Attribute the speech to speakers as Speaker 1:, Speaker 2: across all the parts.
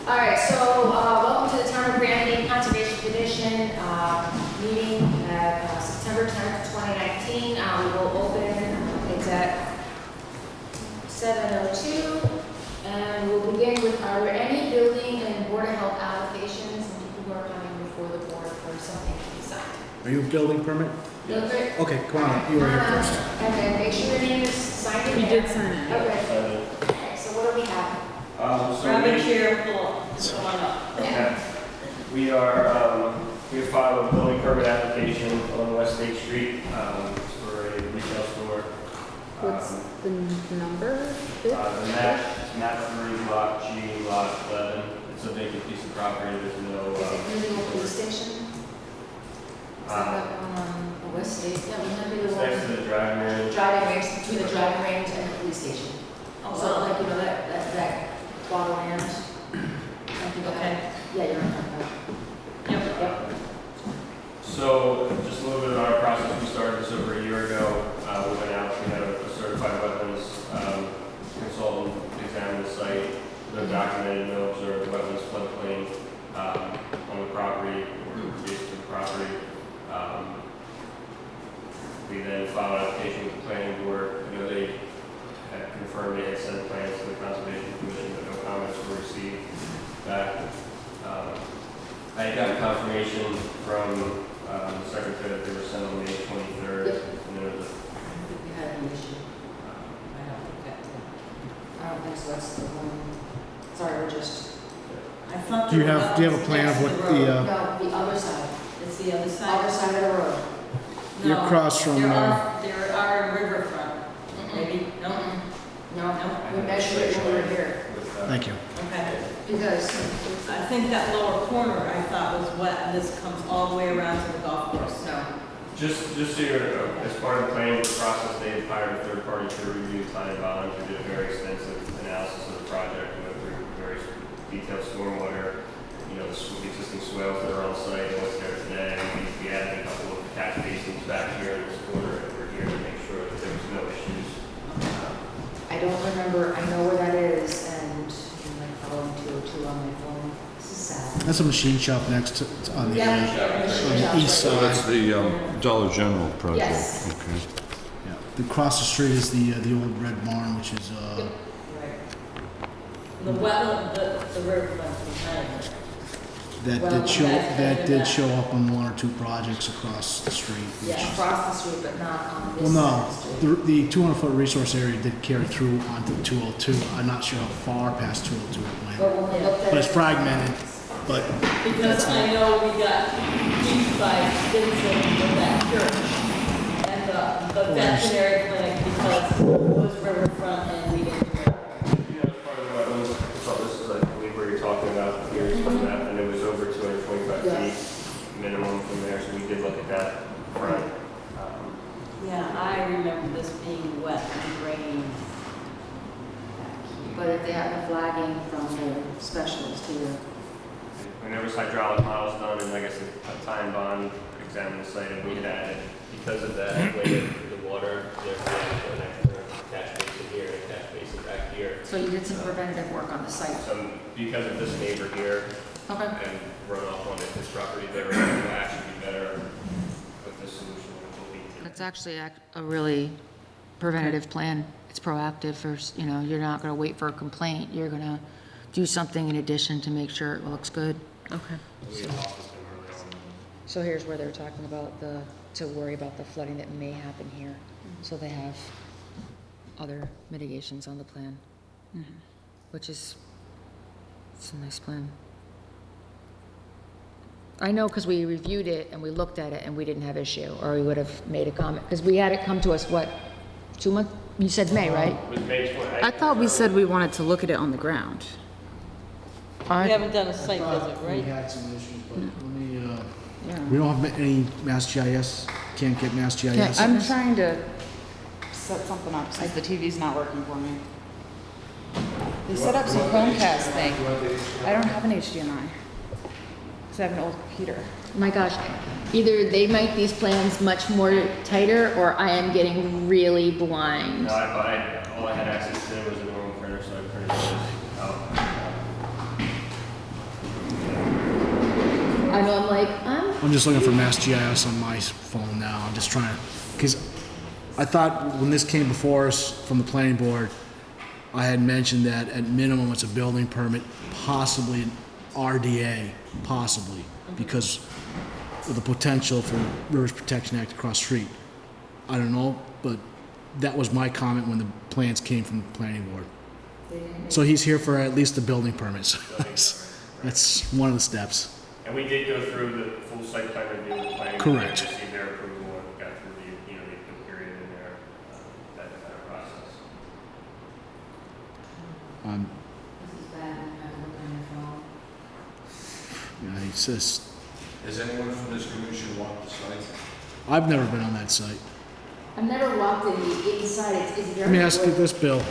Speaker 1: All right, so welcome to the Town of Granby Conservation Commission meeting at September 10th, 2019. We will open, it's at 7:02, and we'll begin with, are there any building and board of health applications and people who are coming before the board for something to be signed?
Speaker 2: Are you a building permit?
Speaker 1: Yes.
Speaker 2: Okay, come on, you were here first.
Speaker 1: And then make sure your name is signed in.
Speaker 3: You did sign it.
Speaker 1: Okay. Okay, so what do we have?
Speaker 3: Grab a chair, pull up, come on up.
Speaker 4: Okay. We have filed a building permit application on West State Street for a retail store.
Speaker 3: What's the number?
Speaker 4: The map 3, lot G, lot 11. It's a vacant piece of property. There's no.
Speaker 1: Municipal police station? Is that the West State? Yeah, we have the
Speaker 4: It's next to the driving range.
Speaker 1: driving range, between the driving range and the police station.
Speaker 3: Oh,
Speaker 1: So like, you know, that bottle land.
Speaker 3: Okay.
Speaker 1: Yeah, you're on that. Yep.
Speaker 4: So just a little bit of our process. We started this over a year ago. We went out, we had a certified wetlands consultant examine the site. No documented, no observed wetlands floodplain on the property or adjacent to the property. We then filed an application with the planning board. You know, they had confirmed they had sent plans to the Conservation Commission, but no comments were received back. I had gotten confirmation from the secretary that they were sent on May 23rd.
Speaker 1: Yep.
Speaker 4: And there was
Speaker 1: We had an issue. I don't think so, that's the one. Sorry, we're just.
Speaker 3: I thought.
Speaker 2: Do you have a plan of what the,
Speaker 1: No, the other side.
Speaker 3: It's the other
Speaker 1: Other
Speaker 3: side?
Speaker 1: side of the road.
Speaker 2: You're across from,
Speaker 3: There are riverfront, maybe, no?
Speaker 1: No, we measured it when we were here.
Speaker 2: thank you.
Speaker 3: Okay.
Speaker 1: Because
Speaker 3: I think that lower corner I thought was wet, and this comes all the way around to the golf course.
Speaker 1: no.
Speaker 4: Just so you're, as part of the planning process, they had hired a third party to review time bonds. We did a very extensive analysis of the project. We went through very detailed stormwater, you know, the existing swales that are on site and what's there today. We added a couple of catch basins back here in this corner over here to make sure that there was no issues.
Speaker 1: I don't remember, I know where that is, and I'm like following 202 on my phone. This is sad.
Speaker 2: That's a machine shop next to, on the,
Speaker 1: Yeah.
Speaker 2: on the east
Speaker 5: So that's
Speaker 2: side.
Speaker 5: the Dollar General project?
Speaker 1: Yes.
Speaker 5: Okay.
Speaker 2: Yeah. Across the street is the old red barn, which is,
Speaker 3: Right. The wetland, the riverfront behind it.
Speaker 2: that
Speaker 1: Well,
Speaker 2: did show,
Speaker 1: that's-
Speaker 2: that did show up on one or two projects across the street. which-
Speaker 1: Yeah, across the street, but not on this
Speaker 2: Well, no,
Speaker 1: side of the street.
Speaker 2: the 200-foot resource area did carry through onto 202. I'm not sure how far past 202 it
Speaker 1: But
Speaker 2: went,
Speaker 1: when we looked at
Speaker 2: but it's
Speaker 1: it,
Speaker 2: fragmented, but
Speaker 3: Because I know we got beat by Stinson with that church and the veterinary clinic because it was riverfront and we didn't do it.
Speaker 4: You know, as part of the wetlands, so this is, I believe, where you're talking about here's the map, and it was over 225
Speaker 1: Yeah.
Speaker 4: feet minimum from there, so we did look at that front.
Speaker 3: Yeah, I remember this being wet and raining.
Speaker 1: but if they have the flagging from the specialist here,
Speaker 4: And there was hydraulic models done, and like I said, a time bond examined the site, and we had added, because of that, weight of the water, therefore, an extra catch basin here and a catch basin back here.
Speaker 1: so you did some preventative work on the site.
Speaker 4: Because of this neighbor here
Speaker 1: Okay.
Speaker 4: and runoff on his property, they were going to actually be better with this solution than what we did.
Speaker 1: That's actually a really preventative plan. It's proactive first, you know, you're not gonna wait for a complaint, you're gonna do something in addition to make sure it looks good.
Speaker 3: Okay.
Speaker 4: We had offered them early on.
Speaker 1: So here's where they're talking about to worry about the flooding that may happen here. So they have other mitigations on the plan, which is, it's a nice plan. I know because we reviewed it and we looked at it and we didn't have issue, or we would have made a comment, because we had it come to us, what, 2 months? You said May, right?
Speaker 4: It was May 20.
Speaker 6: I thought we said we wanted to look at it on the ground.
Speaker 3: We haven't done a site visit,
Speaker 2: we
Speaker 3: right?
Speaker 2: had some issues, but let me,
Speaker 6: Yeah.
Speaker 2: we don't have any Mass GIS, can't get Mass GIS.
Speaker 6: I'm trying to set something up since the TV's not working for me. They set up some Chromecast thing. I don't have an HDMI. Because I have an old computer.
Speaker 1: My gosh, either they make these plans much more tighter, or I am getting really blind.
Speaker 4: No, all I had access to was a normal printer, so I printed this out.
Speaker 1: I know, I'm like,
Speaker 2: I'm just looking for Mass GIS on my phone now. I'm just trying to, because I thought when this came before us from the planning board, I had mentioned that at minimum it's a building permit, possibly an RDA, possibly, because of the potential for Rivers Protection Act across the street. I don't know, but that was my comment when the plans came from the planning board. So he's here for at least the building permits. That's one of the steps.
Speaker 4: And we did go through the full site plan review with the planning board.
Speaker 2: Correct.
Speaker 4: Received their approval and got through the, the appeal period in there, that process.
Speaker 1: this is bad, I'm looking on your phone.
Speaker 2: Yeah, he says,
Speaker 5: Has anyone from this commission walked the site?
Speaker 2: I've never been on that site.
Speaker 1: I've never walked in the inside, it's very.
Speaker 2: Let me ask you this, Bill.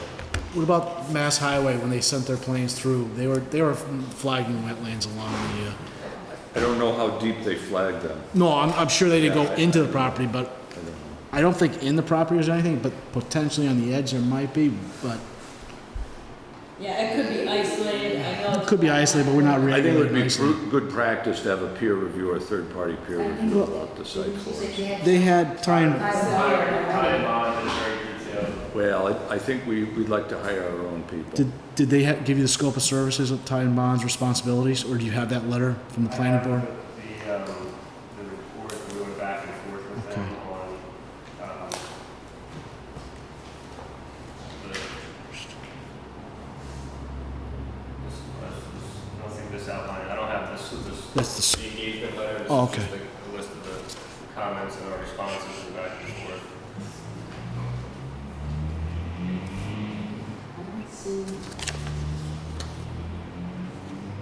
Speaker 2: What about Mass Highway when they sent their planes through? They were flagging wetlands along the,
Speaker 5: I don't know how deep they flagged them.
Speaker 2: no, I'm sure they didn't go into the property, but
Speaker 5: I don't know.
Speaker 2: I don't think in the property there's anything, but potentially on the edge there might be, but
Speaker 3: Yeah, it could be isolated, I know.
Speaker 2: it could be isolated, but we're not
Speaker 5: I think it would
Speaker 2: regulating
Speaker 5: be
Speaker 2: isolated.
Speaker 5: good practice to have a peer review or third-party peer review about the site for us.
Speaker 2: They had time,
Speaker 4: Time bond is very detailed.
Speaker 5: Well, I think we'd like to hire our own people.
Speaker 2: did they give you the scope of services of Ty and Bond's responsibilities, or do you have that letter from the planning board?
Speaker 4: The report, we went back and forth with them
Speaker 2: Okay.
Speaker 4: on, I don't think this outline, I don't have this,
Speaker 2: That's the
Speaker 4: the engagement letter, this
Speaker 2: Oh,
Speaker 4: is
Speaker 2: okay.
Speaker 4: just a list of the comments and our responses and back and forth.
Speaker 1: I don't see.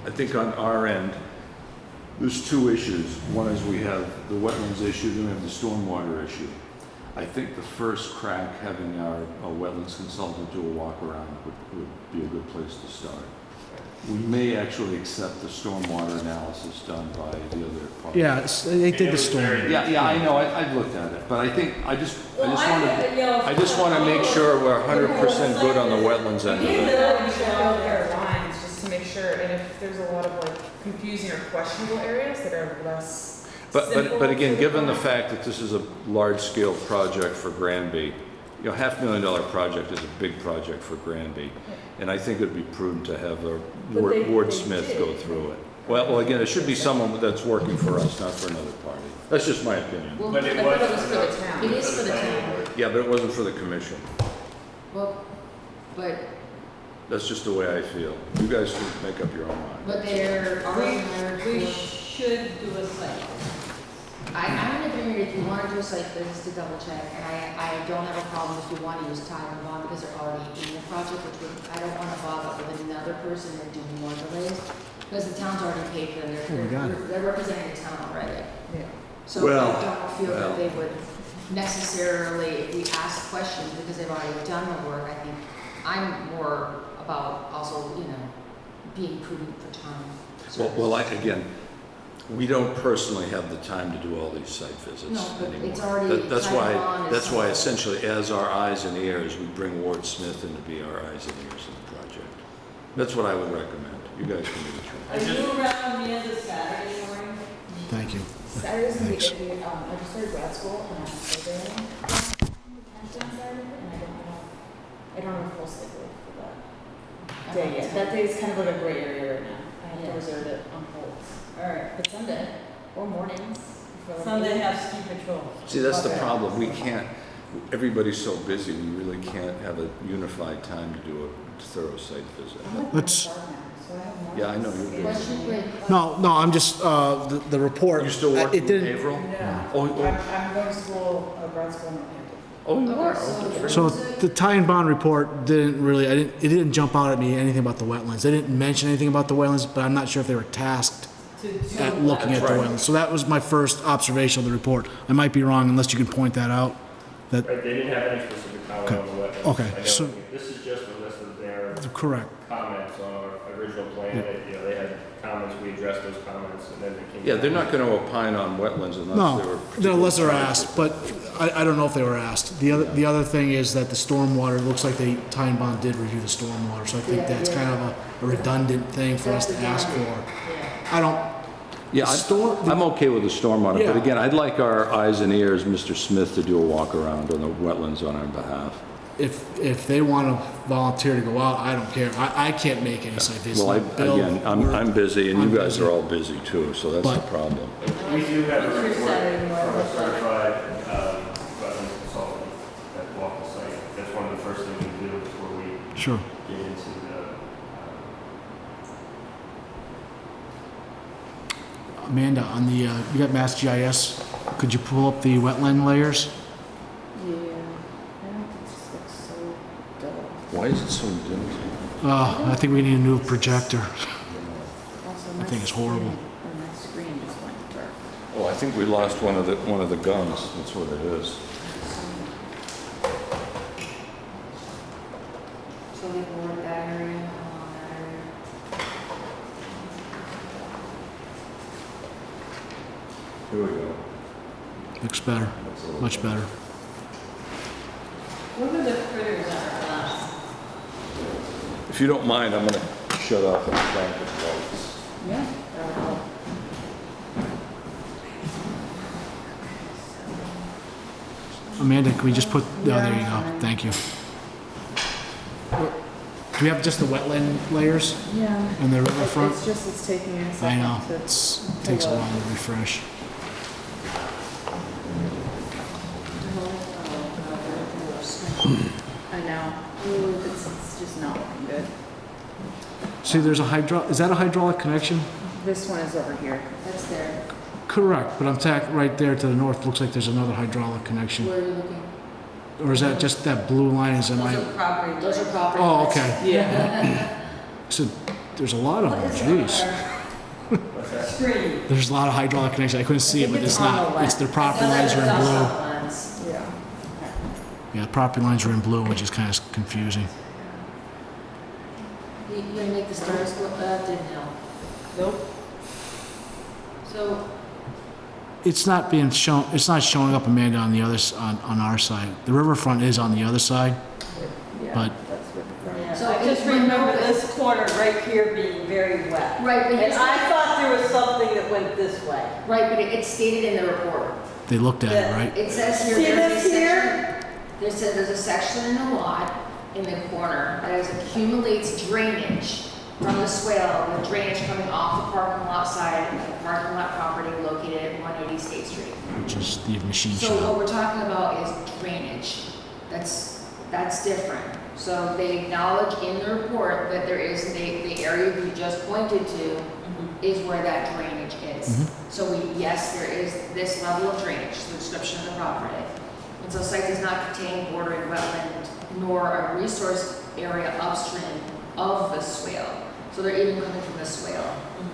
Speaker 5: I think on our end, there's two issues. One is we have the wetlands issue, then we have the stormwater issue. I think the first crack, having our wetlands consultant do a walk around would be a good place to start. We may actually accept the stormwater analysis done by the other party.
Speaker 2: Yeah, they did the storm.
Speaker 5: Yeah, I know, I've looked at it, but I think, I just
Speaker 3: Well,
Speaker 5: want
Speaker 3: you know,
Speaker 5: to, I just want to make sure we're 100% good on the wetlands end of
Speaker 6: We
Speaker 5: it.
Speaker 6: should all their lines just to make sure, and if there's a lot of like confusing or questionable areas that are less
Speaker 5: But
Speaker 6: simple
Speaker 5: again,
Speaker 6: to
Speaker 5: given the
Speaker 6: define.
Speaker 5: fact that this is a large-scale project for Granby, $500,000 project is a big project for Granby, and I think it'd be prudent to have a
Speaker 3: But they
Speaker 5: wordsmith
Speaker 3: did.
Speaker 5: go through it. Well, again, it should be someone that's working for us, not for another party. That's just my opinion.
Speaker 1: Well,
Speaker 4: But
Speaker 6: I thought it was for the town.
Speaker 1: It is for the town.
Speaker 5: Yeah, but it wasn't for the commission.
Speaker 1: Well, but,
Speaker 5: That's just the way I feel. You guys can make up your own mind.
Speaker 1: but they're already there.
Speaker 3: We should do a site.
Speaker 1: I'm in agreement if you want to do a site visit to double check, and I don't have a problem if you want to use Ty and Bond because they're already in the project, which would, I don't want to bother with another person and do more delays, because the town's already paid for them,
Speaker 2: Oh, we got it.
Speaker 1: they're representing the town already.
Speaker 6: Yeah.
Speaker 1: So
Speaker 5: Well,
Speaker 1: I don't feel
Speaker 5: well.
Speaker 1: that they would necessarily, if we ask questions, because they've already done the work, I think I'm more about also, being prudent for time.
Speaker 5: Well, again, we don't personally have the time to do all these site visits
Speaker 1: No, but
Speaker 5: anymore.
Speaker 1: it's already-
Speaker 5: That's
Speaker 1: Time
Speaker 5: why,
Speaker 1: Bond is
Speaker 5: that's why
Speaker 1: something.
Speaker 5: essentially, as our eyes and ears, we bring Ward Smith in to be our eyes and ears in the project. That's what I would recommend. You guys can do the
Speaker 3: Are
Speaker 5: trick.
Speaker 3: you around the end of Saturday morning?
Speaker 2: Thank you.
Speaker 6: Saturday's gonna be
Speaker 2: Thanks.
Speaker 6: iffy. I just started grad school and I'm Saturday. And I don't have a full schedule for that day yet. That day is kind of like a gray area right now. I have
Speaker 3: Yeah.
Speaker 6: to reserve it on hold.
Speaker 3: All right.
Speaker 6: But Sunday or mornings. before, like,
Speaker 3: Sunday
Speaker 6: 8.
Speaker 3: have ski patrol.
Speaker 5: See, that's the
Speaker 6: Okay.
Speaker 5: problem. We can't, everybody's so busy, we really can't have a unified time to do a thorough site visit.
Speaker 6: I'm like
Speaker 2: Let's-
Speaker 6: on the bar now, so I have mornings.
Speaker 5: Yeah, I know, you're busy.
Speaker 1: Question, wait,
Speaker 2: No, I'm just, the report.
Speaker 5: You still
Speaker 2: it
Speaker 5: working in
Speaker 2: didn't-
Speaker 5: Haverhill?
Speaker 6: No,
Speaker 5: Oh,
Speaker 6: I'm going to school, grad school in Northampton.
Speaker 5: Oh, you are?
Speaker 1: Okay,
Speaker 5: Oh, good for
Speaker 1: so-
Speaker 5: you.
Speaker 2: So the Ty and Bond report didn't really, it didn't jump out at me anything about the wetlands. They didn't mention anything about the wetlands, but I'm not sure if they were tasked
Speaker 3: To do
Speaker 2: at looking at the
Speaker 5: That's right.
Speaker 2: wetlands. So that was my first observation of the report. I might be wrong unless you can point that out.
Speaker 4: Right, they didn't have any specific comment on the wetlands.
Speaker 2: Okay,
Speaker 4: I know
Speaker 2: so-
Speaker 4: this is just a list of their
Speaker 2: Correct.
Speaker 4: comments on our original plan. They had comments, we addressed those comments, and then they came.
Speaker 5: Yeah, they're not going to opine on wetlands unless they were
Speaker 2: No,
Speaker 5: particularly
Speaker 2: unless they're
Speaker 5: trying to.
Speaker 2: asked, but I don't know if they were asked. The other thing is that the stormwater, it looks like Ty and Bond did review the stormwater, so I think
Speaker 1: Yeah,
Speaker 2: that's
Speaker 1: yeah.
Speaker 2: kind of a redundant thing for us to ask for. I don't,
Speaker 5: Yeah, I'm okay with the stormwater, but
Speaker 2: Yeah.
Speaker 5: again, I'd like our eyes and ears, Mr. Smith, to do a walk around on the wetlands on our behalf.
Speaker 2: If they want to volunteer to go out, I don't care. I can't make any site visits.
Speaker 5: Well,
Speaker 2: Bill,
Speaker 5: again, I'm busy, and
Speaker 2: I'm
Speaker 5: you guys
Speaker 2: busy.
Speaker 5: are all busy too, so that's the
Speaker 2: But-
Speaker 5: problem.
Speaker 4: We do have a
Speaker 3: What's your
Speaker 4: report
Speaker 3: Saturday
Speaker 4: from
Speaker 3: morning
Speaker 4: a
Speaker 3: look like?
Speaker 4: certified wetlands consultant that walked the site. That's one of the first things we do before we
Speaker 2: Sure.
Speaker 4: get into the,
Speaker 2: Amanda, on the, you got Mass GIS, could you pull up the wetland layers?
Speaker 6: Yeah, I don't, it just looks so dull.
Speaker 5: Why is it so dim?
Speaker 2: I think we need a new projector.
Speaker 6: Also,
Speaker 2: I think it's horrible.
Speaker 6: My screen just went dark.
Speaker 5: Oh, I think we lost one of the guns, that's what it is.
Speaker 1: So they board that area, that area.
Speaker 5: Here we go.
Speaker 2: Looks better,
Speaker 5: That's a little
Speaker 2: much better.
Speaker 3: What are the critters on our glass?
Speaker 5: If you don't mind, I'm gonna shut off the blanket lights.
Speaker 6: Yeah, that'll help.
Speaker 2: Amanda, can we just put, oh, there you go,
Speaker 6: fine.
Speaker 2: thank you. Do we have just the wetland layers
Speaker 6: Yeah.
Speaker 2: and the riverfront?
Speaker 6: It's just, it's taking me a
Speaker 2: I
Speaker 6: second
Speaker 2: know,
Speaker 6: to.
Speaker 2: it takes a
Speaker 6: look.
Speaker 2: while to refresh.
Speaker 6: I know. It's just not looking good.
Speaker 2: See, there's a is that a hydraulic connection?
Speaker 6: This one is over here.
Speaker 1: That's there.
Speaker 2: Correct, but I'm right there to the north, looks like there's another hydraulic connection.
Speaker 1: Where are you looking?
Speaker 2: Or is that just that blue line is in
Speaker 3: Those
Speaker 2: my,
Speaker 3: are property.
Speaker 1: Those are
Speaker 3: lines.
Speaker 1: property.
Speaker 2: oh,
Speaker 1: lines.
Speaker 2: okay.
Speaker 3: Yeah.
Speaker 2: So there's a lot of them, jeez.
Speaker 4: what's that?
Speaker 3: Screen.
Speaker 2: There's a lot of hydraulic connections, I couldn't see it, but it's
Speaker 6: on the
Speaker 2: not, it's
Speaker 6: left.
Speaker 2: their property lines are in blue.
Speaker 3: Lines.
Speaker 6: Yeah.
Speaker 2: Yeah, the property lines are in blue, which is kind of confusing.
Speaker 1: You gonna make the stars go, that didn't help.
Speaker 3: Nope. So,
Speaker 2: It's not being shown, it's not showing up, Amanda, on the other, on our side. The riverfront is on the other side,
Speaker 6: Yeah,
Speaker 2: But-
Speaker 6: that's what the
Speaker 3: yeah,
Speaker 1: So
Speaker 3: I just remember this corner right here being very wet.
Speaker 1: Right, but
Speaker 3: And
Speaker 1: here's
Speaker 3: I thought there was something that went this way.
Speaker 1: right, but it's stated in the report.
Speaker 2: they looked at it,
Speaker 3: Yeah.
Speaker 2: right?
Speaker 1: It says here,
Speaker 3: See
Speaker 1: there's
Speaker 3: this
Speaker 1: a
Speaker 3: here?
Speaker 1: section, there's a section in the lot, in the corner, that is accumulates drainage from the swale, the drainage coming off the parking lot side of the parking lot property located at 180 State Street.
Speaker 2: Which is the machine
Speaker 1: So what
Speaker 2: shop.
Speaker 1: we're talking about is drainage. That's different. So they acknowledge in the report that there is, the area you just pointed to is where that drainage is.
Speaker 2: Mhm.
Speaker 1: So yes, there is this level of drainage, the description of the property. And so site does not contain bordering wetland nor a resource area upstream of the swale. So they're even coming from the swale.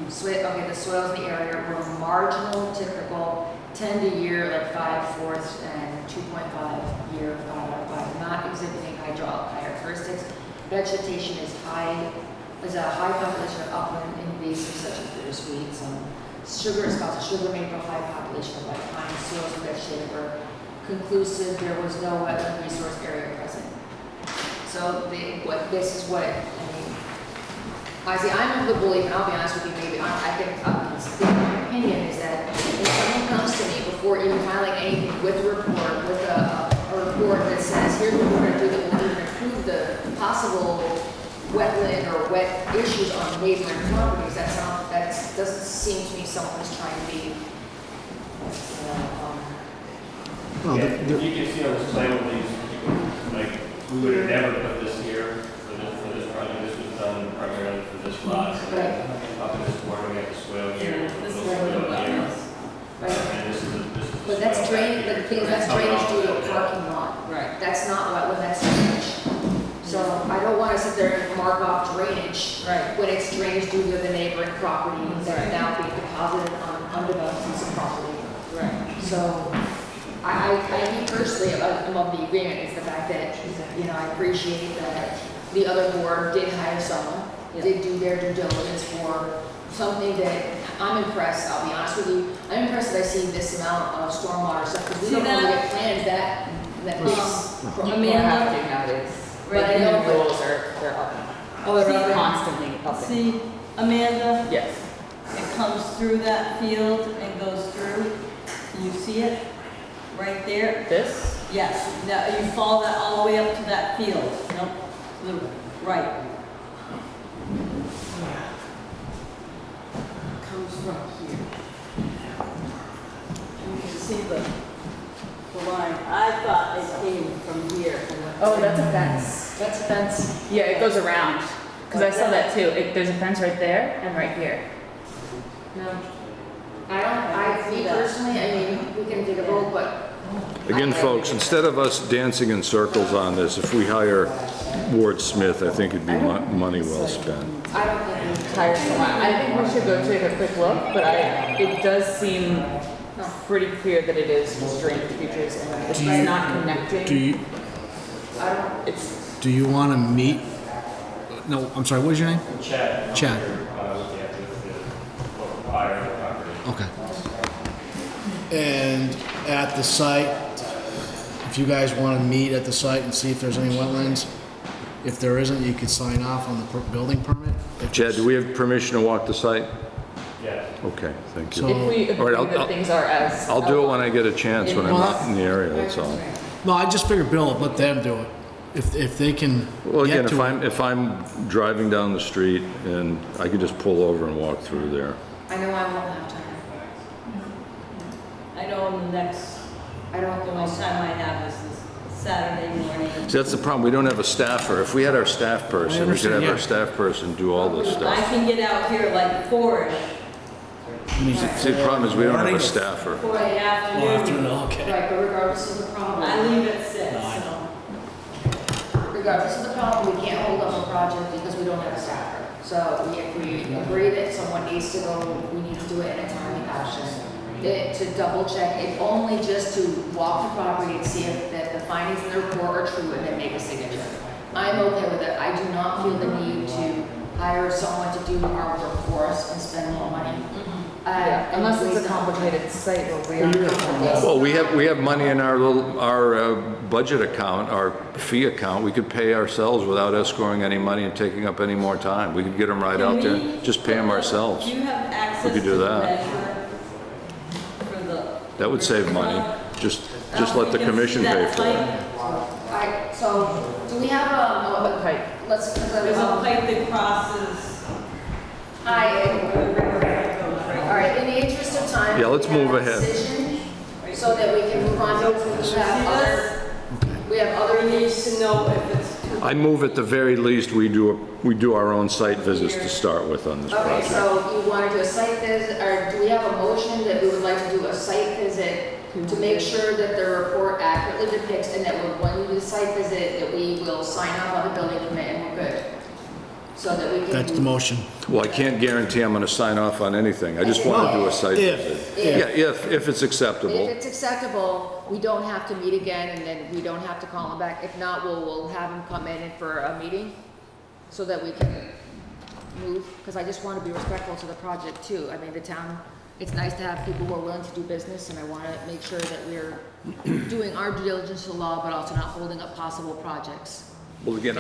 Speaker 1: Okay, the swale is the area where marginal typical tend to year like 5/4 and 2.5 year 5/5, not exhibiting hydraulic characteristics. Vegetation is a high population of upland invasives such as bittersweet, some sugar spouts, sugar maple, high population of white pine, soils and vegetative were conclusive, there was no wetland resource area present. So this is what, I mean, honestly, I'm of the belief, and I'll be honest with you, maybe I can state my opinion, is that if someone comes to me before even filing anything with a report, with a report that says, here's what we're gonna do that will even improve the possible wetland or wet issues on neighboring properties, that doesn't seem to me someone who's trying to be,
Speaker 2: Well,
Speaker 4: Yeah, if you can see on this plan with these, like, we would have never put this here for this project. This was done primarily for this lot.
Speaker 1: Right.
Speaker 4: Up in this corner, we have the swale here, a
Speaker 3: This
Speaker 4: little
Speaker 3: is where
Speaker 4: swale
Speaker 3: the
Speaker 4: here.
Speaker 3: wetlands.
Speaker 1: right?
Speaker 4: And this is the
Speaker 1: But that's
Speaker 4: swale
Speaker 1: drainage,
Speaker 4: back
Speaker 1: the
Speaker 4: here.
Speaker 1: thing, that's
Speaker 4: coming
Speaker 1: drainage
Speaker 4: off
Speaker 1: due to
Speaker 4: the
Speaker 1: a
Speaker 4: hill.
Speaker 1: parking lot.
Speaker 3: Right.
Speaker 1: That's not wetland, that's drainage. So I don't wanna sit there and mark off drainage.
Speaker 3: Right.
Speaker 1: When it's drainage due to the neighboring property that's
Speaker 3: Right.
Speaker 1: now being deposited on undeveloped piece of property.
Speaker 3: Right.
Speaker 1: So I mean, personally, I'm of the agreement is the fact that, you know, I appreciate that the other board did hire someone, did do their due diligence for something that I'm impressed, I'll be honest with you, I'm impressed that I see this amount of stormwater stuff, because we
Speaker 3: See
Speaker 1: don't really
Speaker 3: that?
Speaker 1: get plans that big.
Speaker 3: Amanda?
Speaker 6: nowadays.
Speaker 1: But I know, but-
Speaker 6: Rules are, they're up.
Speaker 1: Oh, they're
Speaker 3: See
Speaker 1: up
Speaker 3: that?
Speaker 1: there.
Speaker 6: Constantly upping.
Speaker 3: See, Amanda,
Speaker 6: Yes.
Speaker 3: comes through that field and goes through. Can you see it? Right there?
Speaker 6: This?
Speaker 3: Yes. Now, you follow that all the way up to that field. Nope, to the right. Comes from here. You can see the line. I thought it came from here.
Speaker 6: Oh, that's a fence.
Speaker 1: That's a fence.
Speaker 6: Yeah, it goes around. Because I saw that too. There's a fence right there and right here.
Speaker 1: No. Me personally, I mean, we can dig a hole, but.
Speaker 5: Again, folks, instead of us dancing in circles on this, if we hire Ward Smith, I think it'd be money well spent.
Speaker 1: I don't think we should.
Speaker 6: Tires come out. I think we should go take a quick look, but it does seem pretty clear that it is just drainage features and it's not connecting.
Speaker 2: Do you want to meet? No, I'm sorry, what is your name?
Speaker 4: Chad.
Speaker 2: Chad.
Speaker 4: Looking at the buyer of the property.
Speaker 2: Okay. And at the site, if you guys want to meet at the site and see if there's any wetlands, if there isn't, you could sign off on the building permit.
Speaker 5: Chad, do we have permission to walk the site?
Speaker 4: Yeah.
Speaker 5: Okay, thank you.
Speaker 2: So-
Speaker 6: If we
Speaker 5: All right,
Speaker 6: agree that things are as.
Speaker 5: I'll do it when I get a chance, when I'm not in the area, that's all.
Speaker 2: No, I just figured Bill would let them do it. If they can
Speaker 5: Well, again,
Speaker 2: get to it.
Speaker 5: if I'm driving down the street and I can just pull over and walk through there.
Speaker 1: I know I won't have time.
Speaker 3: I know in the next, the most time I have is this Saturday morning.
Speaker 5: See, that's the problem, we don't have a staffer. If we had our staff person, we could have our staff person do all this
Speaker 3: I
Speaker 5: stuff.
Speaker 3: can get out here like 4-ish,
Speaker 5: See, the problem is we don't have a staffer.
Speaker 3: 4 in the afternoon.
Speaker 2: Okay.
Speaker 1: Right, but regardless of the problem.
Speaker 3: I leave at 6, so.
Speaker 1: Regardless of the problem, we can't hold up a project because we don't have a staffer. So if we agree that someone needs to go, we need to do it in a timely fashion. To double check, if only just to walk the property and see if that the findings in the report are true and then make a signature. I'm okay with it. I do not feel the need to hire someone to do our work for us and spend more money.
Speaker 6: Yeah, unless it's a complicated site where we are.
Speaker 5: Well, we have money in our budget account, our fee account. We could pay ourselves without escrowing any money and taking up any more time. We could get them right out there, just pay them ourselves.
Speaker 3: Do you have access
Speaker 5: We could do
Speaker 3: to the
Speaker 5: that.
Speaker 3: measure for the?
Speaker 5: That would save money. Just let the commission pay for it.
Speaker 1: Alright, so do we have
Speaker 6: What pipe?
Speaker 1: let's,
Speaker 3: There's a pipe that crosses.
Speaker 1: Alright, in the interest of time.
Speaker 5: Yeah, let's
Speaker 1: we have
Speaker 5: move
Speaker 1: a
Speaker 5: ahead.
Speaker 1: decision So that we can move on to, we have other
Speaker 3: We need
Speaker 1: needs.
Speaker 3: to know if it's too.
Speaker 5: I move at the very least, we do our own site visits to start with on this
Speaker 1: Okay,
Speaker 5: project.
Speaker 1: so you want to do a site visit, or do we have a motion that we would like to do a site visit to make sure that the report accurately depicts, and that when we do the site visit, that we will sign off on the building permit and we're good? So that we can.
Speaker 2: That's the motion.
Speaker 5: Well, I can't guarantee I'm gonna sign off on anything. I just wanna do a site
Speaker 2: If.
Speaker 5: visit. Yeah, if it's acceptable.
Speaker 1: If it's acceptable, we don't have to meet again, and then we don't have to call him back. If not, we'll have him come in for a meeting, so that we can move, because I just want to be respectful to the project too. I mean, the town, it's nice to have people who are willing to do business, and I want to make sure that we're doing our due diligence to the law, but also not holding up possible projects.
Speaker 5: Well, again,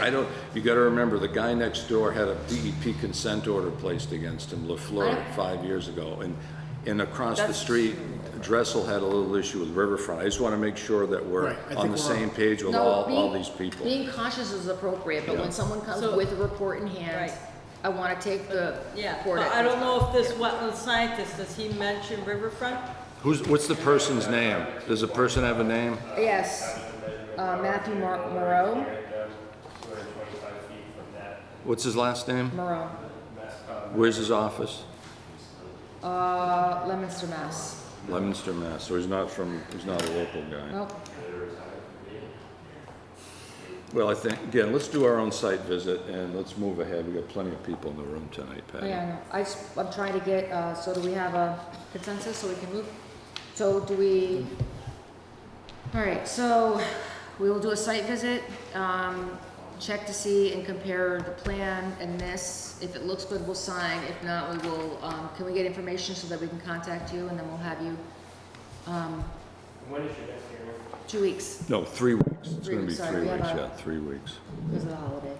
Speaker 5: you gotta remember, the guy next door had a DEP consent order placed against him, LaFleur, 5 years ago. And across the street, Dressel had a little issue with Riverfront. I just wanna make sure that we're
Speaker 2: Right, I
Speaker 5: on
Speaker 2: think
Speaker 5: the
Speaker 2: we're-
Speaker 5: same page with
Speaker 1: No,
Speaker 5: all these people.
Speaker 1: Being cautious is appropriate, but
Speaker 5: Yeah.
Speaker 1: when someone comes
Speaker 3: So-
Speaker 1: with a report in hand,
Speaker 3: Right.
Speaker 1: I want to take the
Speaker 3: Yeah,
Speaker 1: report.
Speaker 3: but
Speaker 1: at
Speaker 3: I don't
Speaker 1: face
Speaker 3: know if this wetland scientist, does he mention Riverfront?
Speaker 5: What's the person's name? Does the person have a name?
Speaker 1: Yes, Matthew Moreau.
Speaker 4: 225 feet from that.
Speaker 5: What's his last name?
Speaker 1: Moreau,
Speaker 5: Where's his office?
Speaker 1: Leominster, Mass.
Speaker 5: Leominster, Mass. So he's not a local guy.
Speaker 1: Nope.
Speaker 5: Well, I think, again, let's do our own site visit and let's move ahead. We've got plenty of people in the room tonight, Patty.
Speaker 1: Yeah, I know. I'm trying to get, so do we have a consensus so we can move? So do we, all right, so we will do a site visit, check to see and compare the plan and this. If it looks good, we'll sign. If not, we will, can we get information so that we can contact you, and then we'll have you,
Speaker 4: When is your next hearing?
Speaker 1: 2 weeks
Speaker 5: No, 3 weeks. It's
Speaker 1: 3
Speaker 5: gonna be
Speaker 1: weeks, sorry,
Speaker 5: 3
Speaker 1: we have
Speaker 5: weeks,
Speaker 1: a-
Speaker 5: yeah, 3 weeks.
Speaker 1: because of the holiday.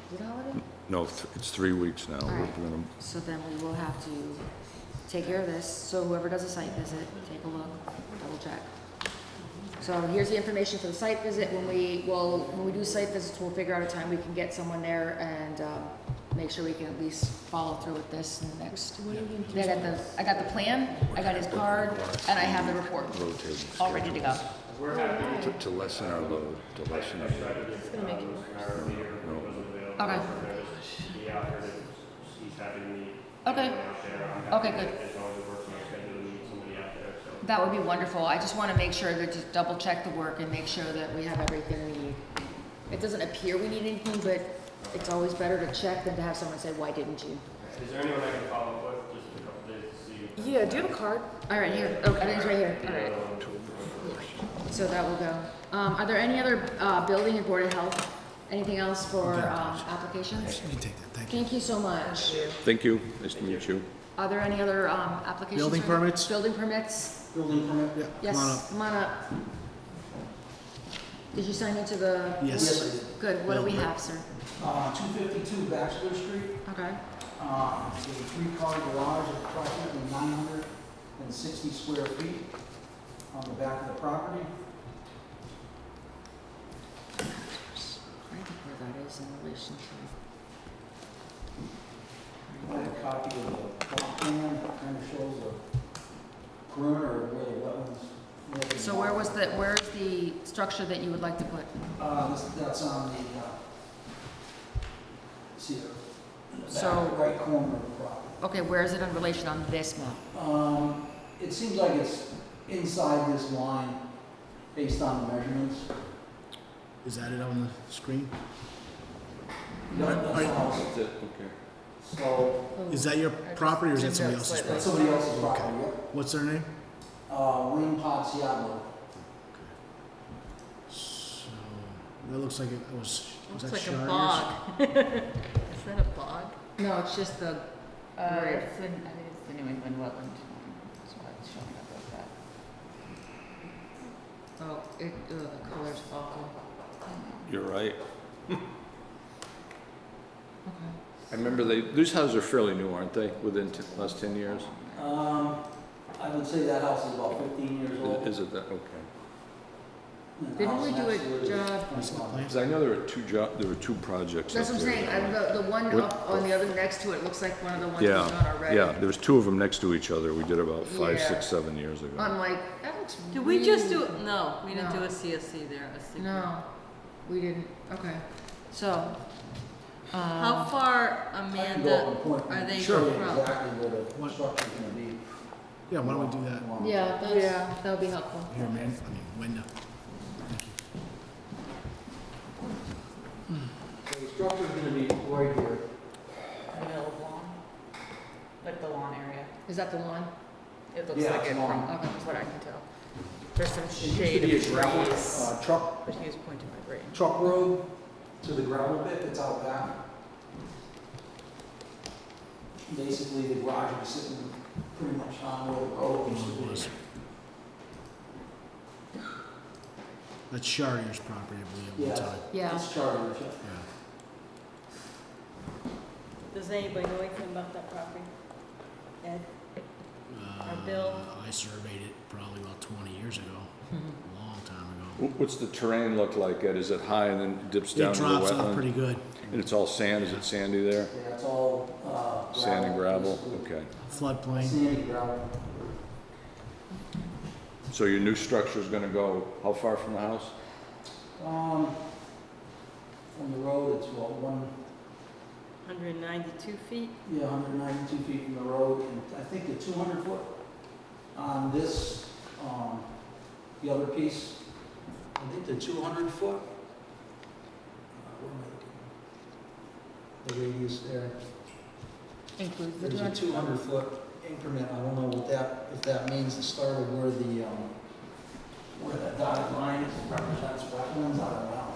Speaker 1: Is it a holiday?
Speaker 5: No, it's 3 weeks now.
Speaker 1: All
Speaker 5: We're
Speaker 1: right.
Speaker 5: gonna,
Speaker 1: So then we will have to take care of this. So whoever does a site visit, take a look, double check. So here's the information for the site visit. When we do site visits, we'll figure out a time we can get someone there and make sure we can at least follow through with this in the next. I got the plan, I got his card, and I have the report
Speaker 5: rotating
Speaker 1: all ready to go.
Speaker 4: We're happy
Speaker 5: to lessen our load, to lessen our load.
Speaker 3: It's gonna make it worse.
Speaker 1: Okay.
Speaker 4: Be out here, he's happy to meet.
Speaker 1: Okay.
Speaker 4: anyone out there. I'm happy
Speaker 1: Okay, good.
Speaker 4: As long as it works on my schedule to meet somebody out there, so.
Speaker 1: That would be wonderful. I just want to make sure that just double check the work and make sure that we have everything we need. It doesn't appear we need anything, but it's always better to check than to have someone say, why didn't you?
Speaker 4: Is there anyone I can follow up with, just in a couple days to see?
Speaker 6: Yeah, do you have a card?
Speaker 1: All right, here. Oh, everything's right here. All right. So that will go. Are there any other building and board of health? Anything else for applications?
Speaker 2: You can take that, thank you.
Speaker 1: Thank you so much.
Speaker 5: Thank you, nice to meet you.
Speaker 1: Are there any other applications?
Speaker 2: Building permits?
Speaker 1: Building permits?
Speaker 2: Building permit? Yeah,
Speaker 1: Yes,
Speaker 2: come on up.
Speaker 1: come on up. Did you sign into the?
Speaker 2: Yes.
Speaker 7: Yes, I did.
Speaker 1: Good. What do we have, sir?
Speaker 7: 252 Bachelor Street,
Speaker 1: Okay.
Speaker 7: a three-car garage of approximately 960 square feet on the back of the property.
Speaker 1: I think where that is in relation
Speaker 7: I have a copy of the plot plan that kind of shows the perimeter of where the wetlands live.
Speaker 1: to. So where's the structure that you would like to put?
Speaker 7: That's on the, see, the
Speaker 1: So-
Speaker 7: back right corner of the property.
Speaker 1: Okay, where is it in relation on this map?
Speaker 7: It seems like it's inside this line based on the measurements.
Speaker 2: Is that it on the screen?
Speaker 7: That's the house.
Speaker 5: That's it, okay.
Speaker 7: So,
Speaker 2: Is that your property or is that somebody else's
Speaker 7: that's
Speaker 2: property?
Speaker 7: somebody else's property, yep.
Speaker 2: What's their name?
Speaker 7: Wayne Podsiadlo.
Speaker 2: So, that looks like it was
Speaker 3: Looks
Speaker 2: that
Speaker 3: like a
Speaker 2: Shires?
Speaker 3: bog. Is that a bog?
Speaker 1: No, it's just the. Where-
Speaker 6: I think it's the New England wetland. That's why it's showing up like that.
Speaker 1: Oh, the color's awful.
Speaker 5: You're right.
Speaker 1: Okay.
Speaker 5: I remember these houses are fairly new, aren't they, within last 10 years?
Speaker 7: I would say that house is about 15 years old.
Speaker 5: Is it that, okay.
Speaker 7: And the
Speaker 1: Didn't
Speaker 7: house
Speaker 1: we do
Speaker 7: next to
Speaker 1: a
Speaker 7: it is
Speaker 1: job?
Speaker 2: What's the plan?
Speaker 5: Because I know there were two projects
Speaker 1: That's
Speaker 5: up
Speaker 1: what I'm
Speaker 5: there.
Speaker 1: saying. The one
Speaker 5: What-
Speaker 1: up on the other next to it looks like one of the ones we've done
Speaker 5: Yeah,
Speaker 1: already.
Speaker 5: yeah, there was two of them next to each other. We did about 5,
Speaker 1: Yeah.
Speaker 5: 6, 7 years ago.
Speaker 1: I'm like, that looks.
Speaker 3: Did we just do,
Speaker 1: really-
Speaker 3: no, we didn't do
Speaker 1: No.
Speaker 3: a CSC there, a secret.
Speaker 1: No, we didn't. Okay. So.
Speaker 3: How far,
Speaker 7: I can go up
Speaker 3: Amanda,
Speaker 7: and point
Speaker 3: are
Speaker 7: and
Speaker 3: they
Speaker 7: show you
Speaker 3: from?
Speaker 7: exactly where the
Speaker 2: What?
Speaker 7: structure's gonna be.
Speaker 2: Yeah, why don't we do that?
Speaker 1: Yeah,
Speaker 6: Yeah.
Speaker 1: that would be helpful.
Speaker 2: Here, man, Linda.
Speaker 7: So the structure's gonna be right here.
Speaker 6: In the middle of lawn, like the lawn area.
Speaker 1: Is that the lawn?
Speaker 6: It looks
Speaker 7: Yeah,
Speaker 6: like
Speaker 7: it's
Speaker 6: it from
Speaker 7: lawn.
Speaker 6: what I can tell. There's some
Speaker 7: It used to
Speaker 6: shade
Speaker 7: be a
Speaker 6: of
Speaker 7: gravel,
Speaker 6: trees,
Speaker 7: truck
Speaker 6: but he was pointing my brain.
Speaker 7: truck road to the gravel pit that's out back. Basically, the garage was sitting pretty much on where the road used to be.
Speaker 2: That's Sharier's property, I believe, at
Speaker 7: Yeah.
Speaker 2: one time.
Speaker 1: Yeah.
Speaker 7: It's chartered, yeah.
Speaker 2: Yeah.
Speaker 3: Does anybody know anything about that property? Ed? Bill?
Speaker 2: I surveyed it probably about 20 years ago, a long time ago.
Speaker 5: What's the terrain look like, Ed? Is it high and then it dips down
Speaker 2: It
Speaker 5: to the
Speaker 2: drops off
Speaker 5: wetland?
Speaker 2: pretty good.
Speaker 5: And it's all sand? Is it sandy there?
Speaker 7: Yeah, it's all,
Speaker 5: Sand and gravel?
Speaker 7: basically.
Speaker 5: Okay.
Speaker 2: Floodplain.
Speaker 7: Sandy gravel.
Speaker 5: So your new structure's gonna go how far from the house?
Speaker 7: From the road, it's what,
Speaker 3: 192 feet?
Speaker 7: 192 feet from the road, and I think the 200 foot on this, the other piece, I think the 200 foot, what am I looking? The radius there,
Speaker 1: Includes the
Speaker 7: there's a 200 foot increment, I don't know what that, if that means the start of where the dotted line represents wetlands, I don't know.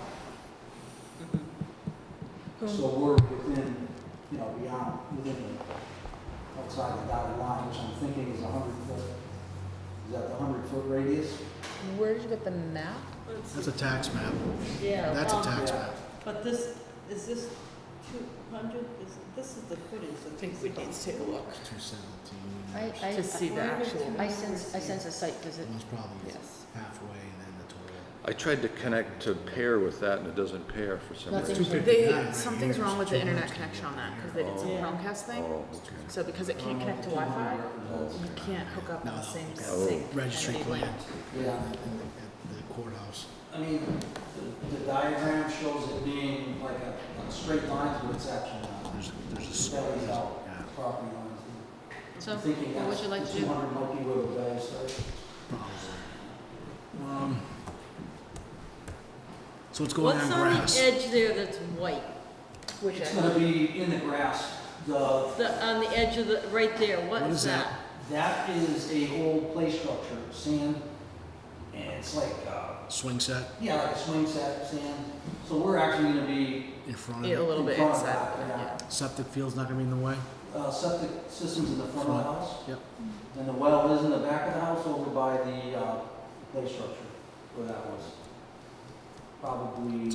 Speaker 7: So we're within, beyond, within the, outside the dotted line, which I'm thinking is 100 foot. Is that the 100 foot radius?
Speaker 1: Where did you get the map?
Speaker 2: That's a tax map.
Speaker 3: Yeah.
Speaker 2: That's a tax
Speaker 7: Yeah.
Speaker 2: map.
Speaker 3: But this, is this 200, this is the footage.
Speaker 6: I think we need to take a look
Speaker 2: 217.
Speaker 6: to see the actual.
Speaker 1: I sense a site visit.
Speaker 2: It was probably
Speaker 6: Yes.
Speaker 2: halfway and then the total.
Speaker 5: I tried to connect to pair with that and it doesn't pair for some
Speaker 1: Nothing.
Speaker 5: reason.
Speaker 2: 259 right
Speaker 6: Something's
Speaker 2: here,
Speaker 6: wrong with the
Speaker 2: it's
Speaker 6: internet
Speaker 2: 200.
Speaker 6: connection on that, because they did some
Speaker 3: Yeah.
Speaker 6: Chromecast thing.
Speaker 5: Oh, okay.
Speaker 6: So because it can't connect to Wi-Fi, you can't hook up on the same
Speaker 5: Oh.
Speaker 6: sync.
Speaker 2: Registry
Speaker 6: and
Speaker 2: plan
Speaker 7: Yeah.
Speaker 2: at the courthouse.
Speaker 7: I mean, the diagram shows it being like a straight line, but it's actually not.
Speaker 2: There's a
Speaker 7: That
Speaker 2: square.
Speaker 7: is out
Speaker 2: Yeah,
Speaker 7: property lines.
Speaker 1: So,
Speaker 7: I'm thinking
Speaker 1: what would
Speaker 7: that's
Speaker 1: you like to
Speaker 7: the
Speaker 1: do?
Speaker 7: 200 might be where the value starts.
Speaker 2: probably. So it's going
Speaker 3: What's
Speaker 2: on
Speaker 3: on
Speaker 2: grass.
Speaker 3: the edge there that's white?
Speaker 6: Which
Speaker 7: It's
Speaker 6: I,
Speaker 7: gonna be in the grass.
Speaker 3: On the edge of the, right there, what
Speaker 2: What
Speaker 3: is
Speaker 2: is
Speaker 3: that?
Speaker 7: That is a old play structure, sand, and it's like,
Speaker 2: Swing set
Speaker 7: yeah, like a swing set, sand. So we're actually gonna be,
Speaker 2: in front of
Speaker 6: a
Speaker 2: it.
Speaker 6: little bit
Speaker 7: In front of
Speaker 6: inside.
Speaker 7: that, yeah.
Speaker 2: Septic field's not gonna be in the way?
Speaker 7: septic systems in the front of the
Speaker 2: Front.
Speaker 7: house.
Speaker 2: Yep.
Speaker 7: And the well is in the back of the house over by the, play structure, where that was. Probably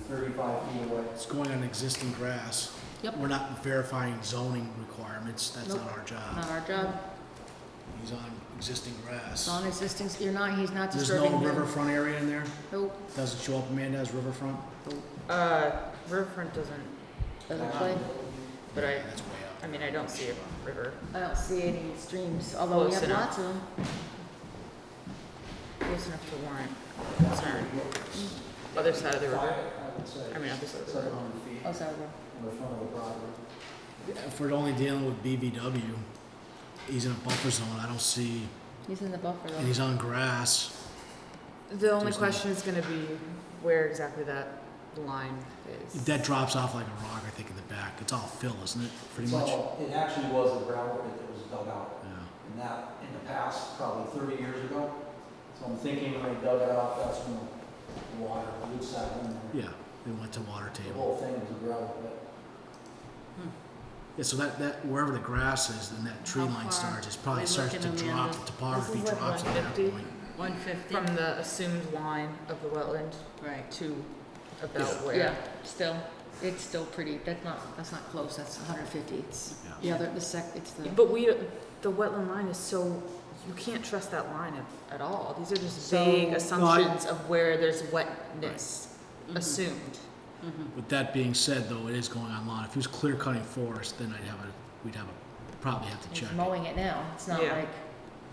Speaker 7: 35 feet away.
Speaker 2: It's going on existing grass.
Speaker 1: Yep.
Speaker 2: We're not verifying zoning requirements, that's
Speaker 1: Nope.
Speaker 2: not our job.
Speaker 1: Not our job.
Speaker 2: He's on existing grass.
Speaker 1: It's on existing, he's not
Speaker 2: There's
Speaker 1: disturbing
Speaker 2: no
Speaker 1: the.
Speaker 2: riverfront area in there?
Speaker 1: Nope,
Speaker 2: Doesn't show up Amanda as riverfront?
Speaker 6: Riverfront doesn't,
Speaker 1: doesn't play.
Speaker 6: but I
Speaker 2: That's way up.
Speaker 6: mean, I don't see a river
Speaker 1: I don't see any streams, although we
Speaker 6: Close
Speaker 1: have
Speaker 6: enough.
Speaker 1: lots of them.
Speaker 6: close enough to warrant concern. Other side of the river.
Speaker 7: I would say.
Speaker 6: I mean, other side of the river.
Speaker 7: 700 feet
Speaker 1: Oh, sorry, bro.
Speaker 7: in the front of the property.
Speaker 2: If we're only dealing with BVW, he's in a buffer zone, I don't see,
Speaker 1: He's in the buffer
Speaker 2: and
Speaker 1: though.
Speaker 2: he's on grass.
Speaker 6: The only
Speaker 2: There's no-
Speaker 6: question is gonna be where exactly that line is.
Speaker 2: That drops off like a rock, I think, in the back. It's all fill, isn't it, pretty much?
Speaker 7: So it actually was a gravel pit that was dug out.
Speaker 2: Yeah.
Speaker 7: And that, in the past, probably 30 years ago. So I'm thinking when they dug it out, that's when the water would settle in there.
Speaker 2: Yeah, they went to water
Speaker 7: The
Speaker 2: table.
Speaker 7: whole thing was a gravel pit.
Speaker 2: Yeah, so that, wherever the grass is and that tree
Speaker 3: How
Speaker 2: line
Speaker 3: far
Speaker 2: starts, it probably
Speaker 3: we
Speaker 2: starts to
Speaker 3: looking,
Speaker 2: drop,
Speaker 3: Amanda?
Speaker 2: the topography
Speaker 6: This is like
Speaker 2: drops at that
Speaker 6: 150.
Speaker 2: point.
Speaker 3: 150?
Speaker 6: From the assumed line of the wetland
Speaker 3: Right.
Speaker 6: to about
Speaker 2: Yeah.
Speaker 6: where.
Speaker 1: Yeah, still, it's still pretty, that's not close, that's 150, it's,
Speaker 2: Yeah.
Speaker 1: the other, it's the.
Speaker 6: But the wetland line is so, you can't trust that line at all. These are just
Speaker 1: So-
Speaker 6: vague assumptions of where there's wetness
Speaker 3: Mhm.
Speaker 6: assumed.
Speaker 3: Mhm.
Speaker 2: With that being said, though, it is going on lawn. If he was clear cutting forest, then we'd probably have to
Speaker 1: He's
Speaker 2: check it.
Speaker 1: mowing it now, it's not
Speaker 6: Yeah.
Speaker 1: like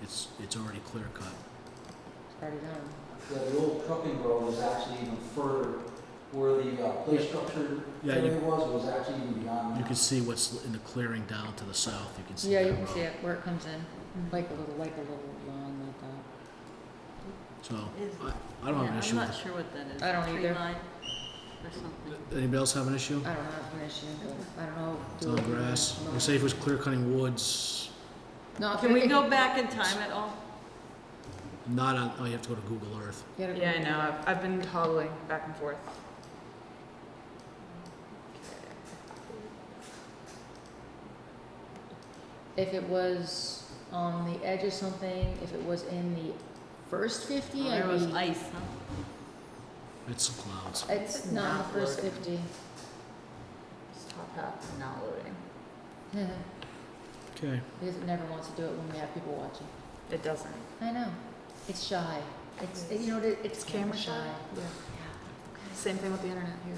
Speaker 2: It's already clear cut.
Speaker 1: it's already done.
Speaker 7: Yeah, the old trucking road is actually even further, where the play structure
Speaker 2: Yeah,
Speaker 7: area was actually even beyond
Speaker 2: You
Speaker 7: that.
Speaker 2: can see what's in the clearing down to the south, you can see
Speaker 1: Yeah,
Speaker 2: that
Speaker 1: you can
Speaker 2: road.
Speaker 1: see it where it comes in, like a little line like that.
Speaker 2: So,
Speaker 3: Is-
Speaker 2: I don't have an issue
Speaker 3: I'm
Speaker 2: with
Speaker 3: not sure what that is.
Speaker 1: I don't
Speaker 3: Tree
Speaker 1: either.
Speaker 3: line or something.
Speaker 2: it. Anybody else have an issue?
Speaker 1: I don't have an issue, but I don't know.
Speaker 2: It's on grass. We'll say if it was clear cutting woods,
Speaker 1: No, if
Speaker 3: Can we
Speaker 1: you're-
Speaker 3: go back in time at all?
Speaker 2: not on, oh, you have to go to Google Earth.
Speaker 1: you gotta-
Speaker 6: Yeah, I know. I've been toggling back and forth.
Speaker 1: If it was on the edge of something, if it was in the first 50,
Speaker 3: There was
Speaker 1: I'd be,
Speaker 3: ice, huh?
Speaker 2: It's some clouds.
Speaker 1: it's not in the first 50.
Speaker 6: This top half is not loading.
Speaker 2: Okay.
Speaker 1: Because it never wants to do it when we have people watching.
Speaker 6: It doesn't.
Speaker 1: I know, it's shy. It's, you know, it's camera shy.
Speaker 6: Yeah.
Speaker 1: Yeah.
Speaker 6: Same thing with the internet here.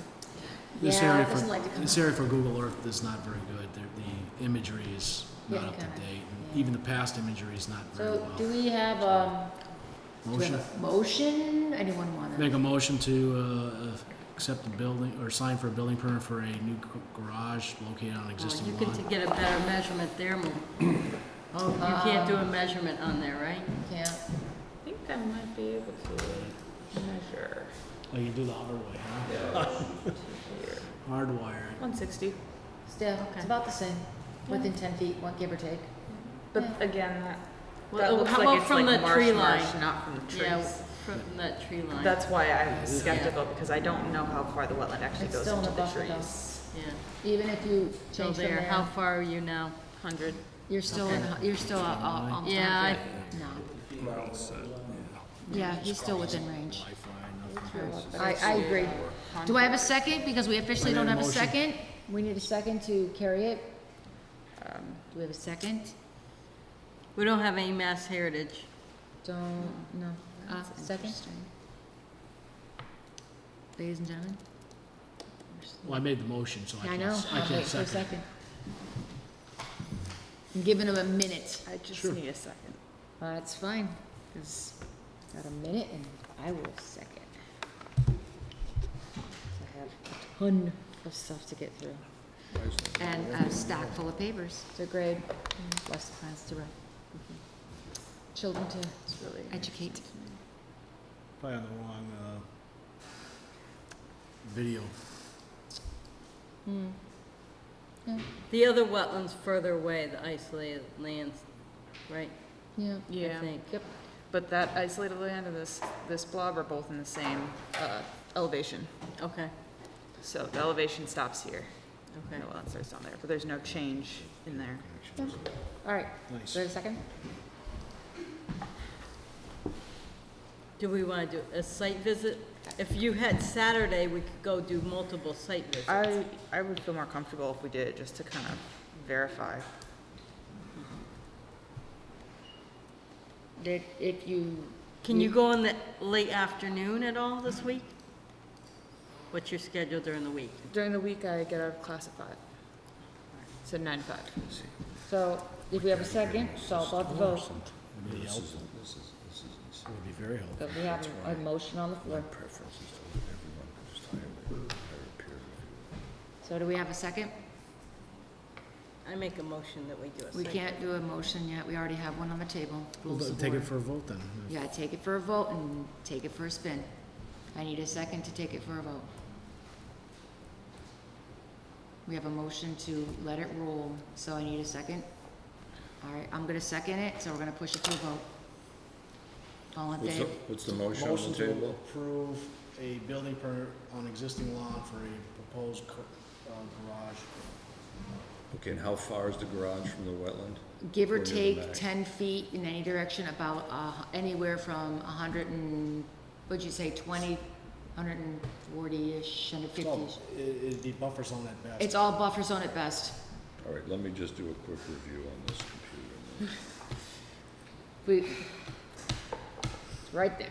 Speaker 2: This
Speaker 1: Yeah,
Speaker 2: area
Speaker 1: it doesn't
Speaker 2: for,
Speaker 1: like to come
Speaker 2: this
Speaker 1: up.
Speaker 2: area for Google Earth is not very good. The imagery is not
Speaker 1: Yeah,
Speaker 2: up to
Speaker 1: kinda,
Speaker 2: date. And
Speaker 1: yeah.
Speaker 2: even the past imagery is not very
Speaker 1: So
Speaker 2: well.
Speaker 1: do we have, do we
Speaker 2: Motion?
Speaker 1: have a motion? Anyone wanna?
Speaker 2: Make a motion to accept the building, or sign for a building permit for a new garage located on
Speaker 3: Well,
Speaker 2: existing
Speaker 3: you
Speaker 2: lot.
Speaker 3: can get a better measurement there, Mo.
Speaker 1: Oh,
Speaker 3: You can't do a measurement on there, right?
Speaker 1: Can't.
Speaker 6: I think I might be able to measure
Speaker 2: Oh, you do the hard way, huh?
Speaker 6: here.
Speaker 2: Hardwired.
Speaker 6: 160.
Speaker 1: Still, it's
Speaker 6: Okay.
Speaker 1: about the same, within 10 feet, one give or take.
Speaker 6: But
Speaker 1: Yeah.
Speaker 6: again, that
Speaker 3: Well,
Speaker 6: looks
Speaker 3: how
Speaker 6: like
Speaker 3: about
Speaker 6: it's
Speaker 3: from
Speaker 6: like
Speaker 3: the
Speaker 6: marsh,
Speaker 3: tree
Speaker 6: marsh,
Speaker 3: line?
Speaker 6: not from the trees.
Speaker 3: Yeah, from that tree line.
Speaker 6: That's why I'm skeptical, because I don't know how far the wetland actually
Speaker 1: It's
Speaker 6: goes
Speaker 1: still in
Speaker 6: into
Speaker 1: the
Speaker 6: the
Speaker 1: buffer, though.
Speaker 6: trees.
Speaker 3: Yeah.
Speaker 1: Even if you
Speaker 3: So
Speaker 1: change from
Speaker 3: there, how
Speaker 1: there,
Speaker 3: far are you now? 100?
Speaker 1: you're still in, you're still almost
Speaker 3: Yeah,
Speaker 1: on foot. No. Yeah, he's still within range.
Speaker 2: Wi-Fi, nothing.
Speaker 1: I agree. Do I have a second? Because we officially don't have a
Speaker 2: Motion.
Speaker 1: second. we need a second to carry it. Do we have a second?
Speaker 3: We don't have any mass heritage.
Speaker 1: Don't, no. Second? Ladies and gentlemen?
Speaker 2: Well, I made the motion, so I
Speaker 1: I
Speaker 2: can't,
Speaker 1: know,
Speaker 2: I
Speaker 1: I'll
Speaker 2: can't
Speaker 1: wait for a
Speaker 2: second.
Speaker 1: second. I'm giving him a minute.
Speaker 6: I just
Speaker 2: Sure.
Speaker 6: need a second.
Speaker 1: That's fine, because got a minute and I will second. I have a ton of stuff to get through. And a stack full of papers to grade, and lesson plans to write. Children to
Speaker 6: It's really
Speaker 1: educate.
Speaker 2: Probably on the wrong, video.
Speaker 3: The other wetlands further away, the isolated lands, right?
Speaker 1: Yeah.
Speaker 3: I
Speaker 6: Yeah,
Speaker 3: think.
Speaker 1: Yep.
Speaker 6: but that isolated land and this blob are both in the same elevation.
Speaker 3: Okay,
Speaker 6: So the elevation stops here.
Speaker 3: okay.
Speaker 6: No wetland starts down there, but there's no change in there.
Speaker 1: All right,
Speaker 2: Nice.
Speaker 1: is there a second?
Speaker 3: Do we want to do a site visit? If you had Saturday, we could go do multiple site visits.
Speaker 6: I would feel more comfortable if we did it, just to kind of verify.
Speaker 1: That if you.
Speaker 3: Can you go in the late afternoon at all this week? What's your schedule during the week?
Speaker 6: During the week, I get out of class at 5. So 9 to 5.
Speaker 1: So if we have a second, so I'll have to vote.
Speaker 2: Would be helpful. It would be very helpful.
Speaker 1: But we have a motion on the floor. So do we have a second?
Speaker 3: I make a motion that we do a
Speaker 1: We
Speaker 3: site
Speaker 1: can't
Speaker 3: visit.
Speaker 1: do a motion yet. We already have one on the table.
Speaker 2: Well,
Speaker 1: Rules of
Speaker 2: take it
Speaker 1: order.
Speaker 2: for a vote then.
Speaker 1: Yeah, take it for a vote and take it for a spin. I need a second to take it for a vote. We have a motion to let it roll, so I need a second. All right, I'm gonna second it, so we're gonna push it to a vote. All in favor?
Speaker 5: What's the motion on the
Speaker 2: to
Speaker 5: table?
Speaker 2: approve a building permit on existing lawn for a proposed garage.
Speaker 5: Okay, and how far is the garage from the wetland?
Speaker 1: Give or
Speaker 5: Or near the
Speaker 1: take
Speaker 5: back.
Speaker 1: 10 feet in any direction, about anywhere from 100 and, what'd you say, 20, 140-ish, 150-ish.
Speaker 2: It'd be buffer zone at best.
Speaker 1: It's all buffer zone at best.
Speaker 5: All right, let me just do a quick review on this computer.
Speaker 1: It's right there.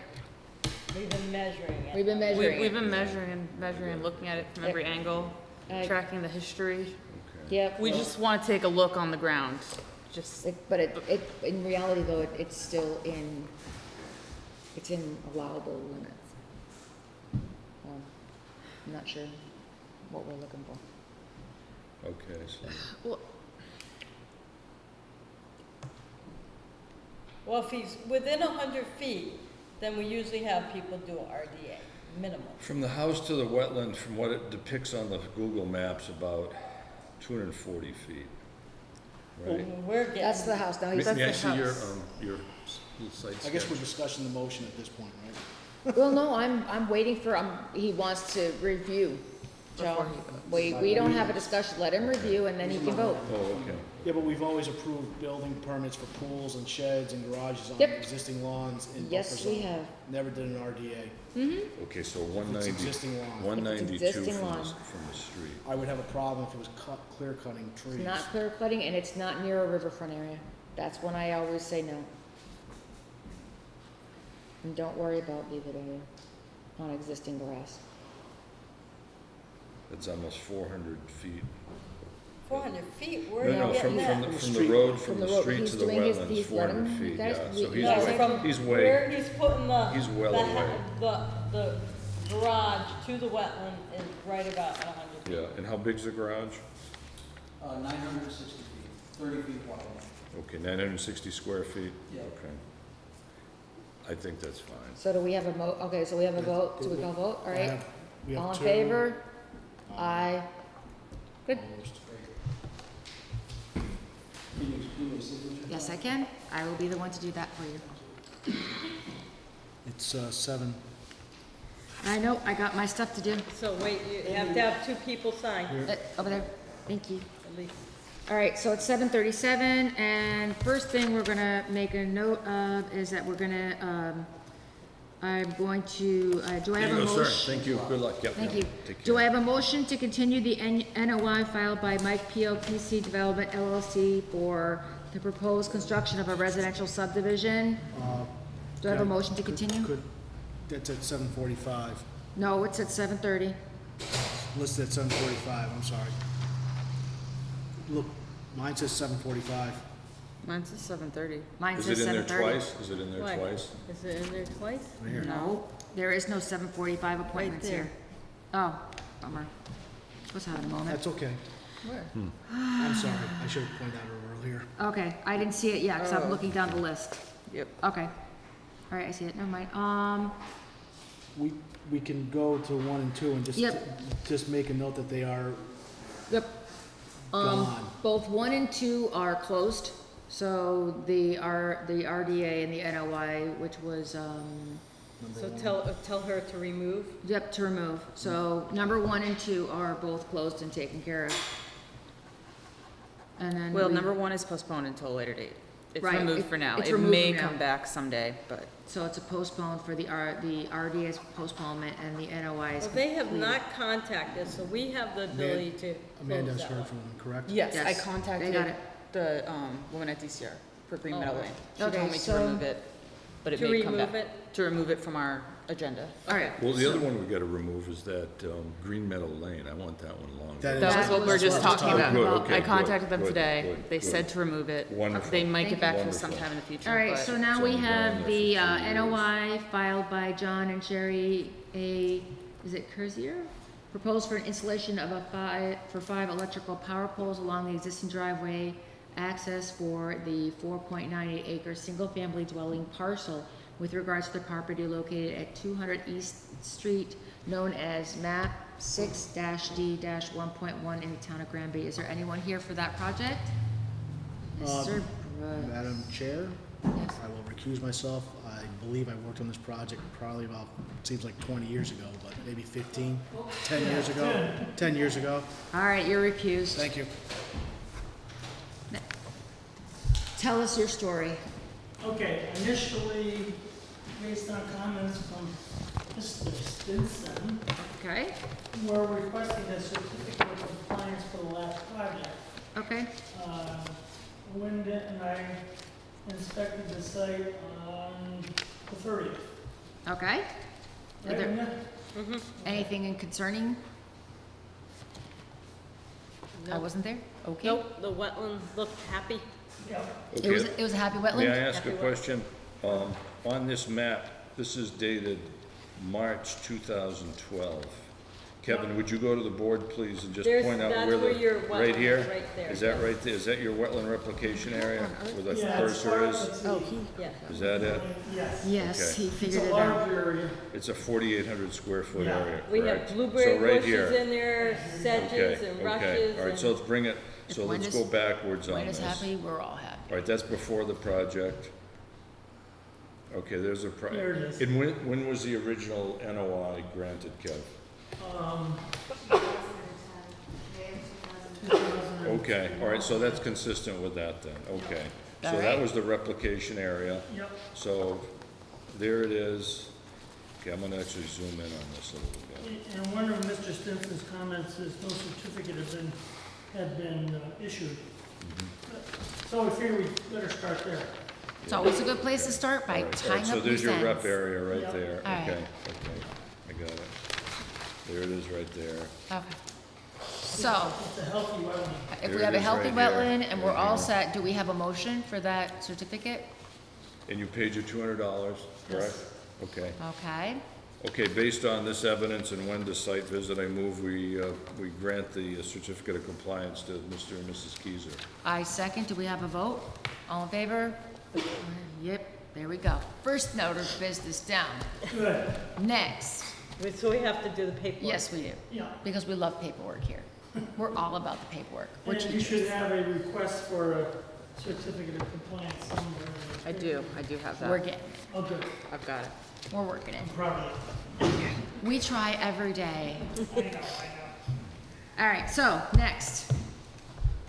Speaker 3: We've been measuring it.
Speaker 1: We've been measuring
Speaker 6: We've
Speaker 1: it.
Speaker 6: been measuring and looking at it from every angle,
Speaker 1: I-
Speaker 6: tracking the history.
Speaker 5: Okay.
Speaker 1: Yep.
Speaker 6: We just want to take a look on the ground, just,
Speaker 1: But in reality though, it's still in, it's in allowable limits. I'm not sure what we're looking for.
Speaker 5: Okay, so,
Speaker 6: well,
Speaker 3: Well, if he's within 100 feet, then we usually have people do an RDA, minimum.
Speaker 5: from the house to the wetland, from what it depicts on the Google Maps, about 240 feet, right?
Speaker 3: And we're getting.
Speaker 1: That's the house, now
Speaker 5: May
Speaker 1: he's,
Speaker 5: may I
Speaker 6: the
Speaker 5: see your,
Speaker 6: house.
Speaker 5: your site
Speaker 2: I guess we're
Speaker 5: sketch?
Speaker 2: discussing the motion at this point, right?
Speaker 1: well, no, I'm waiting for, he wants to review.
Speaker 6: Before
Speaker 1: Joe,
Speaker 6: he
Speaker 1: we don't have a discussion, let him review and then he can vote.
Speaker 5: Oh, okay.
Speaker 2: Yeah, but we've always approved building permits for pools and sheds and garages on
Speaker 1: Yep.
Speaker 2: existing lawns in buffer
Speaker 1: Yes, we
Speaker 2: zone.
Speaker 1: have.
Speaker 2: Never did an RDA.
Speaker 5: Okay, so
Speaker 2: If it's
Speaker 5: 190,
Speaker 2: existing lawn.
Speaker 5: 192
Speaker 1: existing
Speaker 5: from
Speaker 1: lawn.
Speaker 5: from the street.
Speaker 2: I would have a problem if it was clear cutting trees.
Speaker 1: It's not clear cutting and it's not near a riverfront area. That's when I always say no. And don't worry about leave it area on existing grass.
Speaker 5: It's almost 400 feet.
Speaker 3: 400 feet,
Speaker 5: No,
Speaker 3: where are
Speaker 5: no,
Speaker 3: you
Speaker 5: from,
Speaker 3: getting
Speaker 5: from
Speaker 3: that?
Speaker 5: the,
Speaker 2: From
Speaker 5: from
Speaker 2: the
Speaker 5: the
Speaker 2: street.
Speaker 5: road,
Speaker 1: From
Speaker 5: from
Speaker 1: the
Speaker 5: the
Speaker 1: road.
Speaker 5: street
Speaker 1: He's
Speaker 5: to the
Speaker 1: doing his-
Speaker 5: wetlands,
Speaker 1: he's
Speaker 5: 400
Speaker 1: letting-
Speaker 5: feet,
Speaker 1: guys,
Speaker 5: yeah.
Speaker 1: we-
Speaker 5: So
Speaker 1: you guys have
Speaker 5: he's
Speaker 3: Where
Speaker 5: way,
Speaker 3: he's putting
Speaker 5: he's well away.
Speaker 3: the garage to the wetland is right about 100 feet.
Speaker 5: Yeah, and how big's the garage?
Speaker 7: 960 feet, 30 feet wide.
Speaker 5: Okay, 960 square feet?
Speaker 7: Yeah.
Speaker 5: Okay. I think that's fine.
Speaker 1: So do we have a okay, so we have a vote, do we call vote, all right?
Speaker 2: We have
Speaker 1: All in
Speaker 2: two.
Speaker 1: favor? Aye. Good.
Speaker 2: Opposed.
Speaker 7: Can you give me a signature?
Speaker 1: Yes, I can. I will be the one to do that for you.
Speaker 2: It's 7.
Speaker 1: I know, I got my stuff to do.
Speaker 3: So wait, you have to have 2 people sign,
Speaker 1: Over there. Thank you.
Speaker 3: at least.
Speaker 1: All right, so it's 7:37, and first thing we're gonna make a note of is that we're gonna, I'm going to, do I have a motion?
Speaker 5: Thank you, good luck, yep.
Speaker 1: Thank you.
Speaker 5: Take
Speaker 1: Do
Speaker 5: care.
Speaker 1: I have a motion to continue the NOI filed by Mike Pio PC Development LLC for the proposed construction of a residential subdivision? Do I have a motion to continue?
Speaker 2: That's at 7:45.
Speaker 1: No, it's at 7:30.
Speaker 2: Listed at 7:45, I'm sorry. Look, mine says 7:45.
Speaker 6: Mine says 7:30.
Speaker 1: Mine
Speaker 5: Is
Speaker 1: says
Speaker 5: it in there
Speaker 1: 7:30.
Speaker 5: twice? Is it in there
Speaker 3: Why?
Speaker 5: twice?
Speaker 3: Is it in there twice?
Speaker 2: Right here.
Speaker 1: No, there is no 7:45 appointments
Speaker 3: there.
Speaker 1: here. Oh, bummer. Let's have a moment.
Speaker 2: That's okay.
Speaker 3: Where?
Speaker 2: I'm sorry, I should have pointed that out earlier.
Speaker 1: Okay, I didn't see it yet, because I'm
Speaker 6: Oh.
Speaker 1: looking down the list.
Speaker 6: Yep.
Speaker 1: Okay. All right, I see it, never mind.
Speaker 2: We can go to 1 and 2 and
Speaker 1: Yep.
Speaker 2: just make a note that they are
Speaker 1: Yep.
Speaker 2: gone.
Speaker 1: Both 1 and 2 are closed, so the RDA and the NOI, which was,
Speaker 3: So tell her to remove.
Speaker 1: yep, to remove. So number 1 and 2 are both closed and taken care of. And then
Speaker 6: Well,
Speaker 1: we-
Speaker 6: number 1 is postponed until a later date. It's
Speaker 1: Right,
Speaker 6: removed for now.
Speaker 1: it's
Speaker 6: It
Speaker 1: removed
Speaker 6: may
Speaker 1: for now.
Speaker 6: come back someday, but
Speaker 1: So it's a postpone for the RDA's postponement and the NOI is
Speaker 3: Well, they have
Speaker 1: completed.
Speaker 3: not contacted us, so we have the ability to
Speaker 2: Amanda's
Speaker 3: close that
Speaker 2: heard
Speaker 3: one.
Speaker 2: from them, correct?
Speaker 6: yes, I
Speaker 1: Yes, they got
Speaker 6: contacted
Speaker 1: it.
Speaker 6: the woman at DCR for Green Meadow Lane. She
Speaker 1: Okay,
Speaker 6: told me to
Speaker 1: so-
Speaker 6: remove it, but it
Speaker 3: To
Speaker 6: may come
Speaker 3: remove
Speaker 6: back.
Speaker 3: it?
Speaker 6: To remove it from our agenda.
Speaker 1: All right.
Speaker 5: Well, the other one we gotta remove is that Green Meadow Lane. I want that one long.
Speaker 2: That is-
Speaker 6: That was what we were just
Speaker 1: That's
Speaker 6: talking
Speaker 1: what
Speaker 6: about.
Speaker 1: we're
Speaker 5: Good, okay,
Speaker 6: I
Speaker 5: good,
Speaker 6: contacted them
Speaker 5: good,
Speaker 6: today.
Speaker 5: good,
Speaker 6: They
Speaker 5: good.
Speaker 6: said to remove it.
Speaker 5: Wonderful.
Speaker 6: They might
Speaker 1: Thank
Speaker 6: get back to us
Speaker 5: Wonderful.
Speaker 6: sometime in the future.
Speaker 1: All right,
Speaker 6: but-
Speaker 1: so now
Speaker 5: It's
Speaker 1: we
Speaker 5: only been
Speaker 1: have
Speaker 5: there
Speaker 1: the
Speaker 5: for 3 years.
Speaker 1: NOI filed by John and Sherry is it Curzier? Proposed for an installation of for 5 electrical power poles along the existing driveway access for the 4.98 acre single-family dwelling parcel with regards to the property located at 200 East Street, known as map 6-D-1.1 in the town of Granby. Is there anyone here for that project? Mr. Brooks.
Speaker 2: Madam Chair,
Speaker 1: Yes.
Speaker 2: I will recuse myself. I believe I worked on this project probably about, it seems like 20 years ago, but maybe 15, 10 years ago. 10 years ago.
Speaker 1: All right, you're recused.
Speaker 2: Thank you.
Speaker 1: Tell us your story.
Speaker 8: Okay, initially, based on comments from Mr. Stinson,
Speaker 1: Okay,
Speaker 8: we're requesting a certificate of compliance for the last project.
Speaker 1: okay,
Speaker 8: Linda and I inspected the site on the 30th.
Speaker 1: okay. Are
Speaker 8: Right,
Speaker 1: there
Speaker 8: Linda?
Speaker 1: anything concerning? I
Speaker 3: Nope.
Speaker 1: wasn't there? Okay.
Speaker 3: Nope, the wetland looked happy.
Speaker 8: Yeah.
Speaker 1: It was a happy
Speaker 5: May I
Speaker 1: wetland?
Speaker 5: ask a
Speaker 3: Happy
Speaker 5: question? On this map, this is dated March 2012. Kevin, would you go to the board, please, and just
Speaker 3: There's-
Speaker 5: point out
Speaker 3: that's
Speaker 5: where
Speaker 3: where your
Speaker 5: the,
Speaker 3: wetland
Speaker 5: right here?
Speaker 3: is, right there.
Speaker 5: Is that right there? Is that your wetland replication area where the
Speaker 8: Yeah, it's
Speaker 5: cursor
Speaker 8: part-
Speaker 5: is?
Speaker 8: it's
Speaker 1: Oh,
Speaker 8: the-
Speaker 1: he,
Speaker 3: Yeah.
Speaker 5: Is that it?
Speaker 8: Yes.
Speaker 1: yes,
Speaker 5: Okay.
Speaker 1: he
Speaker 8: It's
Speaker 1: figured
Speaker 8: a
Speaker 1: it out.
Speaker 8: large area.
Speaker 5: It's a 4,800 square foot
Speaker 8: Yeah.
Speaker 5: area,
Speaker 3: We have
Speaker 5: correct?
Speaker 3: blueberry
Speaker 5: So right
Speaker 3: bushes
Speaker 5: here.
Speaker 3: in there, sedges
Speaker 5: Okay,
Speaker 3: and
Speaker 5: okay.
Speaker 3: rushes
Speaker 5: All right, so
Speaker 3: and.
Speaker 5: let's bring it,
Speaker 1: If
Speaker 5: so let's
Speaker 1: Wenda's-
Speaker 5: go backwards on
Speaker 1: When is
Speaker 5: this.
Speaker 1: happy, we're all happy.
Speaker 5: All right, that's before the project. Okay, there's a
Speaker 8: There it is.
Speaker 5: And when was the original NOI granted, Kev?
Speaker 8: 2000.
Speaker 5: Okay, all right, so that's consistent with that then, okay. So
Speaker 1: All
Speaker 5: that
Speaker 1: right.
Speaker 5: was the replication area.
Speaker 8: Yep.
Speaker 5: So there it is. Okay, I'm gonna actually zoom in on this a little bit.
Speaker 8: And one of Mr. Stinson's comments is no certificate had been issued. So we figure we better start there.
Speaker 1: It's always a good place to start by
Speaker 5: All right,
Speaker 1: tying
Speaker 5: so
Speaker 1: up
Speaker 5: there's
Speaker 1: loose
Speaker 5: your rep
Speaker 1: ends.
Speaker 5: area right
Speaker 8: Yep.
Speaker 5: there,
Speaker 1: All right.
Speaker 5: okay, I got it. There it is right there.
Speaker 1: Okay. So,
Speaker 8: It's a healthy wetland.
Speaker 1: if
Speaker 5: There
Speaker 1: we
Speaker 5: it
Speaker 1: have a
Speaker 5: is
Speaker 1: healthy
Speaker 5: right here.
Speaker 1: wetland and we're
Speaker 5: Right
Speaker 1: all
Speaker 5: here.
Speaker 1: set, do we have a motion for that certificate?
Speaker 5: And you paid your $200, correct? Okay.
Speaker 1: Okay,
Speaker 5: Okay, based on this evidence and Wenda's site visit, I move we grant the certificate of compliance to Mr. and Mrs. Keiser.
Speaker 1: I second. Do we have a vote? All in favor? Yep, there we go. First note of business down.
Speaker 8: Good,
Speaker 1: Next.
Speaker 3: So we have to do the paperwork.
Speaker 1: Yes, we do,
Speaker 8: yeah.
Speaker 1: because we love paperwork here. We're all about the paperwork. We're
Speaker 8: And you should
Speaker 1: teachers.
Speaker 8: have a request for a certificate of compliance somewhere.
Speaker 6: I do have
Speaker 1: We're
Speaker 6: that.
Speaker 1: getting it.
Speaker 8: Oh, good,
Speaker 6: I've got it.
Speaker 1: We're working it.
Speaker 8: I'm proud of you.
Speaker 1: We try every day.
Speaker 8: I know.
Speaker 1: All right, so next.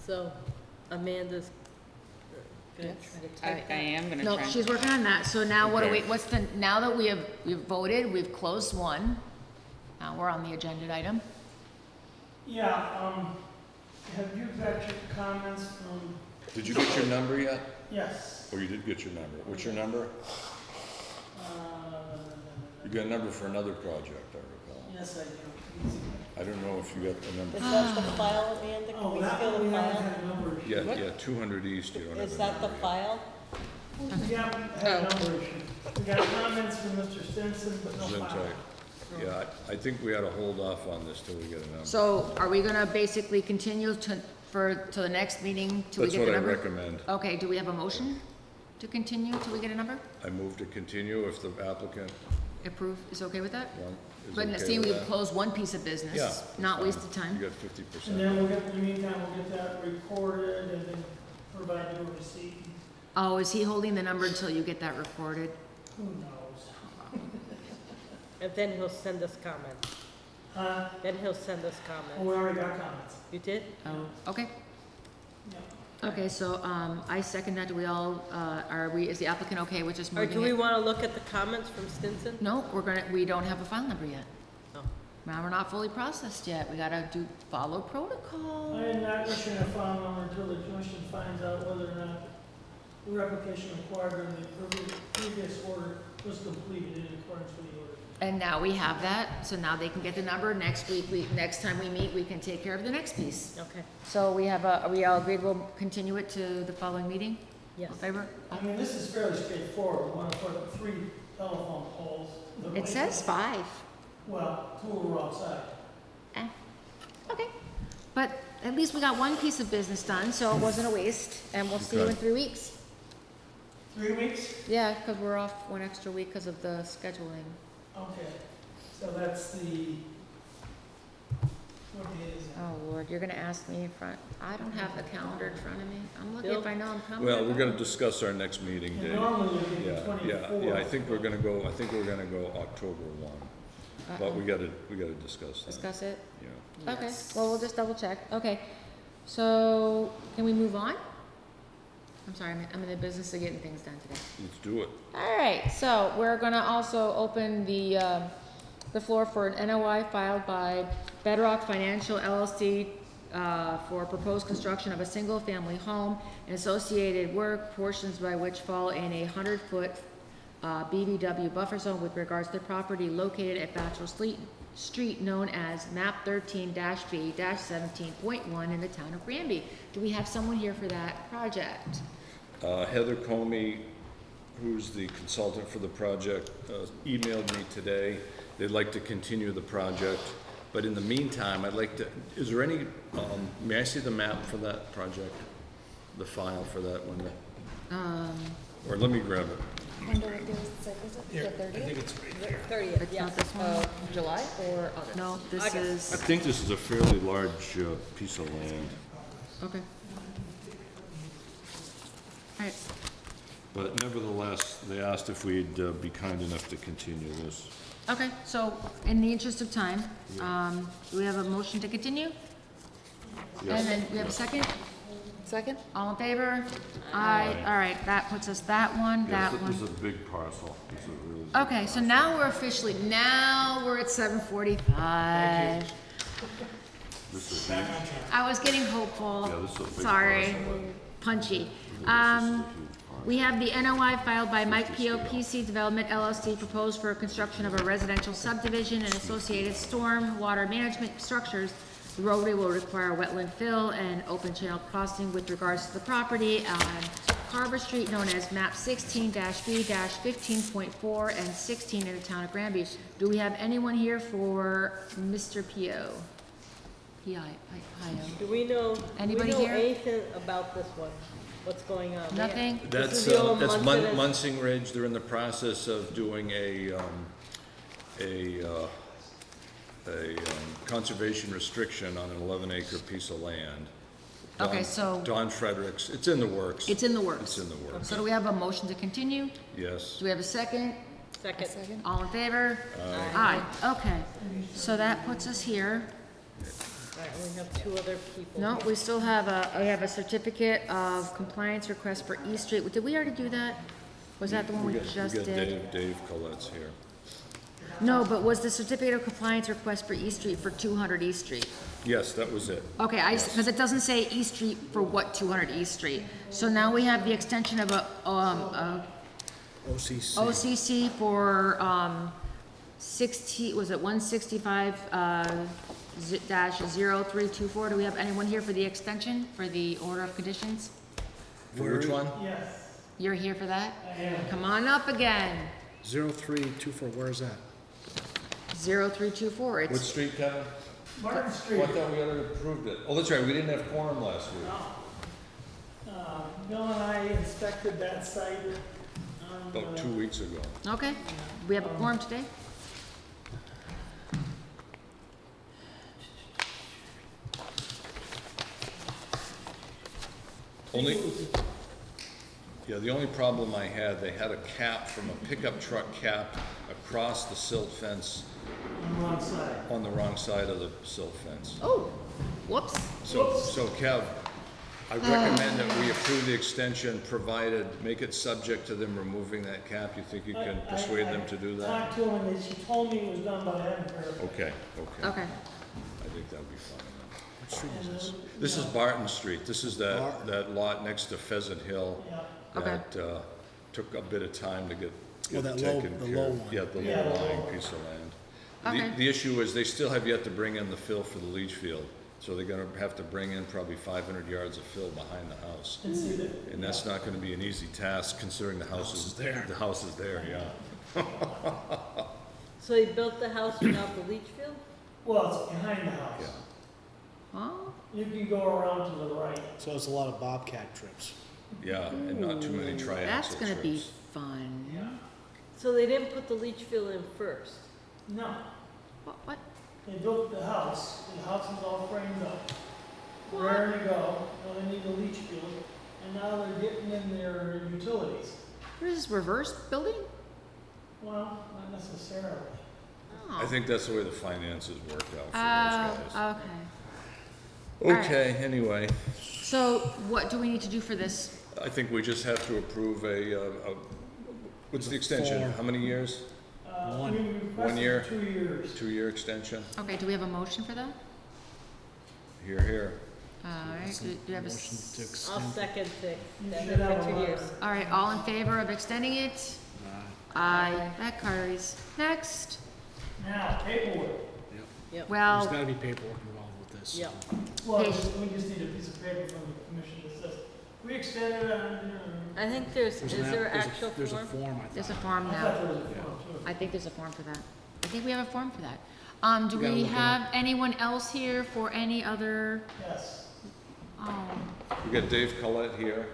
Speaker 3: So Amanda's
Speaker 6: I am gonna
Speaker 1: No,
Speaker 6: try.
Speaker 1: she's working on that, so now what do
Speaker 5: Okay.
Speaker 1: now that we've voted, we've closed one, now we're on the agenda item.
Speaker 8: Yeah, have you got your comments from,
Speaker 5: Did you get your number yet?
Speaker 8: yes.
Speaker 5: Or you did get your number? What's your number?
Speaker 8: Uh,
Speaker 5: You got a number for another project, I recall.
Speaker 8: Yes, I do.
Speaker 5: I don't know if you got a number.
Speaker 3: Is that the file, Amanda? Can
Speaker 8: Oh,
Speaker 3: we
Speaker 8: that
Speaker 3: fill
Speaker 8: one,
Speaker 3: the
Speaker 8: we haven't
Speaker 3: file?
Speaker 8: had a number.
Speaker 5: Yeah, 200 East, you don't have
Speaker 3: Is
Speaker 5: a
Speaker 3: that the
Speaker 5: number yet.
Speaker 3: file?
Speaker 8: We haven't had a number issue. We got comments from Mr. Stinson, but no file.
Speaker 5: Zintake. Yeah, I think we ought to hold off on this till we get a number.
Speaker 1: So are we gonna basically continue to the next meeting till we
Speaker 5: That's
Speaker 1: get the
Speaker 5: what I
Speaker 1: number?
Speaker 5: recommend.
Speaker 1: Okay, do we have a motion to continue till we get a number?
Speaker 5: I move to continue if the applicant
Speaker 1: Approve, is okay with that?
Speaker 5: is
Speaker 1: But
Speaker 5: okay
Speaker 1: seeing
Speaker 5: with
Speaker 1: we've
Speaker 5: that.
Speaker 1: closed one piece of
Speaker 5: Yeah.
Speaker 1: business, not
Speaker 5: fine.
Speaker 1: wasted time.
Speaker 5: You got
Speaker 8: And
Speaker 5: 50%.
Speaker 8: then we'll get, in the meantime, we'll get that recorded and then provide you a receipt.
Speaker 1: Oh, is he holding the number until you get that recorded?
Speaker 8: Who knows?
Speaker 3: And then he'll send us comments. Then he'll send us
Speaker 8: Oh,
Speaker 3: comments.
Speaker 8: we already got comments.
Speaker 3: You did?
Speaker 1: Oh, okay.
Speaker 8: Yeah.
Speaker 1: Okay, so, I second that. Do we all, is the applicant okay with just
Speaker 3: Or
Speaker 1: moving
Speaker 3: do we
Speaker 1: it?
Speaker 3: want to look at the comments from Stinson?
Speaker 1: No, we don't have a file number yet.
Speaker 3: Oh.
Speaker 1: Now, we're not fully processed yet. We gotta follow protocol.
Speaker 8: I am not issuing a file number until the commission finds out whether or not the replication required in the previous order was completed in accordance with the order.
Speaker 1: And now we have that, so now they can get the number. Next time we meet, we can take care of the next piece.
Speaker 3: Okay,
Speaker 1: So are we all agreed we'll continue it to the following meeting?
Speaker 3: yes.
Speaker 1: In favor?
Speaker 8: I mean, this is fairly straightforward. We want to put up 3 telephone poles.
Speaker 1: It says 5.
Speaker 8: Well, 2 were outside.
Speaker 1: Okay. But at least we got one piece of business done, so it wasn't a waste, and we'll see you in
Speaker 5: Okay.
Speaker 1: 3 weeks.
Speaker 8: 3 weeks?
Speaker 1: Yeah, because we're off one extra week because of the scheduling.
Speaker 8: Okay. So that's the, what day is it?
Speaker 1: Oh, Lord, you're gonna ask me in front, I don't have the calendar in front of me. I'm looking
Speaker 3: Bill?
Speaker 1: if I know I'm coming.
Speaker 5: Well, we're gonna discuss our next meeting
Speaker 8: And
Speaker 5: date.
Speaker 8: normally we get
Speaker 5: Yeah,
Speaker 8: the 24th.
Speaker 5: yeah, I think we're gonna go October 1, but we gotta discuss that.
Speaker 1: Discuss it?
Speaker 5: Yeah.
Speaker 1: Okay, well, we'll just double check. Okay, so can we move on? I'm sorry, I'm in the business of getting things done today.
Speaker 5: Let's do it.
Speaker 1: All right, so we're gonna also open the floor for an NOI filed by Bedrock Financial LLC for proposed construction of a single-family home and associated work, portions by which fall in a 100-foot BBW buffer zone with regards to the property located at Bachelor Street, known as map 13-B-17.1 in the town of Granby. Do we have someone here for that project?
Speaker 5: Heather Comey, who's the consultant for the project, emailed me today. They'd like to continue the project, but in the meantime, I'd like to, is there any, may I see the map for that project? The file for that one? Or let me grab it.
Speaker 1: The
Speaker 3: 30th,
Speaker 1: It's
Speaker 3: yes.
Speaker 1: not this one?
Speaker 3: July or August?
Speaker 1: No, this
Speaker 3: August.
Speaker 5: I
Speaker 1: is,
Speaker 5: think this is a fairly large piece of land,
Speaker 1: okay. All right,
Speaker 5: but nevertheless, they asked if we'd be kind enough to continue this.
Speaker 1: okay, so in the interest of time, do we have a motion to continue?
Speaker 5: Yes.
Speaker 1: And then we have a second? Second. All in favor? Aye. All right, that puts us that one, that
Speaker 5: This
Speaker 1: one.
Speaker 5: is a big parcel. This is a really big
Speaker 1: Okay, so now we're at 7:45.
Speaker 5: This is huge.
Speaker 1: I was getting hopeful.
Speaker 5: Yeah, this is a big
Speaker 1: Sorry,
Speaker 5: parcel.
Speaker 1: punchy.
Speaker 5: This is a huge parcel.
Speaker 1: We have the NOI filed by Mike P.O. PC Development LLC proposed for construction of a residential subdivision and associated storm water management structures. The roadway will require wetland fill and open channel crossing with regards to the property on Carver Street, known as map 16-B-15.4 and 16 in the town of Granby. Do we have anyone here for Mr. P.O.? P.I.O.
Speaker 3: Do we know,
Speaker 1: Anybody
Speaker 3: do we know
Speaker 1: here?
Speaker 3: anything about this one? What's going on?
Speaker 1: Nothing?
Speaker 3: This
Speaker 5: That's,
Speaker 3: is the old
Speaker 5: that's
Speaker 3: Munson-
Speaker 5: Munsing Ridge. They're in the process of doing a conservation restriction on an 11-acre piece of land.
Speaker 1: Okay, so
Speaker 5: Don Fredericks, it's in the works.
Speaker 1: it's in the works.
Speaker 5: It's in the works,
Speaker 1: So do we have a motion to continue?
Speaker 5: yes.
Speaker 1: Do we have a second?
Speaker 3: Second.
Speaker 1: All in favor? Aye. Okay, so that puts us here.
Speaker 3: All right, we have two other people.
Speaker 1: No, we still have we have a certificate of compliance request for East Street. Did we already do that? Was that the one we just did?
Speaker 5: Dave Colette's here.
Speaker 1: No, but was the certificate of compliance request for East Street for 200 East Street?
Speaker 5: Yes, that was it.
Speaker 1: Okay,
Speaker 5: Yes.
Speaker 1: because it doesn't say East Street for what 200 East Street. So now we have the extension of a
Speaker 2: OCC.
Speaker 1: OCC for 165 dash 0324. Do we have anyone here for the extension for the order of conditions?
Speaker 5: For which one?
Speaker 8: Yes,
Speaker 1: You're here for that?
Speaker 8: I am.
Speaker 1: Come on up again.
Speaker 2: 0324, where is that?
Speaker 1: 0324.
Speaker 5: What
Speaker 1: It's
Speaker 5: street, Kevin?
Speaker 8: Martin Street.
Speaker 5: Oh, I thought we had approved it. Oh, that's right, we didn't have quorum last week.
Speaker 8: Bill and I inspected that site on,
Speaker 5: About 2 weeks ago.
Speaker 1: okay. We have a quorum today.
Speaker 5: The only problem I had, they had a cap from a pickup truck capped across the silt fence
Speaker 8: on the wrong side.
Speaker 5: on the wrong side of the silt fence.
Speaker 1: Oh, whoops.
Speaker 5: So Kev, I recommend that we approve the extension, provided, make it subject to them removing that cap. You think you can persuade them to do that?
Speaker 8: I talked to him and she told me it was done by him.
Speaker 5: Okay.
Speaker 1: Okay.
Speaker 5: I think that'll be fine.
Speaker 2: What street is this?
Speaker 5: This is Barton Street. This is that lot next to Pheasant Hill.
Speaker 8: Yeah.
Speaker 1: Okay.
Speaker 5: That took a bit of time to get
Speaker 2: that
Speaker 5: taken
Speaker 2: the
Speaker 5: care
Speaker 2: low
Speaker 5: of.
Speaker 2: one.
Speaker 5: Yeah, the
Speaker 8: Yeah, the
Speaker 5: low-lying
Speaker 8: low one.
Speaker 5: piece of land.
Speaker 1: Okay.
Speaker 5: The issue is they still have yet to bring in the fill for the leach field. So they're gonna have to bring in probably 500 yards of fill behind the house.
Speaker 8: And see that.
Speaker 5: And that's not gonna be an easy task considering the house is
Speaker 2: there.
Speaker 5: The house is there, yeah.
Speaker 3: So he built the house without the leach field?
Speaker 8: Well, it's behind the house.
Speaker 5: Yeah.
Speaker 1: Huh?
Speaker 8: You can go around to the right.
Speaker 2: So it's a lot of Bobcat trips.
Speaker 5: Yeah, and not too many triaxle
Speaker 1: That's gonna be
Speaker 5: trips.
Speaker 1: fun.
Speaker 8: Yeah.
Speaker 3: So they didn't put the leach field in first?
Speaker 8: No,
Speaker 1: What?
Speaker 8: they built the house is all framed up. Raring to go, now they need a leach field, and now they're getting in their utilities.
Speaker 1: What is this, reverse building?
Speaker 8: Well, not necessarily.
Speaker 1: Oh.
Speaker 5: I think that's the way the finances worked out for those guys.
Speaker 1: Okay. all right.
Speaker 5: Okay, anyway,
Speaker 1: So what do we need to do for this?
Speaker 5: I think we just have to approve what's the extension?
Speaker 2: 4.
Speaker 5: How many years?
Speaker 2: One.
Speaker 8: We
Speaker 5: 1 year?
Speaker 8: requested 2 years.
Speaker 5: 2-year extension?
Speaker 1: Okay, do we have a motion for that?
Speaker 5: Here.
Speaker 1: All right, do you have a,
Speaker 2: Motion to
Speaker 3: I'll
Speaker 2: extend.
Speaker 3: second it,
Speaker 8: You
Speaker 3: that
Speaker 8: should have
Speaker 3: for
Speaker 8: a
Speaker 3: 2 years.
Speaker 8: letter.
Speaker 1: all right, all in favor of extending it? Aye. That carries. Next.
Speaker 8: Now, paperwork.
Speaker 3: Yep.
Speaker 1: Well,
Speaker 2: There's gotta be paperwork involved with this.
Speaker 3: Yep.
Speaker 8: Well,
Speaker 1: Page-
Speaker 8: we just need a piece of paper from the commission that says, we extended on,
Speaker 3: I think is
Speaker 2: There's
Speaker 3: there
Speaker 2: an
Speaker 3: an
Speaker 2: app-
Speaker 3: actual
Speaker 2: There's a
Speaker 3: form?
Speaker 2: form, I
Speaker 1: there's a
Speaker 2: thought.
Speaker 1: form
Speaker 8: I
Speaker 1: now.
Speaker 8: thought there was a form too.
Speaker 1: I think there's a form for that. I think we have a form for that. Do
Speaker 2: You gotta
Speaker 1: we
Speaker 2: look it
Speaker 1: have anyone else here for any other,
Speaker 8: Yes.
Speaker 5: We got Dave Collette here.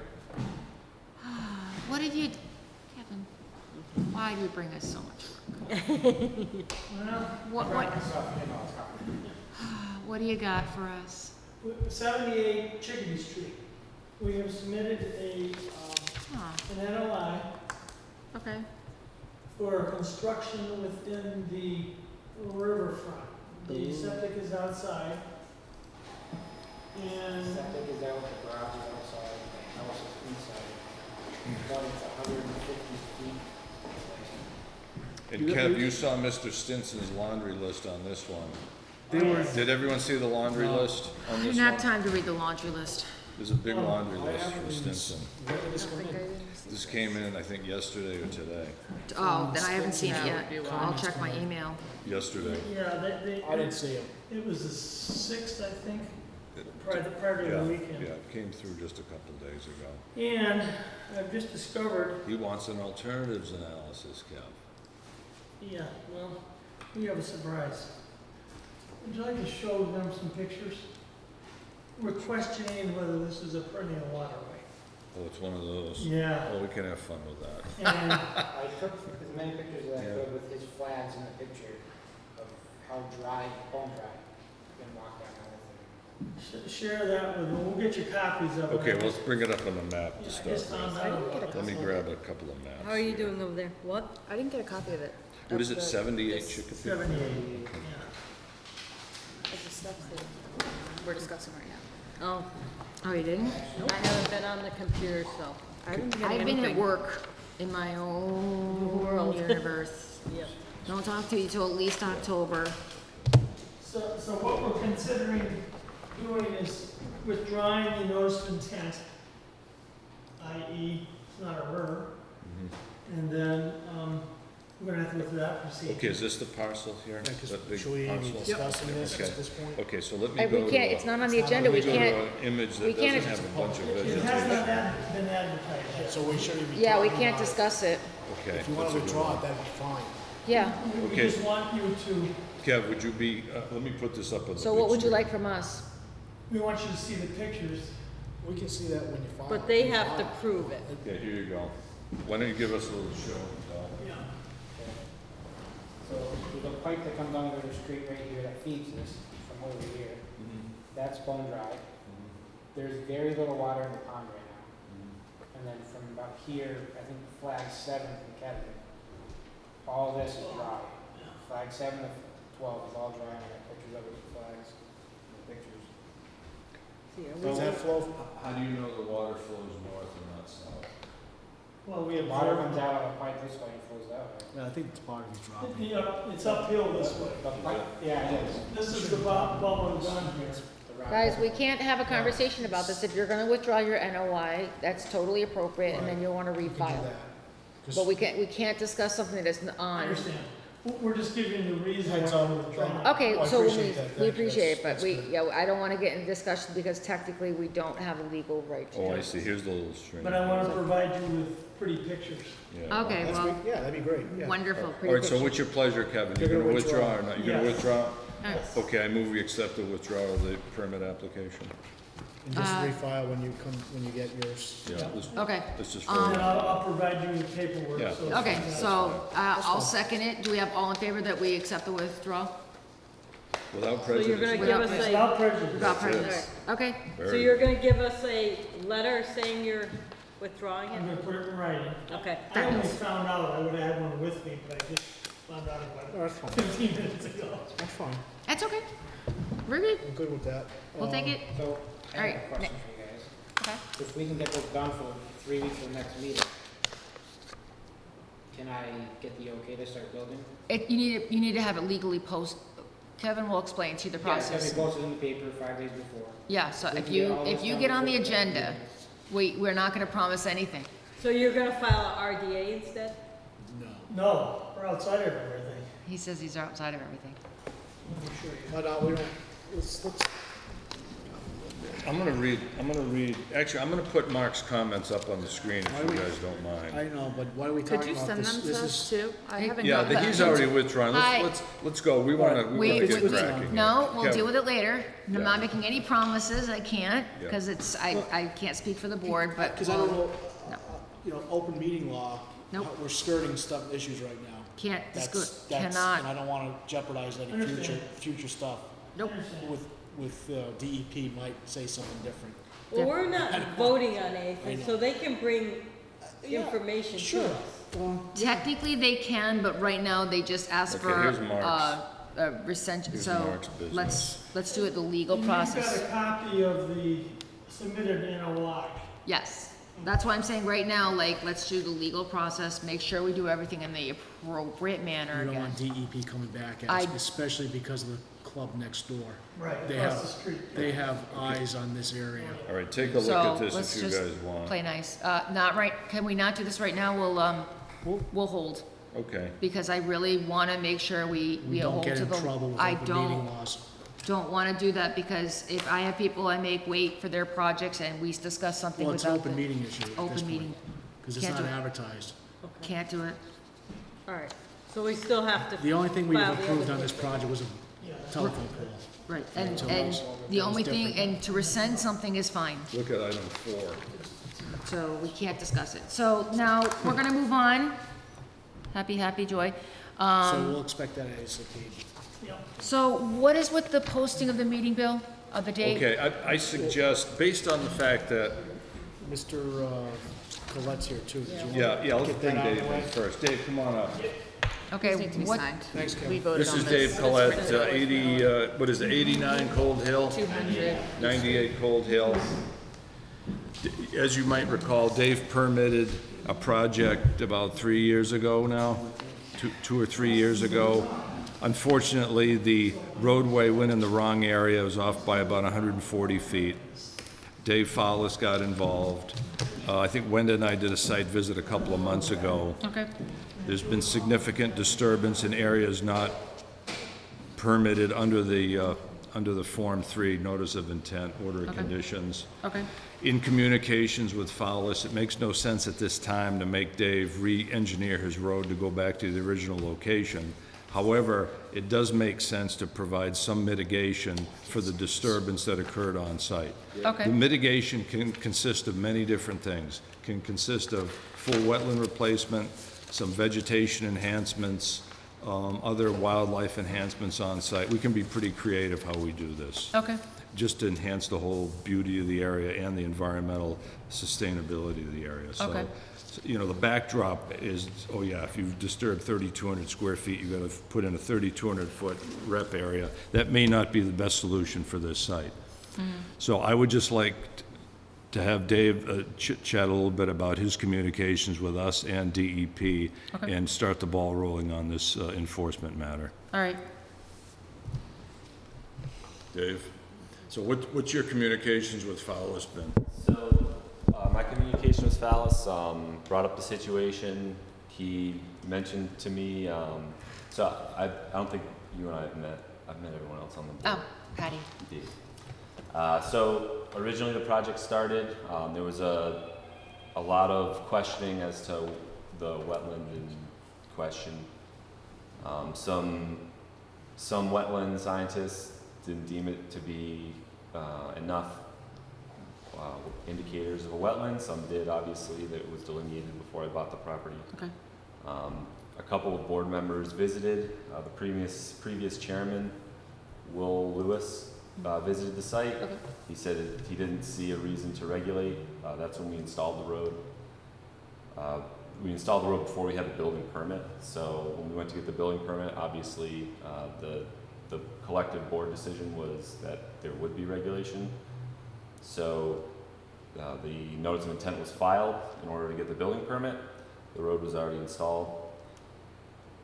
Speaker 1: what did you, Kevin, why do you bring us so much work?
Speaker 8: Well,
Speaker 1: What do you got for us?
Speaker 8: 78 Chickadee Street. We have submitted
Speaker 1: Huh,
Speaker 8: an NOI
Speaker 1: okay.
Speaker 8: for construction within the riverfront. The septic is outside. And
Speaker 9: Septic is out, the garage is outside, the house is inside. But it's 150 feet.
Speaker 5: And Kev, you saw Mr. Stinson's laundry list on this one.
Speaker 2: They were,
Speaker 5: Did everyone see the laundry
Speaker 2: No.
Speaker 5: list
Speaker 1: I
Speaker 5: on this
Speaker 1: didn't have
Speaker 5: one?
Speaker 1: time to read the laundry list.
Speaker 5: There's a big laundry
Speaker 2: I
Speaker 5: list for
Speaker 2: haven't
Speaker 5: Stinson.
Speaker 2: Where did this come in?
Speaker 5: This came in, I think, yesterday or today.
Speaker 1: Oh, then I haven't seen it yet. I'll check my email.
Speaker 5: Yesterday.
Speaker 8: yeah,
Speaker 2: I didn't see him.
Speaker 8: it was the 6th, I think,
Speaker 5: It-
Speaker 8: prior to
Speaker 5: Yeah,
Speaker 8: the weekend.
Speaker 5: yeah, it came through just a couple of days ago.
Speaker 8: And I've just discovered,
Speaker 5: He wants an alternatives analysis, Kev.
Speaker 8: yeah, well, we have a surprise. Would you like to show them some pictures? We're questioning whether this is a perennial waterway.
Speaker 5: Oh, it's one of those.
Speaker 8: Yeah.
Speaker 5: Oh, we can have fun with that.
Speaker 8: And
Speaker 9: I took as many pictures as I
Speaker 5: Yeah.
Speaker 9: could with his flags in the picture of how dry, bone dry, you can walk down everything.
Speaker 8: share that with them. We'll get you copies of it.
Speaker 5: Okay, well, let's bring it up on the map
Speaker 8: Yeah,
Speaker 5: to
Speaker 8: I
Speaker 5: start
Speaker 8: just found
Speaker 5: with.
Speaker 8: out about it.
Speaker 5: Let me grab a couple of maps.
Speaker 3: How are you
Speaker 5: here.
Speaker 3: doing over there? What?
Speaker 1: I didn't get a copy of it.
Speaker 5: What is it, 78 Chicopee?
Speaker 8: 78, yeah.
Speaker 1: Of the
Speaker 6: We're discussing right now.
Speaker 3: Oh,
Speaker 1: Oh, you didn't?
Speaker 3: I haven't been on the computer, so.
Speaker 1: I've been at work in my own
Speaker 3: World.
Speaker 1: universe.
Speaker 3: Yeah.
Speaker 1: Don't talk to you till at least October.
Speaker 8: So what we're considering doing is withdrawing the notice of intent, i.e., it's not a her, and then, we're gonna have to go through that procedure.
Speaker 5: Okay, is this the parcel here?
Speaker 2: Yeah, 'cause
Speaker 5: That big
Speaker 2: should we even be
Speaker 5: parcel?
Speaker 2: discussing this
Speaker 5: Okay.
Speaker 2: at this point?
Speaker 5: Okay, so let me
Speaker 1: We
Speaker 5: go to.
Speaker 1: can't, it's not on the agenda, we
Speaker 5: Let me go
Speaker 1: can't,
Speaker 5: to an image
Speaker 1: we
Speaker 5: that
Speaker 1: can't-
Speaker 5: doesn't have a bunch of
Speaker 8: It
Speaker 5: vegetation.
Speaker 8: has not been advertised yet.
Speaker 2: So we shouldn't be.
Speaker 1: yeah, we
Speaker 2: talking
Speaker 1: can't
Speaker 2: about it.
Speaker 1: discuss it.
Speaker 5: Okay.
Speaker 2: If you wanna
Speaker 5: that's a good
Speaker 2: withdraw
Speaker 5: one.
Speaker 2: it, that'd be fine.
Speaker 1: Yeah,
Speaker 8: We
Speaker 5: Okay.
Speaker 8: just want you to,
Speaker 5: Kev, would you be, let me put this up on the.
Speaker 1: so
Speaker 5: big
Speaker 1: what would you
Speaker 5: screen.
Speaker 1: like from us?
Speaker 8: we want you to see the pictures.
Speaker 2: We can see that when you file.
Speaker 3: But they have to prove it.
Speaker 5: Okay, here you go. Why don't you give us a little show?
Speaker 8: Yeah.
Speaker 9: So there's a pipe that comes under the street right here that feeds this from over here. That's bone dry. There's very little water in the pond right now. And then from about here, I think flag 7 from Kevin, all this is dry. Flag 7 to 12 is all dry, and I got pictures of it with flags, and pictures.
Speaker 2: Does that flow?
Speaker 5: How do you know the water flows north and not south?
Speaker 8: Well, we have
Speaker 9: Water comes out of a pipe this way and flows that way.
Speaker 2: Yeah, I think it's part of his drop.
Speaker 8: It's uphill this way.
Speaker 9: The pipe, yeah, it is.
Speaker 8: This is the ball and gun here.
Speaker 9: The rock-
Speaker 1: Guys, we can't have a conversation about this. If you're gonna withdraw your NOI, that's totally appropriate, and then you'll wanna
Speaker 2: We can do
Speaker 1: refile.
Speaker 2: that. 'Cause
Speaker 1: But we can't discuss something that's
Speaker 8: I
Speaker 1: on.
Speaker 8: understand. We're just giving you the reason
Speaker 2: Heads
Speaker 8: why
Speaker 2: up.
Speaker 8: we're withdrawing.
Speaker 1: Okay,
Speaker 2: Well, I
Speaker 1: so
Speaker 2: appreciate that.
Speaker 1: we
Speaker 2: Thank you.
Speaker 1: appreciate it, but
Speaker 2: That's
Speaker 1: we,
Speaker 2: good.
Speaker 1: yeah, I don't wanna get in discussion because technically we don't have a legal right to do
Speaker 5: Oh, I
Speaker 1: it.
Speaker 5: see, here's the little string.
Speaker 8: But I want to provide you with pretty pictures.
Speaker 5: Yeah.
Speaker 1: Okay,
Speaker 2: That's
Speaker 1: well,
Speaker 2: big- Yeah, that'd be great, yeah.
Speaker 1: wonderful,
Speaker 5: All
Speaker 1: pretty
Speaker 5: right, so
Speaker 1: picture.
Speaker 5: what's your pleasure, Kevin? You're
Speaker 2: You're
Speaker 5: gonna
Speaker 2: gonna
Speaker 5: withdraw
Speaker 2: withdraw.
Speaker 5: or not? You're gonna
Speaker 8: Yes.
Speaker 5: withdraw?
Speaker 1: Alright.
Speaker 5: Okay, I move we accept the withdrawal of the permit application.
Speaker 2: And just refile when you get yours.
Speaker 5: Yeah,
Speaker 1: Okay,
Speaker 5: let's just.
Speaker 8: And then I'll provide you with paperwork.
Speaker 5: Yeah.
Speaker 8: so-
Speaker 1: okay, so, I'll second it. Do we have all in favor that we accept the withdrawal?
Speaker 5: Without
Speaker 3: So you're
Speaker 5: prejudice.
Speaker 3: gonna give us
Speaker 8: Without
Speaker 3: a,
Speaker 8: prejudice.
Speaker 1: Without
Speaker 5: That's it.
Speaker 1: prejudice? Okay,
Speaker 3: so
Speaker 5: Very
Speaker 3: you're gonna give us a letter saying you're withdrawing
Speaker 8: I'm
Speaker 3: it?
Speaker 8: gonna put it in writing.
Speaker 3: Okay.
Speaker 8: I only found out, I would have had one with me, but I just found out
Speaker 2: Oh,
Speaker 8: about
Speaker 2: that's fine,
Speaker 8: 15 minutes ago.
Speaker 2: that's fine.
Speaker 1: that's okay. We're good.
Speaker 2: I'm good with that.
Speaker 1: We'll take it.
Speaker 9: So, I
Speaker 1: Alright,
Speaker 9: have a question for you guys.
Speaker 1: Okay.
Speaker 9: If we can get this done for 3 weeks from next meeting, can I get the okay to start building?
Speaker 1: You need to have it legally Kevin will explain to you the
Speaker 9: Yeah, it's
Speaker 1: process.
Speaker 9: gonna be posted in the paper 5 days before.
Speaker 1: Yeah, so
Speaker 9: We
Speaker 1: if
Speaker 9: can
Speaker 1: you,
Speaker 9: get all
Speaker 1: if
Speaker 9: this
Speaker 1: you
Speaker 9: done
Speaker 1: get on the
Speaker 9: before next
Speaker 1: agenda,
Speaker 9: meeting.
Speaker 1: we're not gonna promise anything.
Speaker 3: So you're gonna file an RDA instead?
Speaker 2: No.
Speaker 8: No, we're outside of everything.
Speaker 1: He says he's outside of everything.
Speaker 8: Let me show you.
Speaker 2: No, no, we don't, let's,
Speaker 5: I'm gonna read, actually, I'm gonna put Mark's comments up on the screen
Speaker 2: Why
Speaker 5: if you
Speaker 2: we-
Speaker 5: guys don't mind.
Speaker 2: I know, but why are we
Speaker 6: Could
Speaker 2: talking
Speaker 6: you
Speaker 2: about
Speaker 6: send
Speaker 2: this?
Speaker 6: them
Speaker 2: This
Speaker 6: to us
Speaker 2: is,
Speaker 6: too? I haven't
Speaker 5: Yeah,
Speaker 6: got that.
Speaker 5: he's already withdrawn.
Speaker 1: Hi.
Speaker 5: Let's go. We wanna
Speaker 1: We,
Speaker 5: get
Speaker 1: we-
Speaker 5: cracking.
Speaker 1: no, we'll
Speaker 5: Kevin.
Speaker 1: deal with it later. I'm
Speaker 5: Yeah.
Speaker 1: not making any promises, I can't,
Speaker 5: Yeah.
Speaker 1: because I can't speak for the board, but.
Speaker 2: because I don't know,
Speaker 1: No.
Speaker 2: you know, open meeting law.
Speaker 1: Nope.
Speaker 2: We're skirting stuff, issues right now.
Speaker 1: Can't,
Speaker 2: That's, and I
Speaker 1: cannot,
Speaker 2: don't wanna jeopardize any
Speaker 8: Understand.
Speaker 2: future stuff
Speaker 1: nope.
Speaker 2: with DEP might say something different.
Speaker 3: Well, we're not voting on anything,
Speaker 2: I
Speaker 3: so they can bring
Speaker 2: Yeah,
Speaker 3: information to
Speaker 2: Sure.
Speaker 3: us.
Speaker 2: Well,
Speaker 1: Technically, they can, but right now, they just ask
Speaker 5: Okay,
Speaker 1: for,
Speaker 5: here's Mark's.
Speaker 1: recension,
Speaker 5: Here's
Speaker 1: so
Speaker 5: Mark's business.
Speaker 1: let's do it the legal
Speaker 8: You've got
Speaker 1: process.
Speaker 8: a copy of the submitted NOI.
Speaker 1: Yes, that's why I'm saying right now, like, let's do the legal process, make sure we do everything in the appropriate manner
Speaker 2: you don't
Speaker 1: again.
Speaker 2: want DEP coming back at
Speaker 1: I-
Speaker 2: us, especially because of the club next door.
Speaker 8: Right,
Speaker 2: They
Speaker 8: across
Speaker 2: have-
Speaker 8: the street.
Speaker 2: They have eyes on this area.
Speaker 5: All right, take a look
Speaker 1: So,
Speaker 5: at this
Speaker 1: let's
Speaker 5: if you
Speaker 1: just
Speaker 5: guys want.
Speaker 1: play nice. Not right, can we not do this right now? We'll hold,
Speaker 5: Okay.
Speaker 1: because I really wanna make sure we
Speaker 2: We don't
Speaker 1: hold
Speaker 2: get
Speaker 1: to
Speaker 2: in
Speaker 1: the.
Speaker 2: trouble with
Speaker 1: I
Speaker 2: open meeting
Speaker 1: don't,
Speaker 2: laws.
Speaker 1: don't wanna do that, because if I have people I make wait for their projects and we discuss something
Speaker 2: Well, it's an
Speaker 1: without
Speaker 2: open
Speaker 1: the.
Speaker 2: meeting issue at this
Speaker 1: Open
Speaker 2: point,
Speaker 1: meeting,
Speaker 2: because it's
Speaker 1: Can't
Speaker 2: not
Speaker 1: do it.
Speaker 2: advertised.
Speaker 1: can't do it.
Speaker 3: All right, so we still have to.
Speaker 2: The only thing we've
Speaker 3: file the
Speaker 2: approved
Speaker 3: other
Speaker 2: on this
Speaker 3: paper.
Speaker 2: project was a
Speaker 8: Yeah.
Speaker 2: telephone pole.
Speaker 1: Right,
Speaker 2: Yeah,
Speaker 1: and
Speaker 2: so
Speaker 1: the
Speaker 2: that was
Speaker 1: only thing,
Speaker 2: different.
Speaker 1: and to rescind something is fine,
Speaker 5: Look at item 4.
Speaker 1: so we can't discuss it. So now, we're gonna move on. Happy, joy.
Speaker 2: So we'll expect that ASAP.
Speaker 8: Yeah.
Speaker 1: So what is with the posting of the meeting, Bill, of the date?
Speaker 5: Okay, I suggest, based on the fact that,
Speaker 2: Mr. Colette's here too. Did you want
Speaker 5: yeah, let's
Speaker 2: get
Speaker 5: bring
Speaker 2: that out of
Speaker 5: Dave
Speaker 2: the way?
Speaker 5: in first. Dave, come on up.
Speaker 1: Okay,
Speaker 6: These need to be
Speaker 1: what,
Speaker 6: signed.
Speaker 2: Thanks, Kevin.
Speaker 6: We voted
Speaker 5: This
Speaker 6: on
Speaker 5: is
Speaker 6: this.
Speaker 5: Dave Collette, 80, what is it, 89 Cold Hill?
Speaker 6: 200.
Speaker 5: 98 Cold Hill. As you might recall, Dave permitted a project about 3 years ago now, two or 3 years ago. Unfortunately, the roadway went in the wrong area. It was off by about 140 feet. Dave Fowlis got involved. I think Wenda and I did a site visit a couple of months ago.
Speaker 1: okay,
Speaker 5: There's been significant disturbance in areas not permitted under the Form 3 Notice of Intent, Order of
Speaker 1: Okay.
Speaker 5: Conditions.
Speaker 1: okay,
Speaker 5: In communications with Fowlis, it makes no sense at this time to make Dave re-engineer his road to go back to the original location. However, it does make sense to provide some mitigation for the disturbance that occurred on site. The
Speaker 1: okay,
Speaker 5: mitigation can consist of many different things. Can consist of full wetland replacement, some vegetation enhancements, other wildlife enhancements on site. We can be pretty creative how we do this,
Speaker 1: okay,
Speaker 5: just to enhance the whole beauty of the area and the environmental sustainability of the area.
Speaker 1: Okay.
Speaker 5: So, you know, the backdrop is, oh yeah, if you disturb 3,200 square feet, you gotta put in a 3,200-foot rep area. That may not be the best solution for this site. So I would just like to have Dave chit-chat a little bit about his communications with us and DEP
Speaker 1: Okay.
Speaker 5: and start the ball rolling on this enforcement matter.
Speaker 1: all right.
Speaker 5: Dave? So what's your communications with Fowlis been?
Speaker 10: So, my communication with Fowlis, brought up the situation. He mentioned to me, so I don't think you and I have met. I've met everyone else on the board.
Speaker 1: Oh, Patty.
Speaker 10: Indeed. So originally the project started, there was a lot of questioning as to the wetland in question. Some wetland scientists didn't deem it to be enough indicators of a wetland. Some did, obviously, that it was delineated before I bought the property.
Speaker 1: Okay,
Speaker 10: A couple of board members visited. The previous chairman, Will Lewis, visited the site.
Speaker 1: okay,
Speaker 10: He said he didn't see a reason to regulate. That's when we installed the road. We installed the road before we had the building permit. So when we went to get the building permit, obviously the collective board decision was that there would be regulation. So the notice of intent was filed in order to get the building permit. The road was already installed.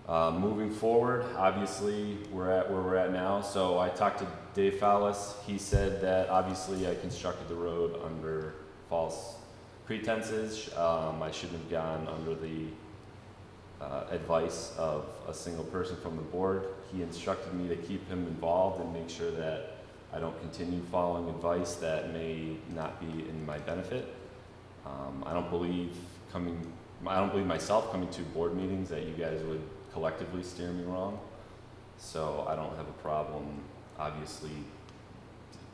Speaker 10: Moving forward, obviously, we're at where we're at now. So I talked to Dave Fowlis. He said that obviously I constructed the road under false pretenses. I shouldn't have gone under the advice of a single person from the board. He instructed me to keep him involved and make sure that I don't continue following advice that may not be in my benefit. I don't believe myself coming to board meetings that you guys would collectively steer me wrong. So I don't have a problem, obviously,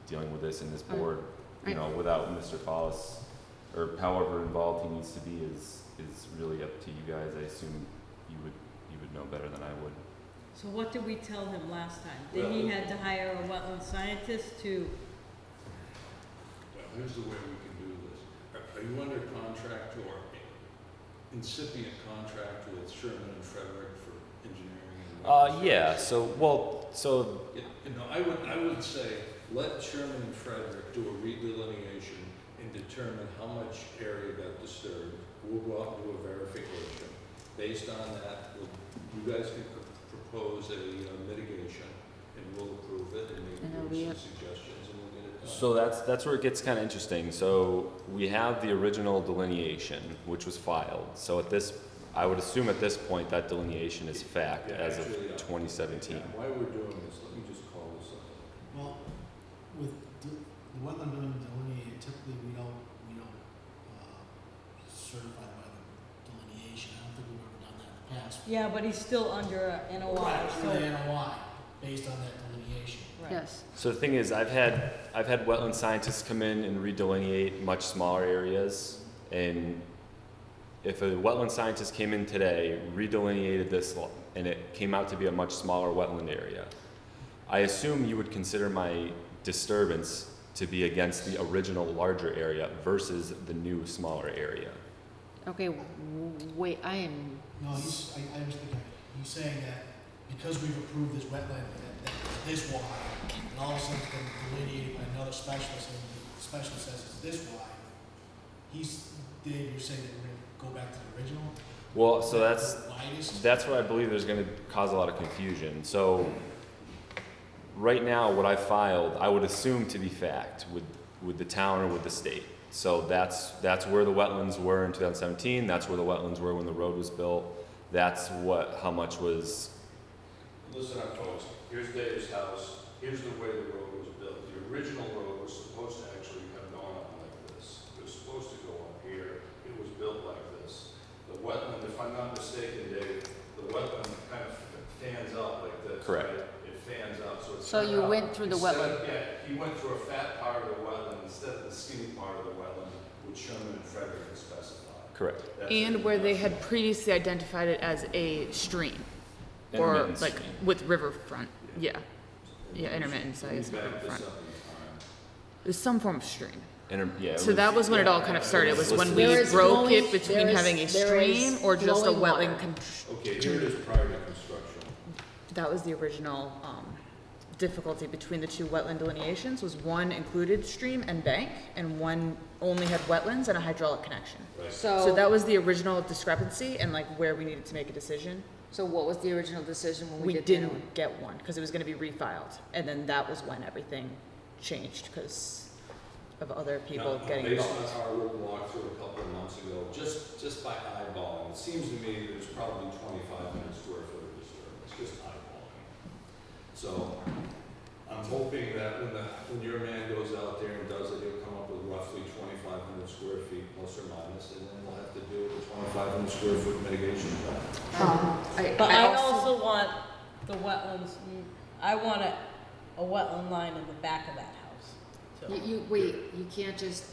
Speaker 10: dealing with this in this board, you know, without Mr. Fowlis, or however involved he needs to be is really up to you guys. I assume you would know better than I would.
Speaker 3: So what did we tell him last time? That he had to hire a wetland scientist to,
Speaker 5: Here's the way we can do this. Are you under contract or incipient contract with Sherman and Frederick for engineering?
Speaker 10: Yeah. So
Speaker 5: You know, I would say let Sherman and Frederick do a redelineation and determine how much area got disturbed. We'll go out and do a verification. Based on that, you guys can propose a mitigation, and we'll approve it and make some suggestions, and we'll get it done.
Speaker 10: So that's where it gets kind of interesting. So we have the original delineation, which was filed. So I would assume at this point that delineation is fact as of 2017.
Speaker 5: Yeah, why we're doing this, let me just call this up.
Speaker 11: Well, with the wetland delineated, typically we don't certify by the delineation. I don't think we've ever done that in the past.
Speaker 3: yeah, but he's still under a NOI,
Speaker 11: Right,
Speaker 3: so.
Speaker 11: the NOI, based on that delineation.
Speaker 3: Right.
Speaker 1: yes,
Speaker 10: So the thing is, I've had wetland scientists come in and redelineate much smaller areas, and if a wetland scientist came in today, redelineated this, and it came out to be a much smaller wetland area, I assume you would consider my disturbance to be against the original larger area versus the new smaller area.
Speaker 1: okay, wait, I am,
Speaker 11: No, I was thinking, he's saying that because we've approved this wetland that's this wide, and all of a sudden it's been delineated by another specialist, and the specialist says it's this wide, Dave, you're saying that we're gonna go back to the original?
Speaker 10: Well, so
Speaker 11: Widest?
Speaker 10: that's where I believe there's going to cause a lot of confusion. So right now, what I filed, I would assume to be fact with the town or with the state. So that's where the wetlands were in 2017. That's where the wetlands were when the road was built. That's how much was.
Speaker 5: Listen up, folks. Here's Dave's house. Here's the way the road was built. The original road was supposed to actually have gone up like this. It was supposed to go up here. It was built like this. The wetland, if I'm not mistaken, Dave, the wetland kind of fans out like this.
Speaker 10: Correct.
Speaker 5: Right? It fans out, so it's.
Speaker 1: So you went through the wetland.
Speaker 5: Yeah, he went through a fat part of the wetland instead of the skinny part of the wetland, which Sherman and Frederick had specified.
Speaker 10: Correct.
Speaker 5: That's
Speaker 6: And
Speaker 5: it.
Speaker 6: where they had previously identified it as a stream, or
Speaker 10: Intermittent
Speaker 6: like
Speaker 10: stream.
Speaker 6: with riverfront, yeah. Yeah, intermittent, so I guess
Speaker 5: We backed this
Speaker 6: riverfront.
Speaker 5: up in time.
Speaker 6: It was some form of stream.
Speaker 10: Yeah,
Speaker 6: So that was when it all kind of started, was when we
Speaker 1: There is
Speaker 6: broke
Speaker 1: flowing-
Speaker 6: it between
Speaker 1: there is-
Speaker 6: having a
Speaker 1: there is
Speaker 6: stream or just a
Speaker 1: flowing water.
Speaker 6: wetland.
Speaker 5: Okay, here it is prior to construction.
Speaker 6: That was the original difficulty between the two wetland delineations, was one included stream and bank, and one only had wetlands and a hydraulic connection.
Speaker 5: Right.
Speaker 6: So that was the original discrepancy and like where we needed to make a decision.
Speaker 1: So what was the original decision when we
Speaker 6: We
Speaker 1: did the other one?
Speaker 6: didn't get one, because it was gonna be refiled, and then that was when everything changed, because of other people
Speaker 5: Now,
Speaker 6: getting
Speaker 5: based
Speaker 6: involved.
Speaker 5: on our little walkthrough a couple of months ago, just by eyeballing, it seems to me there's probably 2,500 square foot of disturbance, just eyeballing. So I'm hoping that when your man goes out there and does it, he'll come up with roughly 2,500 square feet plus or minus, and then we'll have to do a 2,500 square foot mitigation plan.
Speaker 3: But I also want the wetlands, I want a wetland line in the back of that house. So-
Speaker 1: You can't just,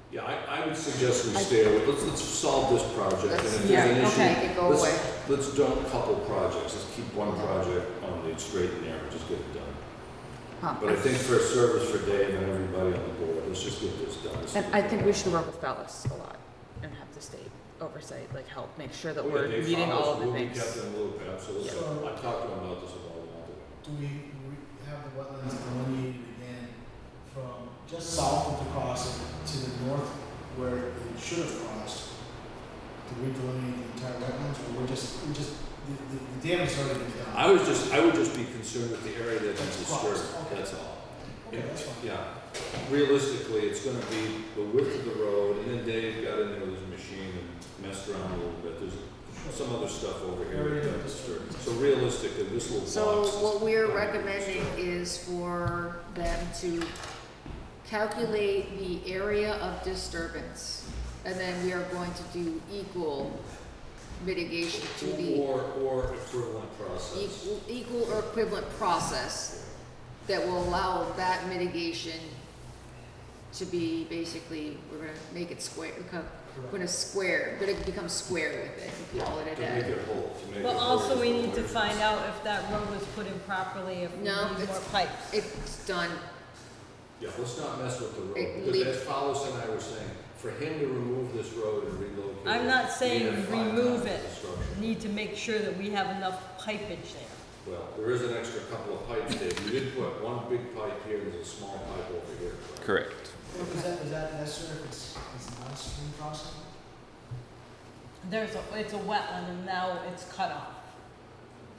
Speaker 5: Yeah, I would suggest we stay away, let's solve this project, and if
Speaker 1: yeah,
Speaker 5: there's an issue,
Speaker 1: okay, go away.
Speaker 5: let's don't couple projects, let's keep one project on the straight and narrow, just get it done. But I think for a service for Dave and everybody on the board, let's just get this done.
Speaker 6: And I think we should work with Fellis a lot and have the state oversight, like help make sure that we're meeting all of the things.
Speaker 5: We'll be kept in the loop, absolutely.
Speaker 11: Yeah.
Speaker 5: I talked to him about this a while ago.
Speaker 11: Do we have the wetlands delineated again from just south of the crossing to the north where it should have crossed to redelineate the entire wetlands, or the damage has already been done?
Speaker 5: I would just be concerned with the area that's disturbed,
Speaker 11: Okay.
Speaker 5: that's all.
Speaker 11: Okay, that's fine.
Speaker 5: Yeah, realistically, it's gonna be the width of the road, and then Dave got in there with his machine and messed around a little bit. There's some other stuff over here
Speaker 11: Area
Speaker 5: that
Speaker 11: of
Speaker 5: disturbed. So realistically, this little box.
Speaker 1: so
Speaker 5: is-
Speaker 1: what we're recommending is for them to calculate the area of disturbance, and then we are going to do equal mitigation to the
Speaker 5: Or equivalent process.
Speaker 1: equal or equivalent process that will allow that mitigation to be basically, we're gonna make it square, we're gonna become square with it and call it a
Speaker 5: To make
Speaker 1: day.
Speaker 5: it whole, to make it
Speaker 3: But
Speaker 5: whole.
Speaker 3: also we need to find out if that road was put in properly, if we
Speaker 1: No,
Speaker 3: need more
Speaker 1: it's-
Speaker 3: pipes.
Speaker 1: It's done.
Speaker 5: Yeah, let's not mess with the road,
Speaker 1: It
Speaker 5: because
Speaker 1: leave-
Speaker 5: as Fowles and I were saying, for him to remove this road and relocate.
Speaker 3: I'm not
Speaker 5: it,
Speaker 3: saying
Speaker 5: he had 5
Speaker 3: remove
Speaker 5: times
Speaker 3: it.
Speaker 5: the structure.
Speaker 3: Need to make sure that we have enough pipage there.
Speaker 5: Well, there is an extra couple of pipes there. You did put one big pipe here, and there's a small pipe over here.
Speaker 10: Correct.
Speaker 11: Is that necessary if it's not a stream crossing?
Speaker 3: It's a wetland and now it's cut off.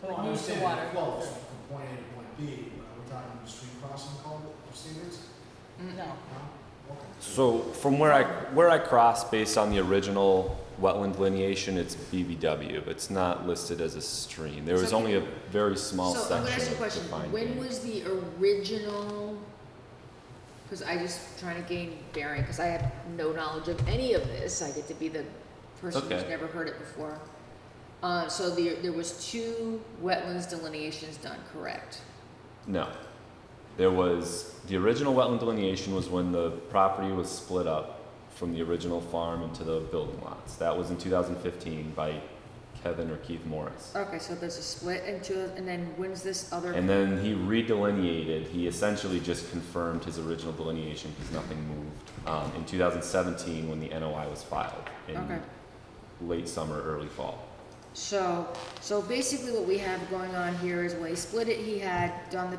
Speaker 3: So
Speaker 11: Well, I
Speaker 3: it needs the
Speaker 11: understand
Speaker 3: water.
Speaker 11: it flows from point A to point B, but we're talking stream crossing culvert procedures?
Speaker 3: No.
Speaker 11: No? Okay.
Speaker 10: So from where I crossed based on the original wetland delineation, it's BVW. It's not listed as a stream. There was
Speaker 1: So-
Speaker 10: only a very small
Speaker 1: So I'm gonna
Speaker 10: section
Speaker 1: ask you a
Speaker 10: of
Speaker 1: question,
Speaker 10: defined
Speaker 1: when
Speaker 10: bank.
Speaker 1: was the original, because I just trying to gain bearing, because I have no knowledge of any of this, I get to be the person who's
Speaker 10: Okay.
Speaker 1: never heard it before. So there was 2 wetlands delineations done, correct?
Speaker 10: No. There was, the original wetland delineation was when the property was split up from the original farm into the building lots. That was in 2015 by Kevin or Keith Morris.
Speaker 1: Okay, so there's a split into, and then when's this other?
Speaker 10: And then he redelineated, he essentially just confirmed his original delineation because nothing moved, in 2017 when the NOI was filed in
Speaker 1: Okay.
Speaker 10: late summer, early fall.
Speaker 1: So basically what we have going on here is when he split it, he had done the,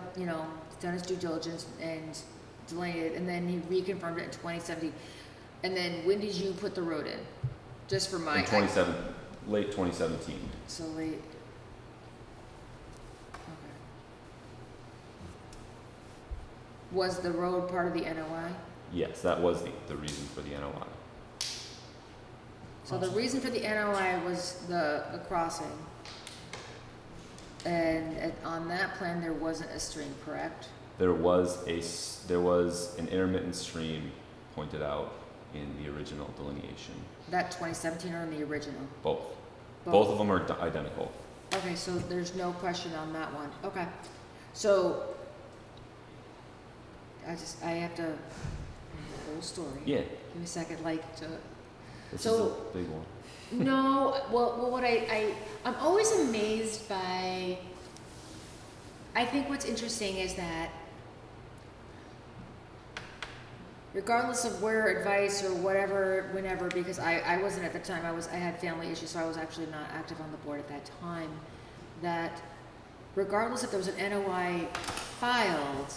Speaker 1: done his due diligence and delineated, and then he reconfirmed it in 2017. And then when did you put the road in? Just for my.
Speaker 10: Late 2017.
Speaker 1: So late. Okay. Was the road part of the NOI?
Speaker 10: Yes, that was the reason for the NOI.
Speaker 1: So the reason for the NOI was the crossing. And on that plan, there wasn't a stream, correct?
Speaker 10: There was an intermittent stream pointed out in the original delineation.
Speaker 1: That 2017 or in the original?
Speaker 10: Both. Both of them are identical.
Speaker 1: Okay, so there's no question on that one. Okay. So I have to, the whole story.
Speaker 10: Yeah.
Speaker 1: Give me a second,
Speaker 10: This
Speaker 1: So-
Speaker 10: is a big one.
Speaker 1: No, well, what I'm always amazed by, I think what's interesting is that regardless of where advice or whatever, whenever, because I wasn't at the time, I had family issues, so I was actually not active on the board at that time, that regardless if there was an NOI filed,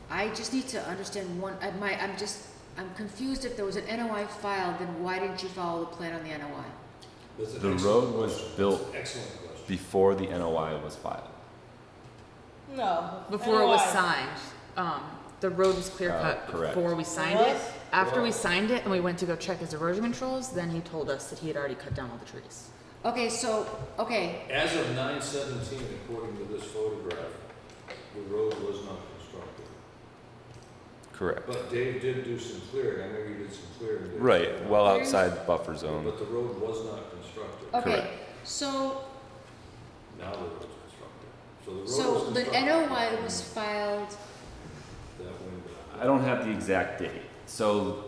Speaker 1: I just need to understand I'm confused. If there was an NOI filed, then why didn't you follow the plan on the NOI?
Speaker 10: The road was built before the NOI was filed.
Speaker 3: No.
Speaker 6: Before it was
Speaker 3: NOI.
Speaker 6: signed, the road was clear cut
Speaker 10: correct.
Speaker 6: before we signed
Speaker 3: It
Speaker 6: it.
Speaker 3: was?
Speaker 6: After we signed it and we went to go check his erosion controls, then he told us that he had already cut down all the trees.
Speaker 1: Okay,
Speaker 5: As of 9/17, according to this photograph, the road was not constructed.
Speaker 10: Correct.
Speaker 5: But Dave did do some clearing, I know you did some clearing.
Speaker 10: Right, well outside buffer zone.
Speaker 5: But the road was not constructed.
Speaker 1: okay,
Speaker 10: Correct.
Speaker 1: so,
Speaker 5: Now the road's constructed. So the road was
Speaker 1: so the
Speaker 5: constructed.
Speaker 1: NOI was filed,
Speaker 5: That window.
Speaker 10: I don't have the exact date. So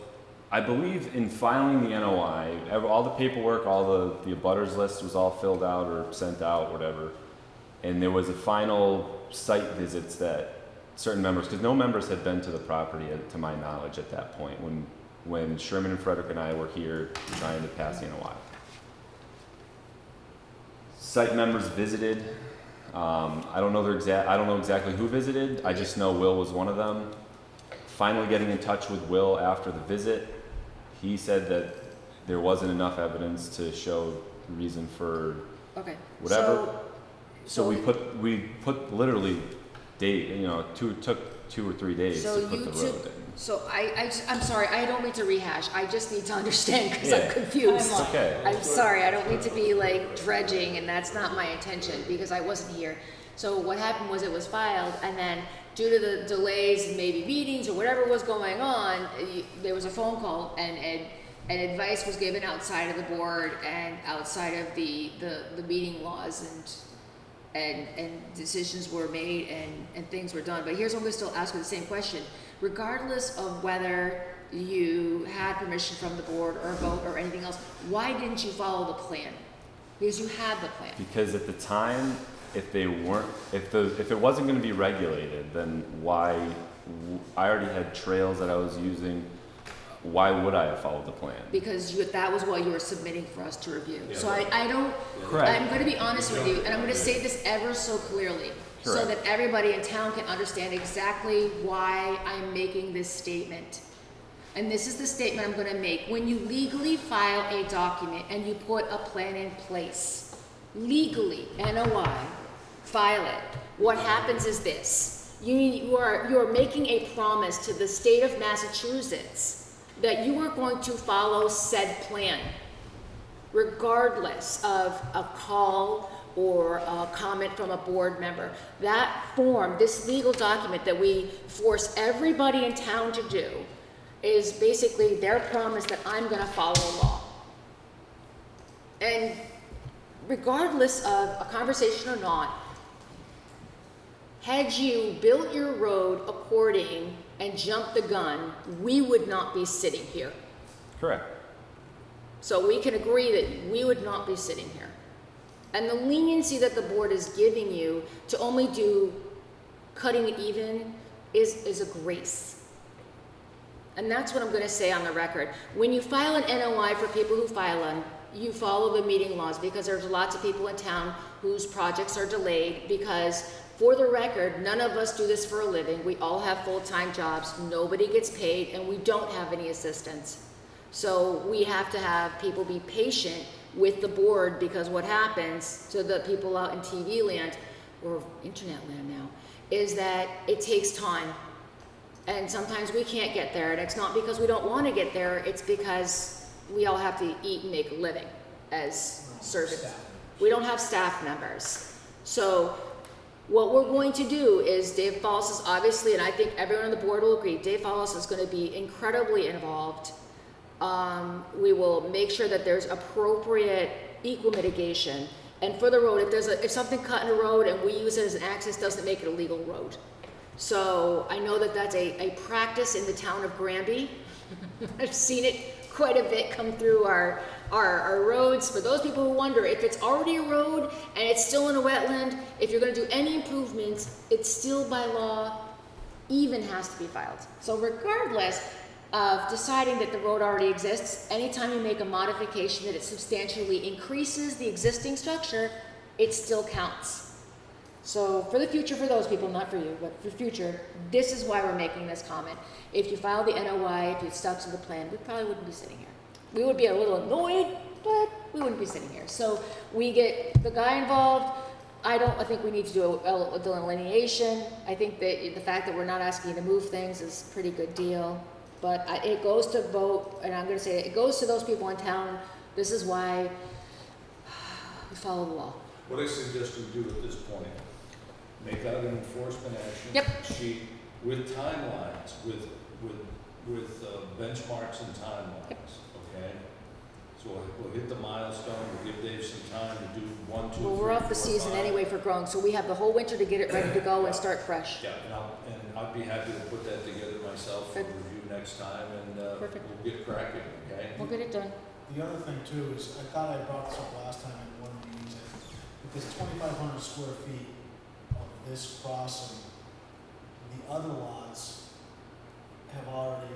Speaker 10: I believe in filing the NOI, all the paperwork, all the abutters list was all filled out or sent out, whatever. And there was a final site visits that certain members, because no members had been to the property to my knowledge at that point when Sherman and Frederick and I were here trying to pass the NOI. Site members visited. I don't know exactly who visited. I just know Will was one of them. Finally getting in touch with Will after the visit, he said that there wasn't enough evidence to show reason for
Speaker 1: okay.
Speaker 10: whatever. So we put literally took 2 or 3 days
Speaker 1: So
Speaker 10: to put
Speaker 1: you
Speaker 10: the
Speaker 1: took-
Speaker 10: road in.
Speaker 1: So I'm sorry, I don't mean to rehash, I just need to understand because I'm
Speaker 10: Yeah.
Speaker 1: confused.
Speaker 10: It's okay.
Speaker 1: I'm sorry, I don't mean to be dredging, and that's not my intention because I wasn't here. So what happened was it was filed, and then due to the delays and maybe meetings or whatever was going on, there was a phone call and advice was given outside of the board and outside of the meeting laws and decisions were made and things were done. But here's what I'm gonna still ask you the same question. Regardless of whether you had permission from the board or a vote or anything else, why didn't you follow the plan? Because you had the plan.
Speaker 10: Because at the time, if it wasn't going to be regulated, then I already had trails that I was using. Why would I have followed the plan?
Speaker 1: Because that was what you were submitting for us to review.
Speaker 5: Yeah.
Speaker 1: So I don't,
Speaker 10: Correct.
Speaker 1: I'm gonna be honest with you, and I'm gonna say this ever so clearly, so
Speaker 10: Correct.
Speaker 1: that everybody in town can understand exactly why I'm making this statement. And this is the statement I'm gonna make. When you legally file a document and you put a plan in place, legally, NOI, file it, what happens is this. You are making a promise to the state of Massachusetts that you are going to follow said plan, regardless of a call or a comment from a board member. That form, this legal document that we force everybody in town to do, is basically their promise that I'm gonna follow the law. And regardless of a conversation or not, had you built your road according and jumped the gun, we would not be sitting here.
Speaker 10: Correct.
Speaker 1: So we can agree that we would not be sitting here. And the leniency that the board is giving you to only do cutting it even is a grace. And that's what I'm gonna say on the record. When you file an NOI for people who file you follow the meeting laws, because there's lots of people in town whose projects are delayed, because for the record, none of us do this for a living. We all have full-time jobs, nobody gets paid, and we don't have any assistants. So we have to have people be patient with the board, because what happens to the people out in TV land, or internet land now, is that it takes time. And sometimes we can't get there, and it's not because we don't want to get there, it's because we all have to eat and make a living as servants. We don't have staff members. So what we're going to do is, Dave Fallis is obviously, and I think everyone on the board will agree, Dave Fallis is going to be incredibly involved. We will make sure that there's appropriate equal mitigation. And for the road, if something cut in a road and we use it as an access, doesn't make it a legal road. So I know that that's a practice in the town of Granby. I've seen it quite a bit come through our roads. For those people who wonder, if it's already a road and it's still in a wetland, if you're gonna do any improvements, it's still by law even has to be filed. So regardless of deciding that the road already exists, anytime you make a modification that it substantially increases the existing structure, it still counts. So for the future, for those people, not for you, but for future, this is why we're making this comment. If you filed the NOI, if you stuck to the plan, we probably wouldn't be sitting here. We would be a little annoyed, but we wouldn't be sitting here. So we get the guy involved. I think we need to do a delineation. I think that the fact that we're not asking you to move things is a pretty good deal. But it goes to vote, and I'm going to say it goes to those people in town. This is why we follow the law.
Speaker 5: What I suggest we do at this point, make out an enforcement action
Speaker 1: Yep.
Speaker 5: sheet with timelines, with benchmarks and timelines, okay? So we'll hit the milestone, we'll give Dave some time to do 1, 2, 3,
Speaker 1: Well, we're off the
Speaker 5: 4,
Speaker 1: season
Speaker 5: 5.
Speaker 1: anyway for growing, so we have the whole winter to get it ready to go and start fresh.
Speaker 5: Yeah, and I'd be happy to put that together myself for
Speaker 1: Good.
Speaker 5: review next time, and
Speaker 1: Perfect.
Speaker 5: we'll get cracking, okay?
Speaker 1: We'll get it done.
Speaker 11: The other thing too is, I thought I brought this up last time in one of the meetings, because 2,500 square feet of this crossing, the other lots have already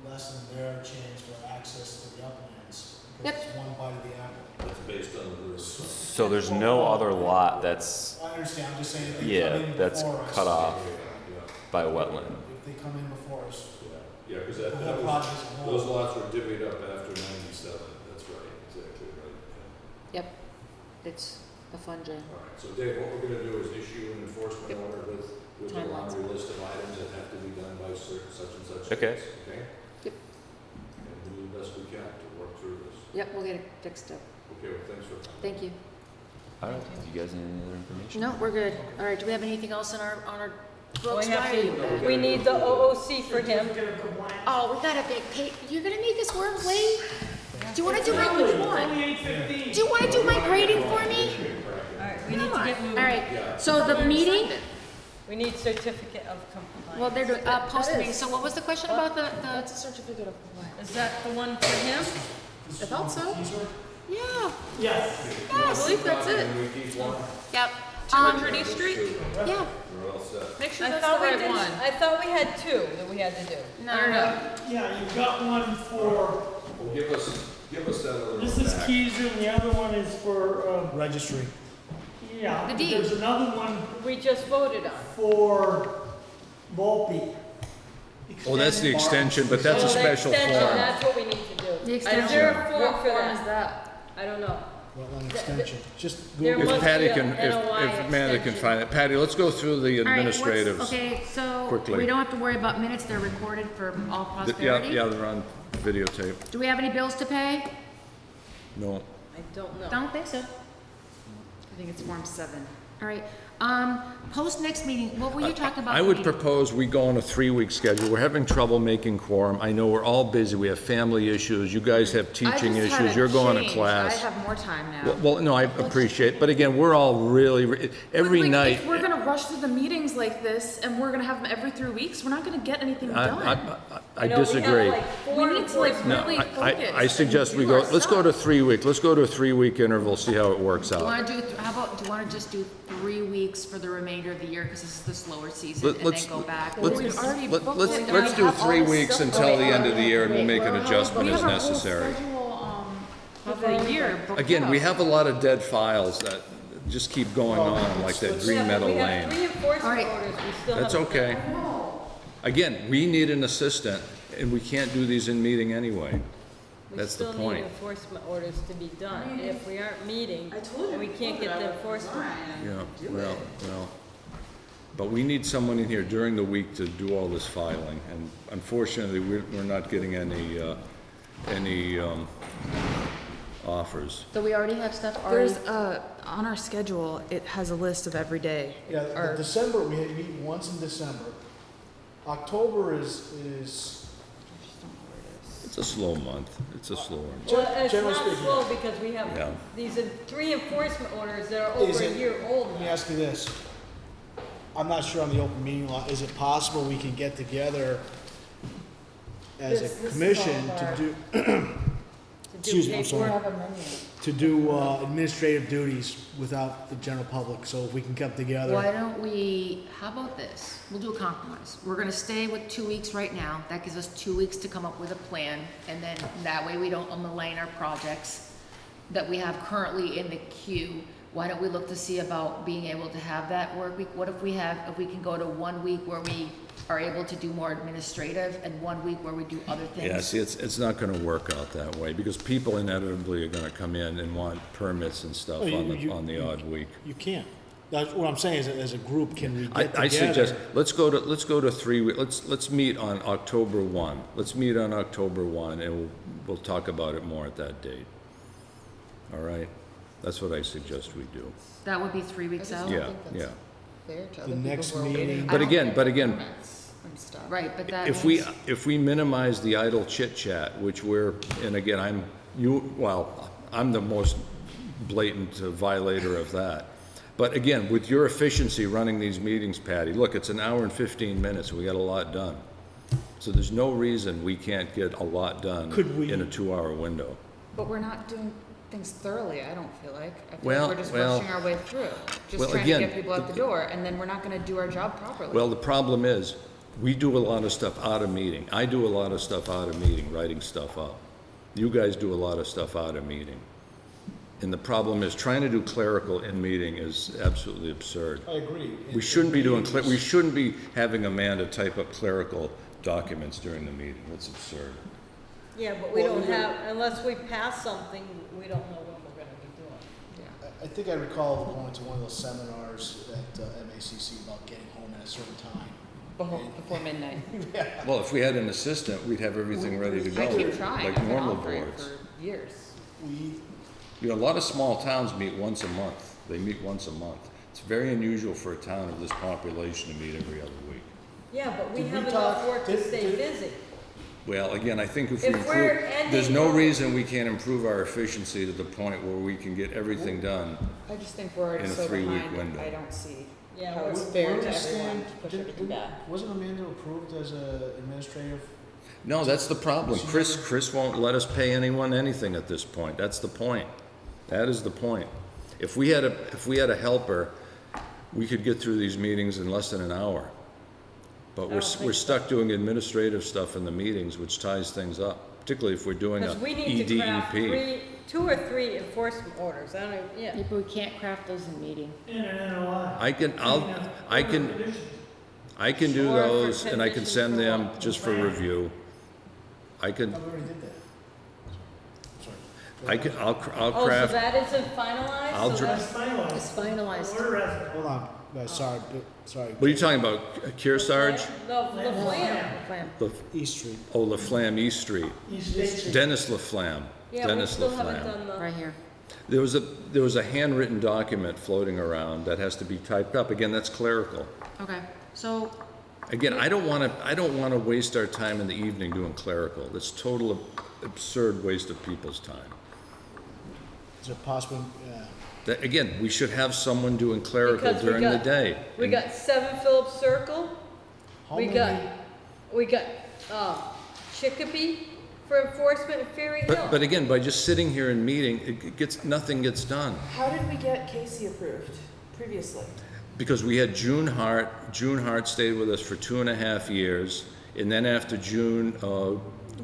Speaker 11: lessened their chance for access to the uplands, because it's one bite of the apple.
Speaker 5: That's based on the.
Speaker 10: So there's no other lot that's,
Speaker 11: I understand, I'm just saying, if they
Speaker 10: yeah,
Speaker 11: come in
Speaker 10: that's
Speaker 11: before us.
Speaker 10: cut off
Speaker 5: Yeah,
Speaker 10: by a wetland.
Speaker 11: If they come in before us,
Speaker 5: yeah, because
Speaker 11: the
Speaker 5: that
Speaker 11: whole
Speaker 5: was,
Speaker 11: project as a whole.
Speaker 5: those lots were divvied up after 97, that's right, exactly right.
Speaker 1: Yep. It's a fun job.
Speaker 5: All right, so Dave, what we're gonna do is issue an enforcement
Speaker 1: Yep.
Speaker 5: order with the
Speaker 1: Timelines.
Speaker 5: laundry list of items that have to be done by certain such and such
Speaker 10: Okay.
Speaker 5: dates, okay?
Speaker 1: Yep.
Speaker 5: And we'll do the best we can to work through this.
Speaker 1: Yep, we'll get it fixed up.
Speaker 5: Okay, well, thanks for coming.
Speaker 1: Thank you.
Speaker 10: All right, do you guys need any other information?
Speaker 1: No, we're good. All right, do we have anything else on our books?
Speaker 3: We have
Speaker 1: Why are you back?
Speaker 3: we need the OOC for him.
Speaker 1: Oh, we got a big you're gonna make us work late? Do you wanna do my,
Speaker 8: Only 8:15.
Speaker 1: do you wanna do my grading for me?
Speaker 3: Alright, we need to get moving.
Speaker 1: All right, so the meeting,
Speaker 3: We need certificate of compliance.
Speaker 1: well, they're doing, posting, so what was the question about the?
Speaker 6: That's a certificate of compliance.
Speaker 3: Is that the one for him?
Speaker 6: I thought so.
Speaker 1: Yeah,
Speaker 8: Yes.
Speaker 1: I believe that's it.
Speaker 5: Can we keep one?
Speaker 1: Yep.
Speaker 3: 200 East Street?
Speaker 1: Yeah.
Speaker 5: We're all set.
Speaker 3: Make sure
Speaker 6: I
Speaker 3: that's
Speaker 6: thought
Speaker 3: the
Speaker 6: we
Speaker 3: right
Speaker 6: did-
Speaker 3: one. I thought we had two that we had to do.
Speaker 1: No.
Speaker 8: Yeah, you've got one for,
Speaker 5: Well, give us that other one
Speaker 8: this is
Speaker 5: back.
Speaker 8: Keyser, and the other one is for,
Speaker 11: Registry.
Speaker 8: yeah.
Speaker 1: The deed.
Speaker 8: There's another one
Speaker 3: We just voted on.
Speaker 8: for Volpe.
Speaker 5: Oh, that's the extension, but that's a
Speaker 3: Oh, the
Speaker 5: special
Speaker 3: extension,
Speaker 5: form.
Speaker 3: That's what we need to do.
Speaker 1: The
Speaker 3: Is there
Speaker 1: extension.
Speaker 3: a form
Speaker 6: What
Speaker 3: for
Speaker 6: form is
Speaker 3: that?
Speaker 6: that?
Speaker 3: I don't know.
Speaker 11: Wetland extension, just
Speaker 3: There
Speaker 11: Google.
Speaker 3: must
Speaker 5: If Patty
Speaker 3: be a
Speaker 5: can,
Speaker 3: NOI
Speaker 5: if Amanda can
Speaker 3: extension.
Speaker 5: find it. Patty, let's go through the
Speaker 1: All right,
Speaker 5: administratives.
Speaker 1: Okay, so
Speaker 5: quickly.
Speaker 1: we don't have to worry about minutes, they're recorded for all
Speaker 5: Yeah,
Speaker 1: prosperity.
Speaker 5: yeah, they're on videotape.
Speaker 1: Do we have any bills to pay?
Speaker 5: No.
Speaker 3: I don't know.
Speaker 1: Don't think so.
Speaker 6: I think it's Form 7.
Speaker 1: All right, post next meeting, what were you talking about?
Speaker 5: I
Speaker 1: the
Speaker 5: would
Speaker 1: meeting?
Speaker 5: propose we go on a 3-week schedule. We're having trouble making quorum. I know we're all busy. We have family issues. You guys have teaching
Speaker 6: I just had
Speaker 5: issues.
Speaker 6: a
Speaker 5: You're going to
Speaker 6: change.
Speaker 5: class.
Speaker 6: I have more time now.
Speaker 5: Well, no, I appreciate, but again, we're all really, every
Speaker 6: Like,
Speaker 5: night.
Speaker 6: If we're gonna rush through the meetings like this, and we're gonna have them every 3 weeks, we're not gonna get anything done.
Speaker 5: I
Speaker 3: No, we have
Speaker 5: disagree.
Speaker 3: like
Speaker 6: We
Speaker 3: four
Speaker 6: need to, like,
Speaker 5: No,
Speaker 6: really focus.
Speaker 5: I suggest
Speaker 6: and
Speaker 5: we
Speaker 6: do
Speaker 5: go,
Speaker 6: our
Speaker 5: let's go to
Speaker 6: stuff.
Speaker 5: 3 week. Let's go to a 3-week interval, see how it works
Speaker 1: Do you
Speaker 5: out.
Speaker 1: wanna do, how about, do you wanna just do 3 weeks for the remainder of the year, because this is the slower season, and
Speaker 5: Let's-
Speaker 1: then go back?
Speaker 5: let's-
Speaker 6: We've already
Speaker 5: Let's
Speaker 6: booked it.
Speaker 5: let's do
Speaker 6: We have all
Speaker 5: 3
Speaker 6: this
Speaker 5: weeks
Speaker 6: stuff
Speaker 5: until
Speaker 6: going
Speaker 5: the end
Speaker 6: on.
Speaker 5: of the year, and we'll make an
Speaker 1: Wait,
Speaker 5: adjustment
Speaker 6: We
Speaker 5: as
Speaker 6: have our whole
Speaker 5: necessary.
Speaker 6: schedule,
Speaker 1: How
Speaker 6: for a year booked
Speaker 5: Again, we
Speaker 6: out.
Speaker 5: have a lot of dead files that just keep going on, like that Green
Speaker 3: Yeah, but
Speaker 5: Meadow
Speaker 3: we have
Speaker 5: Lane.
Speaker 3: 3 enforcement
Speaker 1: All right.
Speaker 3: orders, we still
Speaker 5: That's
Speaker 3: haven't
Speaker 5: okay.
Speaker 3: done.
Speaker 5: Again, we need an assistant, and we can't do these in meeting anyway.
Speaker 3: We
Speaker 5: That's the
Speaker 3: still need
Speaker 5: point.
Speaker 3: enforcement orders to be done. And if we aren't meeting, and we can't get the enforcement.
Speaker 5: Yeah, well, but we need someone in here during the week to do all this filing, and unfortunately, we're not getting any offers.
Speaker 1: So we already have stuff already.
Speaker 6: There's, on our schedule, it has a list of every day.
Speaker 11: Yeah,
Speaker 6: Or-
Speaker 11: December, we meet once in December. October is
Speaker 5: It's a slow month. It's a slower month.
Speaker 3: Well, it's
Speaker 11: Generally
Speaker 3: not
Speaker 11: speaking,
Speaker 3: slow because we have
Speaker 5: Yeah.
Speaker 3: these 3 enforcement orders that are
Speaker 11: Is
Speaker 3: over a
Speaker 11: it-
Speaker 3: year old
Speaker 11: let me
Speaker 3: now.
Speaker 11: ask you this. I'm not sure on the open meeting law, is it possible we can get together as
Speaker 3: This
Speaker 11: a
Speaker 3: is
Speaker 11: commission
Speaker 3: all
Speaker 11: to
Speaker 3: our-
Speaker 11: do,
Speaker 3: To do
Speaker 11: Excuse me, I'm sorry.
Speaker 3: paperwork.
Speaker 11: to do administrative duties without the general public, so if we can come together?
Speaker 1: Why don't we, how about this? We'll do a compromise. We're gonna stay with 2 weeks right now. That gives us 2 weeks to come up with a plan, and then that way we don't malign our projects that we have currently in the queue. Why don't we look to see about being able to have that work week? What if we can go to 1 week where we are able to do more administrative, and 1 week where we do other things?
Speaker 5: Yeah, see, it's not gonna work out that way, because people inevitably are gonna come in and want permits and stuff
Speaker 11: Oh, you-
Speaker 5: on the odd week.
Speaker 11: You can't. That's what I'm saying is that as a group, can we get together?
Speaker 5: I suggest, let's go to 3 weeks, let's meet on October 1. Let's meet on October 1, and we'll talk about it more at that date. All right? That's what I suggest we do.
Speaker 1: That would be 3 weeks out?
Speaker 5: Yeah, yeah.
Speaker 11: The next meeting,
Speaker 5: But again,
Speaker 1: Right, but that
Speaker 5: if
Speaker 1: means.
Speaker 5: we minimize the idle chit-chat, which and again, I'm the most blatant violator of that. But again, with your efficiency running these meetings, Patty, look, it's an hour and 15 minutes, we got a lot done. So there's no reason we can't get a lot done
Speaker 11: Could we-
Speaker 5: in a 2-hour window.
Speaker 6: But we're not doing things thoroughly, I don't feel like. I feel
Speaker 5: Well,
Speaker 6: like we're just
Speaker 5: well-
Speaker 6: rushing our way through. Just
Speaker 5: Well,
Speaker 6: trying to
Speaker 5: again,
Speaker 6: get people out the door, and then we're not gonna do our job properly.
Speaker 5: Well, the problem is, we do a lot of stuff out of meeting. I do a lot of stuff out of meeting, writing stuff up. You guys do a lot of stuff out of meeting. And the problem is, trying to do clerical in meeting is absolutely absurd.
Speaker 11: I agree.
Speaker 5: We shouldn't be we shouldn't be having Amanda type up clerical documents during the meeting. That's absurd.
Speaker 3: Yeah, but we
Speaker 11: Well,
Speaker 3: don't
Speaker 11: we-
Speaker 3: have, unless we pass something, we don't know when we're gonna be doing.
Speaker 11: I think I recall going to one of those seminars at MACC about getting home at a certain time.
Speaker 6: Before midnight.
Speaker 5: Well, if we had an assistant, we'd have everything ready to go.
Speaker 6: I keep trying,
Speaker 5: Like
Speaker 6: I've been
Speaker 5: normal
Speaker 6: offering
Speaker 5: boards.
Speaker 6: for years.
Speaker 11: We,
Speaker 5: You know, a lot of small towns meet once a month. They meet once a month. It's very unusual for a town of this population to meet every other week.
Speaker 3: Yeah, but we
Speaker 11: Did we
Speaker 3: have enough
Speaker 11: talk-
Speaker 3: work to
Speaker 11: did-
Speaker 3: stay
Speaker 11: did-
Speaker 3: busy.
Speaker 5: Well, again, I think if
Speaker 3: If
Speaker 5: we
Speaker 3: we're
Speaker 5: improve,
Speaker 3: ending
Speaker 5: there's no
Speaker 3: the-
Speaker 5: reason we can't improve our efficiency to the point where we can get everything done.
Speaker 6: I just think we're already
Speaker 5: In a
Speaker 6: so
Speaker 5: 3-week
Speaker 6: behind,
Speaker 5: window.
Speaker 6: I don't see
Speaker 3: Yeah,
Speaker 6: how
Speaker 3: we're-
Speaker 6: it's fair
Speaker 11: where
Speaker 6: to
Speaker 11: we
Speaker 6: everyone
Speaker 11: stand-
Speaker 6: to push
Speaker 11: did-
Speaker 6: everything back.
Speaker 11: wasn't Amanda approved as a administrative?
Speaker 5: No, that's the problem. Chris won't let us pay anyone anything at this point. That's the point. That is the point. If we had a helper, we could get through these meetings in less than an hour. But we're stuck doing administrative stuff in the meetings, which ties things up, particularly if we're doing a
Speaker 3: Because we need to craft
Speaker 5: EDEP.
Speaker 3: 2 or 3 enforcement orders, I don't even, yeah.
Speaker 1: Yeah, but we can't craft those in meeting.
Speaker 8: In an NOI.
Speaker 5: I can do
Speaker 3: Or for
Speaker 5: those, and I can
Speaker 3: conditions
Speaker 5: send
Speaker 3: for
Speaker 5: them
Speaker 3: what?
Speaker 5: just for review. I could,
Speaker 11: I already did that. Sorry.
Speaker 5: I'll
Speaker 3: Oh, so
Speaker 5: craft,
Speaker 3: that isn't finalized?
Speaker 5: I'll
Speaker 3: So
Speaker 5: dra-
Speaker 8: That's
Speaker 3: that's-
Speaker 8: finalized.
Speaker 1: It's finalized.
Speaker 8: Order resident.
Speaker 11: Hold on, sorry, sorry.
Speaker 5: what are you talking about, Kearsarge?
Speaker 3: No, the plan.
Speaker 1: Plan.
Speaker 11: East Street.
Speaker 5: Oh, Laflamme East Street.
Speaker 8: East State Street.
Speaker 5: Dennis Laflamme.
Speaker 3: Yeah, we
Speaker 5: Dennis
Speaker 3: still haven't
Speaker 5: Laflamme.
Speaker 3: done the.
Speaker 1: Right here.
Speaker 5: There was a handwritten document floating around that has to be typed up. Again, that's clerical.
Speaker 1: Okay, so
Speaker 5: Again, I don't wanna waste our time in the evening doing clerical. That's total absurd waste of people's time.
Speaker 11: Is it possible,
Speaker 5: That, again, we should have someone doing clerical
Speaker 3: Because we
Speaker 5: during the
Speaker 3: got-
Speaker 5: day.
Speaker 3: We got 7 Phillips Circle,
Speaker 11: how
Speaker 3: we
Speaker 11: many?
Speaker 3: got, Chicopee for enforcement in Ferry Hill.
Speaker 5: But again, by just sitting here and meeting, nothing gets done.
Speaker 6: How did we get Casey approved previously?
Speaker 5: Because we had June Hart stayed with us for 2.5 years, and then after June,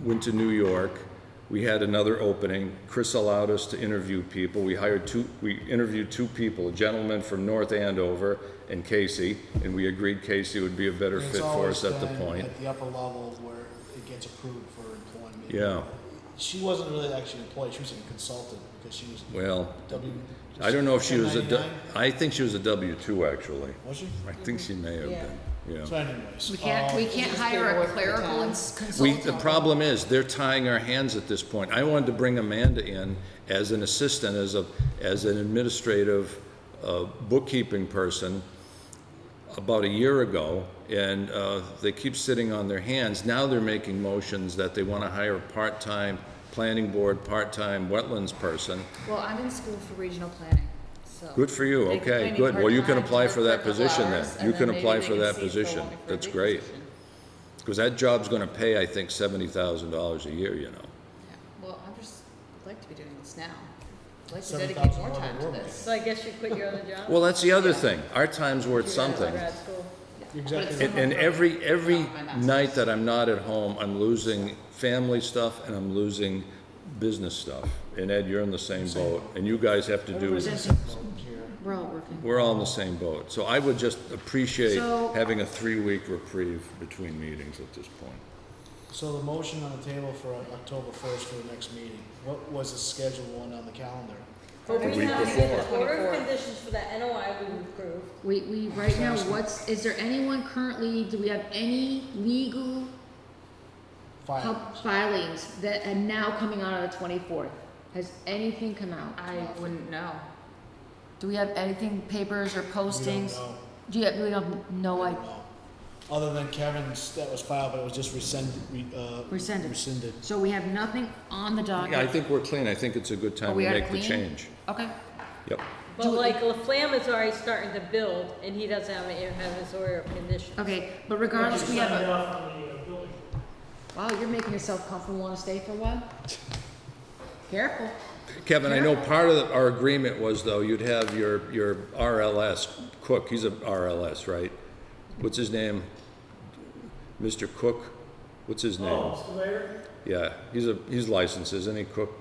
Speaker 5: went to New York. We had another opening. Chris allowed us to interview people. We interviewed two people, a gentleman from North Andover and Casey, and we agreed Casey would be a better
Speaker 11: And
Speaker 5: fit
Speaker 11: it's
Speaker 5: for
Speaker 11: always
Speaker 5: us at the
Speaker 11: done
Speaker 5: point.
Speaker 11: At the upper level where it gets approved for employment.
Speaker 5: Yeah,
Speaker 11: She wasn't really actually an employee, she was a consultant because she was
Speaker 5: well,
Speaker 11: W.
Speaker 5: I don't know if she was a,
Speaker 11: 1099?
Speaker 5: I think she was a W-2 actually.
Speaker 11: Was she?
Speaker 5: I think she may have
Speaker 3: Yeah.
Speaker 5: been, yeah.
Speaker 11: So anyways.
Speaker 6: We can't
Speaker 1: just
Speaker 6: hire a
Speaker 1: paperwork for the
Speaker 6: clerical
Speaker 1: town.
Speaker 6: consultant.
Speaker 5: The problem is, they're tying our hands at this point. I wanted to bring Amanda in as an assistant, as an administrative bookkeeping person about a year ago, and they keep sitting on their hands. Now they're making motions that they want to hire a part-time planning board, part-time wetlands person.
Speaker 6: Well, I'm in school for regional planning, so.
Speaker 5: Good for you,
Speaker 6: They can
Speaker 5: okay,
Speaker 6: pay me
Speaker 5: good. Well, you can
Speaker 6: part-time to
Speaker 5: apply
Speaker 6: work
Speaker 5: for
Speaker 6: for a
Speaker 5: that
Speaker 6: couple
Speaker 5: position then.
Speaker 6: hours, and
Speaker 5: You
Speaker 6: then
Speaker 5: can
Speaker 6: maybe
Speaker 5: apply
Speaker 6: they
Speaker 5: for
Speaker 6: can
Speaker 5: that
Speaker 6: see if they'll
Speaker 5: position.
Speaker 6: want me for a
Speaker 5: That's
Speaker 6: big
Speaker 5: great.
Speaker 6: position.
Speaker 5: Because that job's gonna pay, I think, $70,000 a year, you know.
Speaker 6: Yeah, well, I'd like to be doing this now. I'd like to
Speaker 11: 7,000
Speaker 6: dedicate more
Speaker 11: more
Speaker 6: time
Speaker 11: than
Speaker 6: to
Speaker 11: we're
Speaker 6: this.
Speaker 3: So I guess you quit your other job?
Speaker 5: Well, that's the other thing. Our time's worth
Speaker 3: You're out of
Speaker 5: something.
Speaker 3: grad school.
Speaker 11: Exactly.
Speaker 5: And every
Speaker 6: My master's.
Speaker 5: night that I'm not at home, I'm losing family stuff and I'm losing business stuff. And Ed, you're in the same boat, and you guys have to do,
Speaker 11: Everybody's in the same boat here.
Speaker 6: We're all working.
Speaker 5: we're all in the same boat. So I would just appreciate
Speaker 6: So-
Speaker 5: having a 3-week reprieve between meetings at this point.
Speaker 11: So the motion on the table for October 1st for the next meeting, what was the schedule one on the calendar?
Speaker 3: But
Speaker 5: The
Speaker 3: we
Speaker 5: week
Speaker 3: have to get
Speaker 5: before.
Speaker 3: the order of
Speaker 6: 24th.
Speaker 3: conditions for that NOI we approved.
Speaker 6: We, right now, is there anyone currently, do we have any legal
Speaker 11: Filings.
Speaker 6: filings that are now coming out on the 24th? Has anything come out?
Speaker 1: I wouldn't know.
Speaker 6: Do we have anything, papers or
Speaker 11: We don't
Speaker 6: postings?
Speaker 11: know.
Speaker 6: Do you, we have no
Speaker 11: We
Speaker 6: idea?
Speaker 11: don't know. Other than Kevin's, that was filed, but it was just rescinded.
Speaker 6: Rescinded. So we have nothing on the docket?
Speaker 5: Yeah, I think we're clean. I think it's a good
Speaker 6: Are
Speaker 5: time to
Speaker 6: we
Speaker 5: make the
Speaker 6: clean?
Speaker 5: change.
Speaker 6: Okay.
Speaker 5: Yep.
Speaker 3: But like Laflamme is already starting to build, and he doesn't have his order of conditions.
Speaker 6: Okay, but regardless, we have
Speaker 8: Signed
Speaker 6: a,
Speaker 8: off on the building.
Speaker 6: wow, you're making yourself comfortable, wanna stay for a while? Careful.
Speaker 5: Kevin, I know part of our agreement was, though, you'd have your RLS, Cook, he's a RLS, right? What's his name? Mr. Cook? What's his name?
Speaker 8: Oh, surveyor?
Speaker 5: Yeah, he's licensed, isn't he, Cook?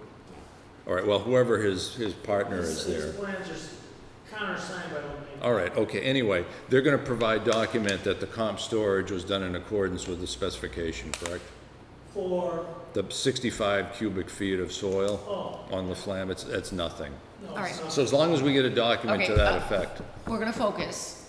Speaker 5: All right, well, whoever his partner is there.
Speaker 8: His plans are countersigned by Lane.
Speaker 5: All right, okay, anyway, they're gonna provide document that the comp storage was done in accordance with the specification, correct?
Speaker 8: For,
Speaker 5: The 65 cubic feet of soil
Speaker 8: oh,
Speaker 5: on Laflamme, it's nothing.
Speaker 8: no,
Speaker 6: All right.
Speaker 8: it's not.
Speaker 5: So as long as we get a document to
Speaker 6: Okay,
Speaker 5: that effect.
Speaker 6: We're gonna focus.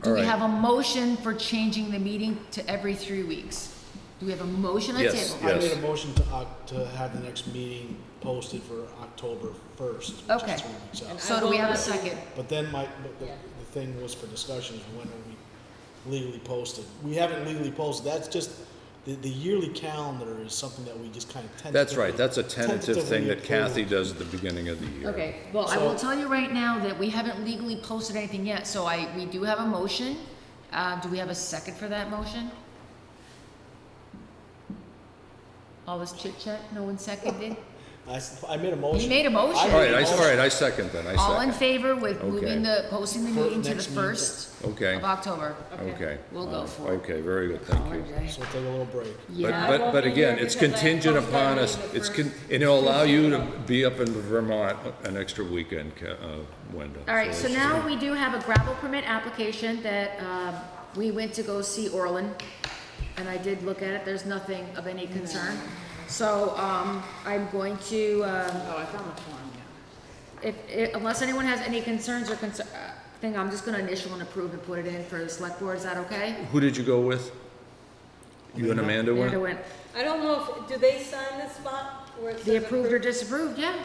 Speaker 6: Do
Speaker 5: All
Speaker 6: we
Speaker 5: right.
Speaker 6: have a motion for changing the meeting to every 3 weeks? Do we have a motion on the
Speaker 5: Yes,
Speaker 6: table?
Speaker 11: I
Speaker 5: yes.
Speaker 11: made a motion to have the next meeting posted for October 1st, which
Speaker 6: Okay.
Speaker 11: is 3 weeks out.
Speaker 6: So do we have a second?
Speaker 11: But then the thing was for discussion is when are we legally posted? We haven't legally posted, that's just, the yearly calendar is something that we just kind of tentatively.
Speaker 5: That's right, that's a tentative thing that Kathy
Speaker 11: approved.
Speaker 5: does at the beginning of the year.
Speaker 6: Okay, well, I will
Speaker 11: So-
Speaker 6: tell you right now that we haven't legally posted anything yet, so we do have a motion. Do we have a second for that motion? All this chit chat, no one seconded?
Speaker 11: I made a motion.
Speaker 6: You made a motion.
Speaker 5: All right, I second then, I
Speaker 6: All in
Speaker 5: second.
Speaker 6: favor with
Speaker 5: Okay.
Speaker 6: moving posting the
Speaker 11: For
Speaker 6: meeting to the
Speaker 11: next meeting.
Speaker 6: 1st
Speaker 5: Okay,
Speaker 6: of October?
Speaker 5: okay.
Speaker 6: We'll go for it.
Speaker 5: Okay, very good, thank you.
Speaker 6: Apologize.
Speaker 11: So we'll take a little break.
Speaker 6: Yeah.
Speaker 3: I won't
Speaker 5: But
Speaker 3: be
Speaker 5: again,
Speaker 3: here
Speaker 5: it's
Speaker 3: because I
Speaker 5: contingent
Speaker 3: postponed
Speaker 5: upon
Speaker 3: our
Speaker 5: us,
Speaker 3: meeting
Speaker 5: and it'll allow you to be up in Vermont an extra weekend, Wenda.
Speaker 6: All right, so
Speaker 5: it's-
Speaker 6: now we do have a gravel permit application that, we went to go see Orland, and I did look at it, there's nothing of any concern. So, I'm going to,
Speaker 1: Oh, I found the form, yeah.
Speaker 6: unless anyone has any concerns or thing, I'm just gonna initial and approve and put it in for the select board, is that okay?
Speaker 5: Who did you go with? You and Amanda
Speaker 6: Amanda
Speaker 5: went?
Speaker 6: went,
Speaker 3: I don't know if, do they sign this spot where it says
Speaker 6: they approved or disapproved, yeah.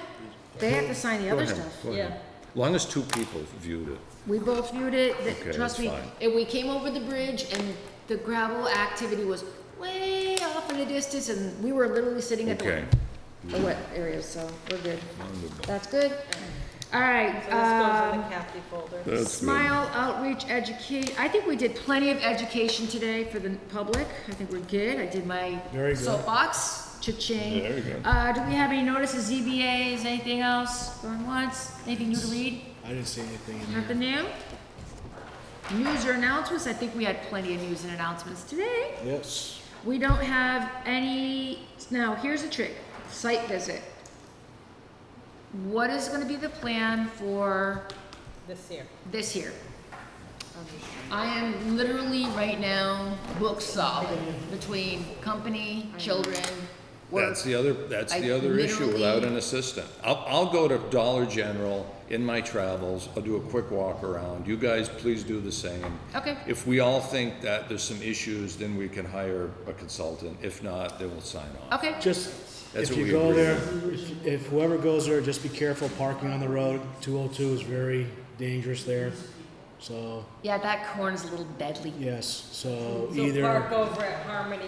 Speaker 6: They have to sign the
Speaker 5: Go
Speaker 6: other
Speaker 5: ahead,
Speaker 6: stuff.
Speaker 5: go ahead.
Speaker 3: Yeah.
Speaker 5: Long as 2 people viewed it.
Speaker 6: We both viewed it,
Speaker 5: Okay,
Speaker 6: trust
Speaker 5: that's
Speaker 6: me,
Speaker 5: fine.
Speaker 6: we came over the bridge and the gravel activity was way off in the distance and we were literally sitting at
Speaker 5: Okay.
Speaker 6: the wet areas, so we're good.
Speaker 5: Wonderful.
Speaker 6: That's good. All right,
Speaker 3: So this goes in the Kathy folder.
Speaker 5: That's good.
Speaker 6: Smile, outreach, educate, I think we did plenty of education today for the public, I think we're good, I did my
Speaker 11: Very good.
Speaker 6: soapbox, cha-ching.
Speaker 5: Very good.
Speaker 6: Do we have any notices, ZBAs, anything else going once, anything new to read?
Speaker 11: I didn't see anything in here.
Speaker 6: Nothing new? News or announcements? I think we had plenty of news and announcements today.
Speaker 11: Yes.
Speaker 6: We don't have any, now, here's the trick.
Speaker 1: site visit. What is gonna be the plan for
Speaker 3: This year.
Speaker 1: this year? I am literally right now booked solid between company, children, work.
Speaker 5: That's the
Speaker 1: I
Speaker 5: other issue
Speaker 1: literally-
Speaker 5: without an assistant. I'll go to Dollar General in my travels, I'll do a quick walk around. You guys, please do the same.
Speaker 1: Okay.
Speaker 5: If we all think that there's some issues, then we can hire a consultant. If not, then we'll sign off.
Speaker 1: Okay,
Speaker 2: Just,
Speaker 5: That's
Speaker 2: if
Speaker 5: what
Speaker 2: you
Speaker 5: we
Speaker 2: go
Speaker 5: agreed
Speaker 2: there, if whoever goes there, just be careful parking on the road. 202 is very dangerous there. So,
Speaker 1: yeah, that corn is a little deadly.
Speaker 2: yes, so
Speaker 3: So park
Speaker 2: either
Speaker 3: over at Harmony.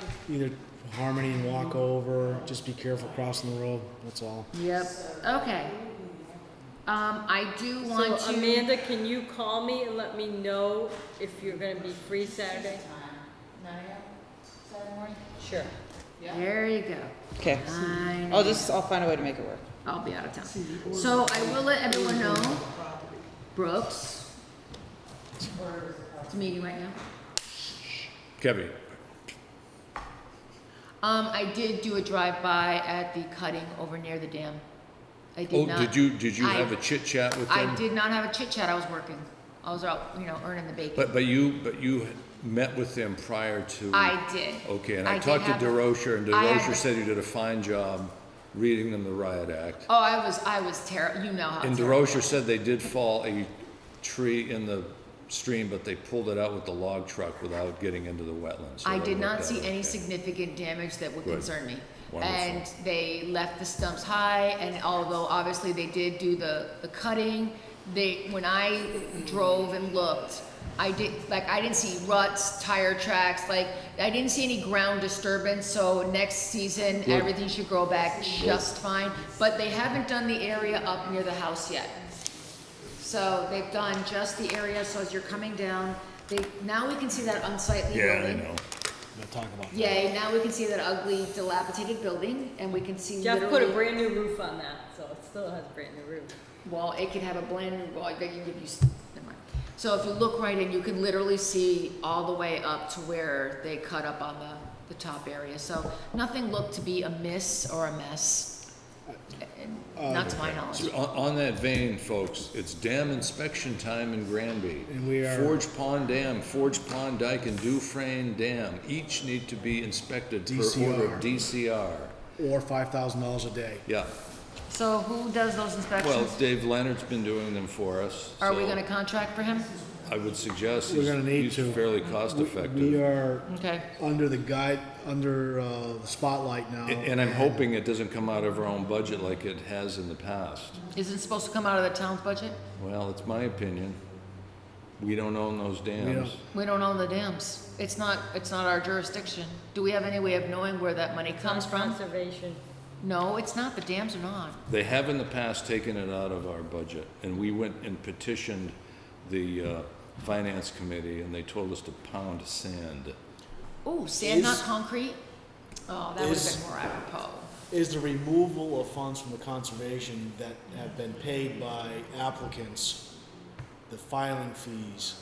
Speaker 2: Harmony and walk over, just be careful crossing the road, that's all.
Speaker 1: Yep, okay. I do want
Speaker 3: So
Speaker 1: to.
Speaker 3: Amanda, can you call me and let me know if you're gonna be free Saturday?
Speaker 1: 9 a.m. Saturday morning?
Speaker 3: Sure.
Speaker 1: There you go.
Speaker 6: Okay. I'll find a way to make it work.
Speaker 1: I'll be out of town. So I will let everyone know, Brooks. It's a meeting right now.
Speaker 5: Kevin,
Speaker 1: I did do a drive-by at the cutting over near the dam. I did not.
Speaker 5: did you have a chit chat with them?
Speaker 1: I did not have a chit chat. I was working. I was out, earning the bacon.
Speaker 5: But you met with them prior to.
Speaker 1: I did.
Speaker 5: Okay, and
Speaker 1: I
Speaker 5: I
Speaker 1: did
Speaker 5: talked to
Speaker 1: have-
Speaker 5: DeRocher, and
Speaker 1: I had
Speaker 5: DeRocher
Speaker 1: the-
Speaker 5: said you did a fine job reading them the riot act.
Speaker 1: Oh, I was terrible. You know how
Speaker 5: And
Speaker 1: terrible.
Speaker 5: DeRocher said they did fall a tree in the stream, but they pulled it out with the log truck without getting into the wetlands. So
Speaker 1: I
Speaker 5: that
Speaker 1: did not
Speaker 5: worked
Speaker 1: see
Speaker 5: out
Speaker 1: any
Speaker 5: okay.
Speaker 1: significant damage that would
Speaker 5: Good.
Speaker 1: concern me.
Speaker 5: Wonderful.
Speaker 1: And they left the stumps high, and although obviously they did do the cutting, when I drove and looked, I didn't see ruts, tire tracks, I didn't see any ground disturbance, so next season,
Speaker 5: Good.
Speaker 1: everything should grow back just fine. But they haven't done the area up near the house yet. So they've done just the area, so as you're coming down, now we can see that unsightly
Speaker 5: Yeah,
Speaker 1: building.
Speaker 5: I know.
Speaker 2: We'll talk about that.
Speaker 1: Yay, now we can see that ugly dilapidated building, and we can see
Speaker 3: Jeff
Speaker 1: literally.
Speaker 3: put a brand new roof on that, so it still has a brand new roof.
Speaker 1: Well, it can have a blend, well, they can give you, never mind. So if you look right in, you can literally see all the way up to where they cut up on the top area. So nothing looked to be a miss or a mess, not to my knowledge.
Speaker 5: So on that vein, folks, it's dam inspection time in Granby.
Speaker 2: And we are-
Speaker 5: Forge Pond Dam, Forge Pond Dike, and Dufresne Dam each need to be inspected per order of DCR.
Speaker 2: Or $5,000 a day.
Speaker 5: Yeah.
Speaker 1: So who does those
Speaker 5: Well,
Speaker 1: inspections?
Speaker 5: Dave Leonard's been doing them for us.
Speaker 1: Are we
Speaker 5: so
Speaker 1: gonna contract for him?
Speaker 5: I would suggest
Speaker 2: We're gonna need
Speaker 5: he's
Speaker 2: to.
Speaker 5: fairly cost
Speaker 2: We
Speaker 5: effective.
Speaker 2: are
Speaker 1: Okay,
Speaker 2: under the spotlight now.
Speaker 5: And I'm hoping it doesn't come out of our own budget like it has in the past.
Speaker 1: is it supposed to come out of the town's budget?
Speaker 5: Well, it's my opinion. We don't own those dams.
Speaker 2: don't.
Speaker 1: We don't own the dams. It's not our jurisdiction. Do we have any way of knowing where that money comes from?
Speaker 3: Conservation.
Speaker 1: No, it's not. The dams are not.
Speaker 5: They have in the past taken it out of our budget, and we went and petitioned the finance committee, and they told us to pound sand.
Speaker 1: Oh, sand, not
Speaker 2: Is-
Speaker 1: concrete? Oh, that would
Speaker 2: is-
Speaker 1: have been more apropos.
Speaker 2: Is the removal of funds from the conservation that have been paid by applicants, the filing fees,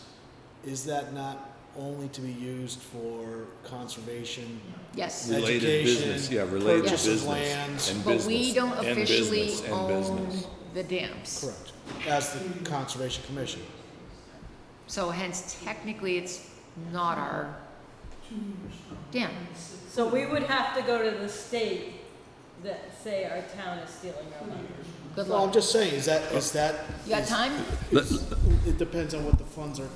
Speaker 2: is that not only to be used for conservation?
Speaker 1: Yes,
Speaker 5: Related
Speaker 2: Education,
Speaker 5: business, yeah, related
Speaker 2: purchase of
Speaker 5: business.
Speaker 2: lands.
Speaker 5: And
Speaker 1: but
Speaker 5: business.
Speaker 1: we don't
Speaker 5: and
Speaker 1: officially
Speaker 5: business, and
Speaker 1: own
Speaker 5: business.
Speaker 1: the dams.
Speaker 2: Correct, as the Conservation Commission.
Speaker 1: So hence technically it's not our dam.
Speaker 3: So we would have to go to the state that say our town is stealing our money.
Speaker 1: Good
Speaker 2: Well, I'm
Speaker 1: luck.
Speaker 2: just saying, is that?
Speaker 1: You got time?
Speaker 2: It depends on what the funds are.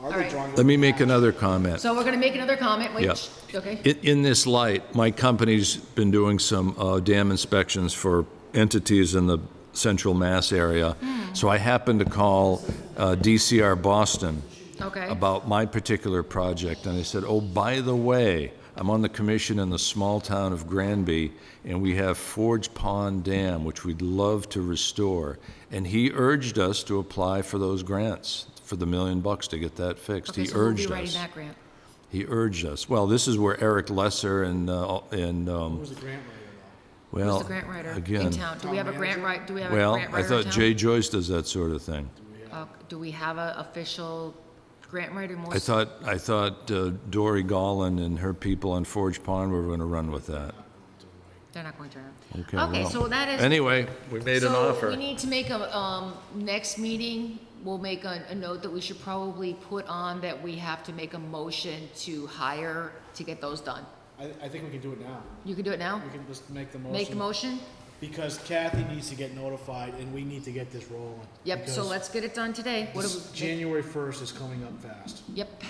Speaker 2: Are they
Speaker 1: right.
Speaker 2: drawing?
Speaker 5: Let me make another comment.
Speaker 1: So we're gonna make another comment,
Speaker 5: Yeah.
Speaker 1: which, okay?
Speaker 5: In this light, my company's been doing some dam inspections for entities in the central Mass area. So I happened to call DCR Boston
Speaker 1: Okay.
Speaker 5: about my particular project, and I said, oh, by the way, I'm on the commission in the small town of Granby, and we have Forge Pond Dam, which we'd love to restore. And he urged us to apply for those grants, for the $1 million to get that fixed.
Speaker 1: Okay,
Speaker 5: He
Speaker 1: so who'll be
Speaker 5: urged
Speaker 1: writing
Speaker 5: us.
Speaker 1: that grant?
Speaker 5: He urged us. Well, this is where Eric Lesser and
Speaker 2: Who's the grant writer
Speaker 5: well,
Speaker 1: Who's the grant writer in
Speaker 5: again,
Speaker 1: town? Do we have a grant writer, do we have a
Speaker 5: well,
Speaker 1: grant
Speaker 5: I
Speaker 1: writer in
Speaker 5: thought
Speaker 1: town?
Speaker 5: Jay Joyce does that sort of thing.
Speaker 1: Do we have an official grant writer?
Speaker 5: I thought Dory Gollin and her people on Forge Pond were going to run with that.
Speaker 1: They're not going to.
Speaker 5: Okay,
Speaker 1: Okay,
Speaker 5: well,
Speaker 1: so that is.
Speaker 5: Anyway, we made an
Speaker 1: So
Speaker 5: offer.
Speaker 1: we need to make a, next meeting, we'll make a note that we should probably put on that we have to make a motion to hire to get those done.
Speaker 2: I think we can do it now.
Speaker 1: You can do it now?
Speaker 2: We can just make the motion.
Speaker 1: Make the motion?
Speaker 2: Because Kathy needs to get notified and we need to get this rolling.
Speaker 1: Yep, so
Speaker 2: Because
Speaker 1: let's get it done today. What do
Speaker 2: this
Speaker 1: we?
Speaker 2: January 1st is coming up fast.
Speaker 1: Yep,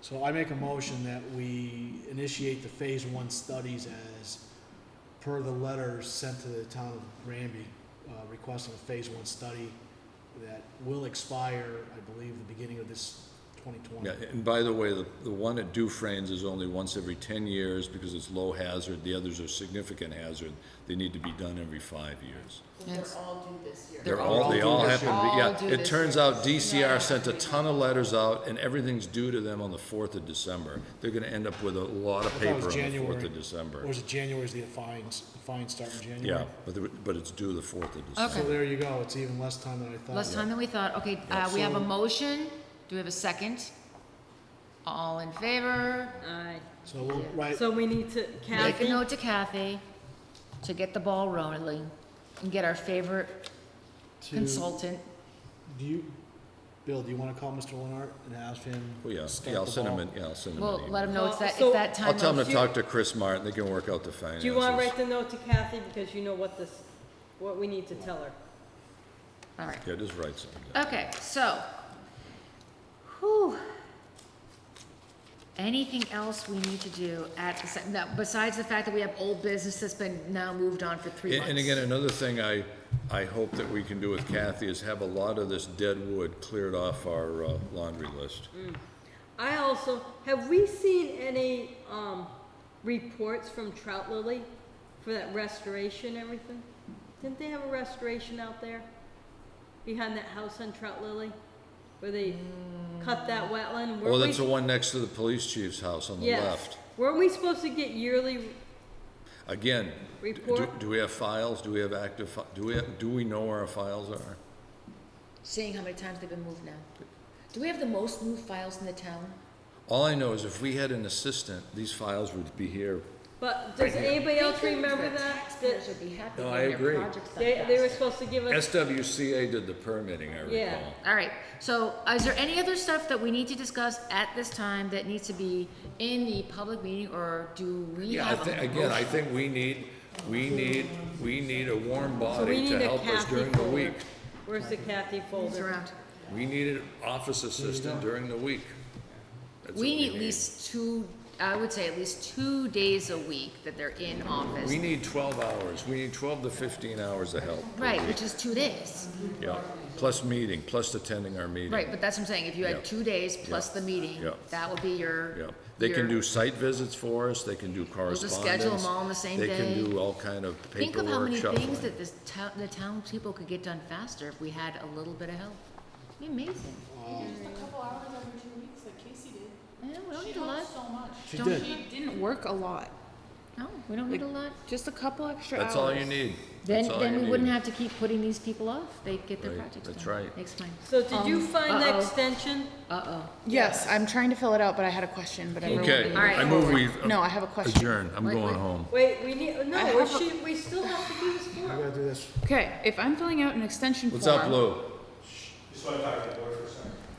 Speaker 2: So I make a motion that we initiate the phase 1 studies as per the letters sent to the town of Granby, requesting a phase 1 study that will expire, I believe, the beginning of this 2020.
Speaker 5: Yeah, and by the way, the one at Dufrane's is only once every 10 years because it's low hazard. The others are significant hazard. They need to be done every 5 years.
Speaker 1: Yes.
Speaker 6: They're all due this year.
Speaker 5: They
Speaker 2: all
Speaker 5: all
Speaker 2: due
Speaker 5: happen
Speaker 2: this
Speaker 5: to
Speaker 2: year.
Speaker 5: be,
Speaker 1: All
Speaker 5: yeah.
Speaker 1: due
Speaker 5: It
Speaker 1: this
Speaker 5: turns
Speaker 1: year.
Speaker 5: out DCR sent a ton of letters out and everything's due to them on the 4th of December. They're gonna end up with a lot of
Speaker 2: I thought it
Speaker 5: paper
Speaker 2: was
Speaker 5: on the 4th
Speaker 2: January.
Speaker 5: of December.
Speaker 2: Or is it January is the fines start in January?
Speaker 5: Yeah, but it's due the 4th of December.
Speaker 2: So there you go, it's even less time than I thought.
Speaker 1: less time than we thought. Okay, we have a
Speaker 2: So-
Speaker 1: motion. Do we have a second? All in favor?
Speaker 3: Aye.
Speaker 2: So we'll write,
Speaker 3: So we need to,
Speaker 1: Make a
Speaker 3: Kathy,
Speaker 1: note to Kathy to get the ball rolling and get our favorite
Speaker 2: to,
Speaker 1: consultant.
Speaker 2: Bill, do you wanna call Mr. Lenart and ask him?
Speaker 5: Oh, yeah,
Speaker 2: start
Speaker 5: yeah, I'll
Speaker 2: the
Speaker 5: send
Speaker 2: ball?
Speaker 5: him an
Speaker 1: Well, let
Speaker 5: email.
Speaker 1: him know it's that,
Speaker 3: So-
Speaker 1: it's that time
Speaker 5: I'll tell him
Speaker 1: of,
Speaker 5: to talk to Chris Martin. They can work out the finances.
Speaker 3: do you want to write the note to Kathy, because you know what we need to tell her?
Speaker 1: all right.
Speaker 5: Yeah, just write something down.
Speaker 1: Okay, so, whew. Anything else we need to do at the, now, besides the fact that we have old business that's been now moved on for 3 months?
Speaker 5: And again, another thing I hope that we can do with Kathy is have a lot of this dead wood cleared off our laundry list.
Speaker 3: I also, have we seen any, reports from Trout Lily for that restoration and everything? Didn't they have a restoration out there? Behind that house on Trout Lily? Where they cut that wetland?
Speaker 5: Oh, that's the one next to the police chief's house on the
Speaker 3: Yes.
Speaker 5: left.
Speaker 3: Weren't we supposed to get yearly
Speaker 5: Again,
Speaker 3: report?
Speaker 5: do we have files? Do we have active, do we know where our files are?
Speaker 1: Seeing how many times they've been moved now. Do we have the most moved files in the town?
Speaker 5: All I know is if we had an assistant, these files would be here.
Speaker 3: But does anybody else remember that?
Speaker 1: Taxpayers would be happy
Speaker 5: No,
Speaker 1: when
Speaker 5: I
Speaker 1: their
Speaker 5: agree.
Speaker 1: project's done
Speaker 3: They were
Speaker 1: fast.
Speaker 3: supposed to give us,
Speaker 5: SWCA did the permitting, I
Speaker 3: Yeah.
Speaker 5: recall.
Speaker 1: All right, so is there any other stuff that we need to discuss at this time that needs to be in the public meeting, or do we
Speaker 5: Yeah,
Speaker 1: have a
Speaker 5: again, I think we need a warm
Speaker 3: so we
Speaker 5: body
Speaker 3: need
Speaker 5: to
Speaker 3: a
Speaker 5: help us
Speaker 3: Kathy
Speaker 5: during the
Speaker 3: folder.
Speaker 5: week.
Speaker 3: Where's the Kathy
Speaker 1: It's
Speaker 3: folder?
Speaker 1: around?
Speaker 5: We need an office assistant during the week. That's what
Speaker 1: We need at least I would say at least 2 days a week that they're in office.
Speaker 5: We need 12 hours. We need 12 to 15 hours of help.
Speaker 1: Right, which is 2 days.
Speaker 5: Yeah, plus meeting, plus attending our meeting.
Speaker 1: Right, but that's what I'm saying, if you
Speaker 5: Yeah.
Speaker 1: had 2 days plus the meeting,
Speaker 5: Yeah.
Speaker 1: that would be your.
Speaker 5: Yeah, they can
Speaker 1: your-
Speaker 5: do site visits for us, they can do
Speaker 1: We'll
Speaker 5: correspondence.
Speaker 1: just schedule them all on the same
Speaker 5: They
Speaker 1: day.
Speaker 5: can do all kind of
Speaker 1: Think of how
Speaker 5: paperwork
Speaker 1: many
Speaker 5: shuffling.
Speaker 1: things that the townspeople could get done faster if we had a little bit of help. It'd be amazing.
Speaker 6: Just a couple hours every 2 weeks, like Casey did.
Speaker 1: Yeah, we don't
Speaker 6: She
Speaker 1: need a lot.
Speaker 6: helped so much.
Speaker 2: She
Speaker 1: Don't
Speaker 2: did.
Speaker 6: She didn't work a lot,
Speaker 1: No, we don't need a lot.
Speaker 6: just a couple extra hours.
Speaker 5: That's all you need.
Speaker 1: Then,
Speaker 5: That's all
Speaker 1: then
Speaker 5: you
Speaker 1: we wouldn't
Speaker 5: need.
Speaker 1: have to keep putting these people off. They'd get their
Speaker 5: Right,
Speaker 1: projects done.
Speaker 5: that's right.
Speaker 1: Makes fine.
Speaker 3: So did you find the
Speaker 1: uh-oh.
Speaker 3: extension?
Speaker 1: Uh-oh.
Speaker 6: Yes, I'm trying to fill it out, but I had a question, but I really
Speaker 5: Okay,
Speaker 6: wanted
Speaker 1: All right.
Speaker 5: I move we
Speaker 6: No, I have a question.
Speaker 5: adjourn. I'm
Speaker 1: Wait,
Speaker 5: going
Speaker 1: wait.
Speaker 5: home.
Speaker 3: Wait, we need,
Speaker 6: I
Speaker 3: no,
Speaker 6: have
Speaker 3: we still have to do this
Speaker 2: We
Speaker 3: for.
Speaker 2: gotta do this.
Speaker 6: Okay, if I'm filling out an extension
Speaker 5: What's
Speaker 6: form.
Speaker 5: up, Lou?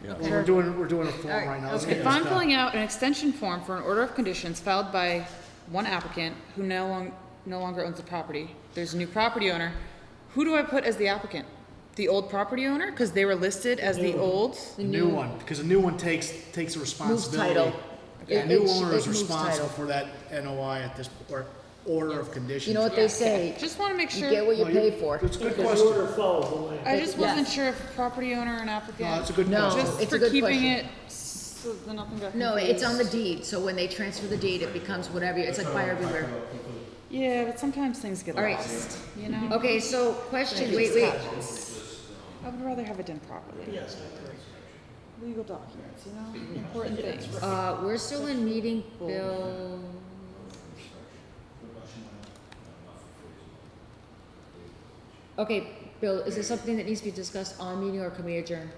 Speaker 5: Yeah.
Speaker 2: Well, we're doing a form right now. Let's get
Speaker 6: If
Speaker 2: this
Speaker 6: I'm
Speaker 2: done.
Speaker 6: filling out an extension form for an order of conditions filed by one applicant who no longer owns the property, there's a new property owner, who do I put as the applicant? The old property owner, because they were listed as the old?
Speaker 2: The new one, because the new one takes the
Speaker 1: Moves
Speaker 2: responsibility.
Speaker 1: title.
Speaker 2: The new
Speaker 1: It
Speaker 2: owner is
Speaker 1: moves
Speaker 2: responsible
Speaker 1: title.
Speaker 2: for that NOI at this, or order of conditions.
Speaker 1: You know what they say,
Speaker 6: Just want to make
Speaker 1: you
Speaker 6: sure.
Speaker 1: get what you
Speaker 2: No,
Speaker 1: pay for.
Speaker 2: It's a good
Speaker 8: The
Speaker 2: question.
Speaker 8: order follows the land.
Speaker 6: I just wasn't
Speaker 1: Yes.
Speaker 6: sure if property owner and applicant.
Speaker 2: No, it's a good
Speaker 1: No.
Speaker 2: question.
Speaker 6: Just
Speaker 1: It's a
Speaker 6: for
Speaker 1: good
Speaker 6: keeping
Speaker 1: question.
Speaker 6: it so that nothing got
Speaker 1: No, it's on the
Speaker 6: confused.
Speaker 1: deed, so when they transfer the deed, it becomes whatever, it's like buyer beware.
Speaker 6: Yeah, but sometimes things get
Speaker 1: All right.
Speaker 6: lost, you know?
Speaker 1: Okay, so question, wait,
Speaker 6: I would rather have it done properly.
Speaker 8: Yes.
Speaker 6: Legal documents, you know, important things.
Speaker 1: we're still in meeting, Bill. Okay, Bill, is there something that needs to be discussed on meeting, or can we adjourn?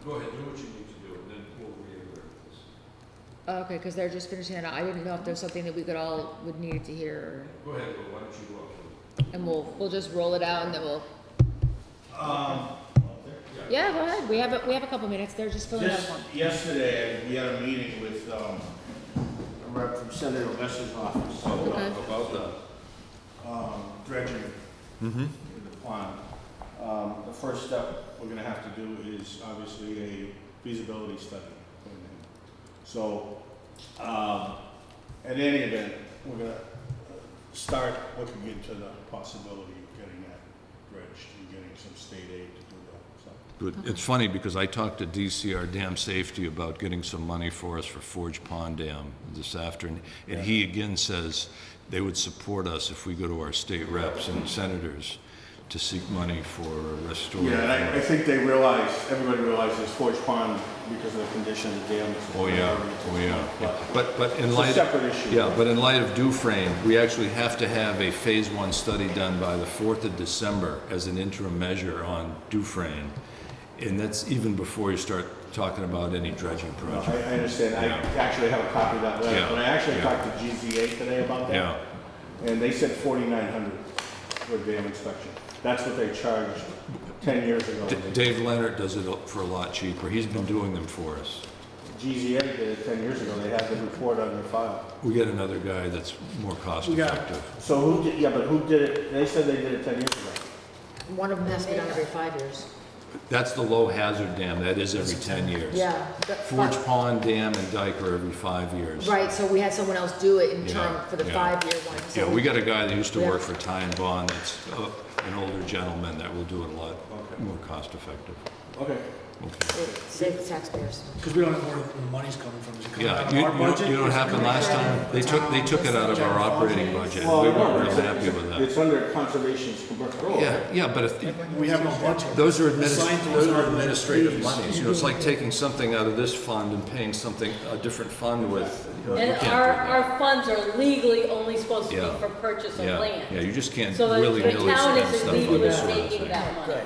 Speaker 5: Go ahead, do what you need to do, and then we'll reiterate this.
Speaker 1: Oh, okay, because they're just finishing it out. I didn't know if there's something that we could all would need to hear,
Speaker 5: Go ahead, but why don't you go up?
Speaker 1: or, and we'll just roll it out and then we'll. Yeah, go ahead. We have a couple minutes. They're just filling out a
Speaker 12: Just
Speaker 1: form.
Speaker 12: yesterday, we had a meeting with a rep from Senator Lester's office
Speaker 1: Okay.
Speaker 5: About the,
Speaker 12: dredging in the pond. The first step we're gonna have to do is obviously a feasibility study. So, at any event, we're gonna start looking into the possibility of getting that dredged and getting some state aid to do that, so.
Speaker 5: good. It's funny because I talked to DCR Dam Safety about getting some money for us for Forge Pond Dam this afternoon. And he again says they would support us if we go to our state reps and senators to seek money for restoring.
Speaker 12: Yeah, and I think they realize, everybody realizes Forge Pond, because of the condition of the dam.
Speaker 5: Oh, yeah, oh, yeah. But in
Speaker 12: It's a
Speaker 5: light.
Speaker 12: separate issue.
Speaker 5: Yeah, but in light of Dufresne, we actually have to have a Phase 1 study done by the 4th of December as an interim measure on Dufresne. And that's even before you start talking about any dredging
Speaker 12: I
Speaker 5: project.
Speaker 12: understand, I
Speaker 5: Yeah.
Speaker 12: actually have a copy of that letter,
Speaker 5: Yeah,
Speaker 12: but I actually
Speaker 5: yeah.
Speaker 12: talked to GZA today about that.
Speaker 5: Yeah,
Speaker 12: And they said 4,900 for dam inspection. That's what they charged 10 years ago.
Speaker 5: Dave Leonard does it for a lot cheaper. He's been doing them for us.
Speaker 12: GZA did it 10 years ago, they had the report on their file.
Speaker 5: We get another guy that's more cost
Speaker 11: We got-
Speaker 5: effective.
Speaker 12: So who did, yeah, but who did it, they said they did it 10 years ago.
Speaker 1: One of them has to be done every 5 years.
Speaker 5: That's the low hazard dam, that is every 10 years.
Speaker 1: Yeah.
Speaker 5: Forge Pond Dam and Dyke are every 5 years.
Speaker 1: Right, so we had someone else do it in
Speaker 5: Yeah,
Speaker 1: term for the
Speaker 5: yeah.
Speaker 1: 5-year one. So
Speaker 5: Yeah, we got a guy that used to
Speaker 1: Yeah.
Speaker 5: work for Ty and Bond, that's an older gentleman that will do it a lot more cost effective.
Speaker 12: Okay.
Speaker 5: Okay.
Speaker 1: it saved the taxpayers.
Speaker 11: Because we don't know where the money's coming from. Is it coming
Speaker 5: Yeah,
Speaker 11: out of
Speaker 5: you
Speaker 11: our budget?
Speaker 5: know what happened last time? They took it out of our operating budget.
Speaker 12: Well,
Speaker 5: We
Speaker 12: no,
Speaker 5: weren't real
Speaker 12: it's-
Speaker 5: happy with that.
Speaker 12: It's under conservation's control.
Speaker 5: Yeah, but if,
Speaker 11: We have no budget.
Speaker 5: those are
Speaker 11: Assigned to us are
Speaker 5: administrative
Speaker 11: fees.
Speaker 5: monies, you know, it's like taking something out of this fund and paying something, a different fund with, you know, you
Speaker 3: And
Speaker 5: can't do
Speaker 3: our,
Speaker 5: that.
Speaker 3: our funds are legally only supposed to
Speaker 5: Yeah.
Speaker 3: be for purchase of
Speaker 5: Yeah,
Speaker 3: land.
Speaker 5: yeah, you just can't
Speaker 3: So the
Speaker 5: willy-nilly
Speaker 3: town
Speaker 5: spend
Speaker 3: is
Speaker 5: stuff on
Speaker 3: illegally
Speaker 5: this sort of
Speaker 3: taking
Speaker 5: thing.
Speaker 3: that money,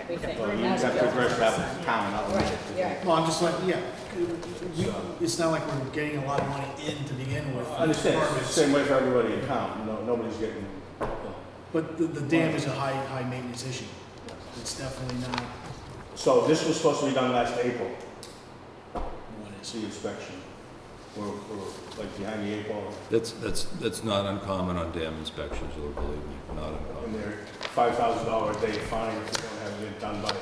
Speaker 3: we think.
Speaker 12: Well, you have to address that with the town, not with me.
Speaker 11: Well, I'm just like, yeah, it's not like we're getting a lot of money in to begin with.
Speaker 12: I understand, it's the
Speaker 11: Permits.
Speaker 12: same way for everybody in town, nobody's getting,
Speaker 11: But the dam is a high maintenance issue. It's definitely not
Speaker 12: so this was supposed to be done last April,
Speaker 11: what is.
Speaker 12: the inspection. We're like behind the 8 ball,
Speaker 5: That's not uncommon on dam inspections, though, believe me, not
Speaker 12: and
Speaker 5: uncommon.
Speaker 12: they're $5,000 a day fine if you don't have it done by.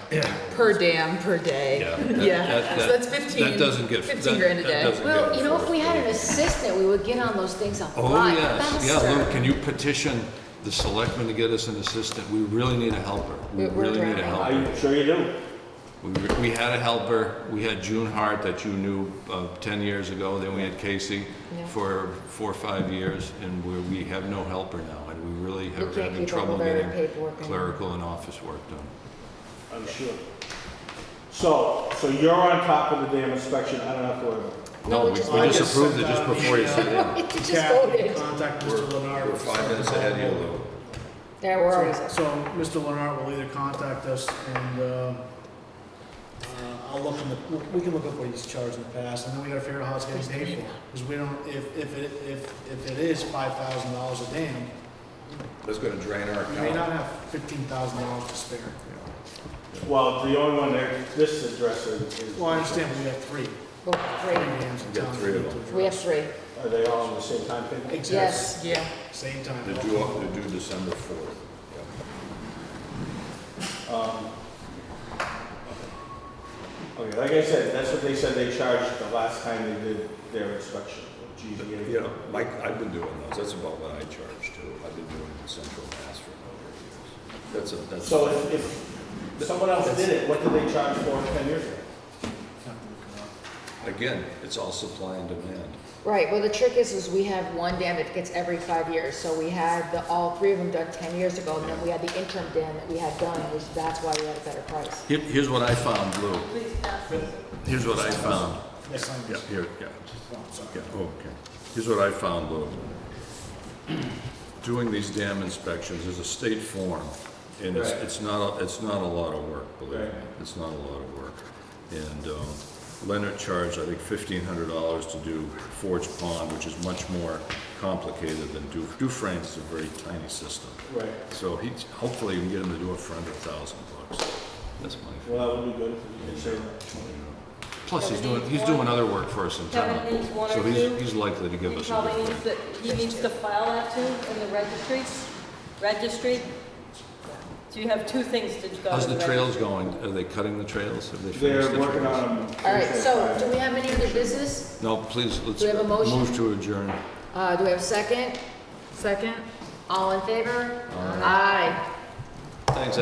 Speaker 6: Per dam, per day.
Speaker 5: Yeah.
Speaker 6: So that's 15
Speaker 5: That doesn't get.
Speaker 6: 15 grand a
Speaker 5: that
Speaker 6: day.
Speaker 5: doesn't
Speaker 1: Well,
Speaker 5: get
Speaker 1: you know, if we had an
Speaker 5: enforced.
Speaker 1: assistant, we would get on those things a
Speaker 5: Oh,
Speaker 1: lot
Speaker 5: yes, yeah,
Speaker 1: faster.
Speaker 5: Lou, can you petition the selectmen to get us an assistant? We really need a helper. We
Speaker 1: We're
Speaker 5: really need a
Speaker 1: drowning.
Speaker 5: helper.
Speaker 12: I'm sure you do.
Speaker 5: We had a helper, we had June Hart that you knew 10 years ago, then we had Casey
Speaker 1: Yeah.
Speaker 5: for 4 or 5 years, and we have no helper now, and we really
Speaker 1: We
Speaker 5: have
Speaker 1: can't
Speaker 5: having
Speaker 1: keep up
Speaker 5: trouble
Speaker 1: with our
Speaker 5: getting
Speaker 1: paperwork anymore.
Speaker 5: clerical and office work done.
Speaker 12: I'm sure. So you're on top of the dam inspection, I don't have to worry about it.
Speaker 1: No,
Speaker 5: No,
Speaker 1: we
Speaker 5: we
Speaker 1: just-
Speaker 5: we
Speaker 11: I
Speaker 5: just
Speaker 11: just
Speaker 5: approved it
Speaker 11: sent
Speaker 5: just
Speaker 11: out
Speaker 5: before you
Speaker 11: the,
Speaker 5: said it.
Speaker 1: It just
Speaker 11: Kathy,
Speaker 1: voted.
Speaker 11: contact Mr. Leonard.
Speaker 5: We're 5 minutes ahead of you, Lou.
Speaker 1: Yeah, we're already.
Speaker 11: So Mr. Leonard will either contact us and, I'll look in the, we can look up what he's charged in the past, and then we gotta figure out how it's getting paid for. Because we don't, if it is $5,000 a dam,
Speaker 5: That's gonna drain our
Speaker 11: we may not have $15,000 to spare.
Speaker 12: Well, the only one there, this address is.
Speaker 11: Well, I understand, but we have three
Speaker 1: Well, great.
Speaker 11: dams in
Speaker 5: Got
Speaker 11: town.
Speaker 5: three of
Speaker 11: to
Speaker 5: them.
Speaker 11: address.
Speaker 1: We have 3.
Speaker 12: Are they all on the same timetable?
Speaker 11: Exactly.
Speaker 1: Yes.
Speaker 6: Yeah.
Speaker 11: Same time.
Speaker 5: They're due December 4th.
Speaker 12: Okay, like I said, that's what they said they charged the last time they did their inspection. GZA.
Speaker 5: Yeah, Mike, I've been doing those, that's about what I charge too. I've been doing Central Mass for a number of years. That's.
Speaker 12: So if someone else did it, what did they charge for 10 years ago?
Speaker 5: Again, it's all supply and demand.
Speaker 1: Right, well, the trick is we have one dam that gets every 5 years, so we had all 3 of them done 10 years ago, and then we had the interim dam that we had done, which that's why we had a better price.
Speaker 5: Here's what I found, Lou.
Speaker 3: Please pass this.
Speaker 5: Here's what I found.
Speaker 11: Yes, sign
Speaker 5: Yeah,
Speaker 11: this.
Speaker 5: here, yeah.
Speaker 11: Oh, sorry.
Speaker 5: Yeah, oh, okay. Here's what I found, Lou. Doing these dam inspections is a state form, and it's
Speaker 12: Right.
Speaker 5: not a lot of work, believe me.
Speaker 12: Right.
Speaker 5: It's not a lot of work. And Leonard charged, I think, $1,500 to do Forge Pond, which is much more complicated than Dufresne's is a very tiny system.
Speaker 12: Right.
Speaker 5: So hopefully you can get him to do it for under $1,000. That's my feeling.
Speaker 12: Well, that would be good if you could say that.
Speaker 5: Plus, he's doing other work for us in town.
Speaker 3: Kevin needs one or
Speaker 5: So
Speaker 3: two.
Speaker 5: he's likely to give
Speaker 3: He
Speaker 5: us a
Speaker 3: probably
Speaker 5: good
Speaker 3: needs
Speaker 5: rate.
Speaker 3: he needs to file that too in the registry. So you have two things to go
Speaker 5: How's
Speaker 3: to
Speaker 5: the
Speaker 3: the
Speaker 5: trails
Speaker 3: registry.
Speaker 5: going? Are they cutting the trails? Have they finished
Speaker 12: They're
Speaker 5: the
Speaker 12: working
Speaker 5: trails?
Speaker 12: on them.
Speaker 1: All right, so do we have any other business?
Speaker 5: No, please, let's
Speaker 1: Do we have a motion?
Speaker 5: move to adjourn.
Speaker 1: Do we have a second?
Speaker 6: Second?
Speaker 1: All in favor?
Speaker 5: Aye.
Speaker 1: Aye.
Speaker 5: Thanks,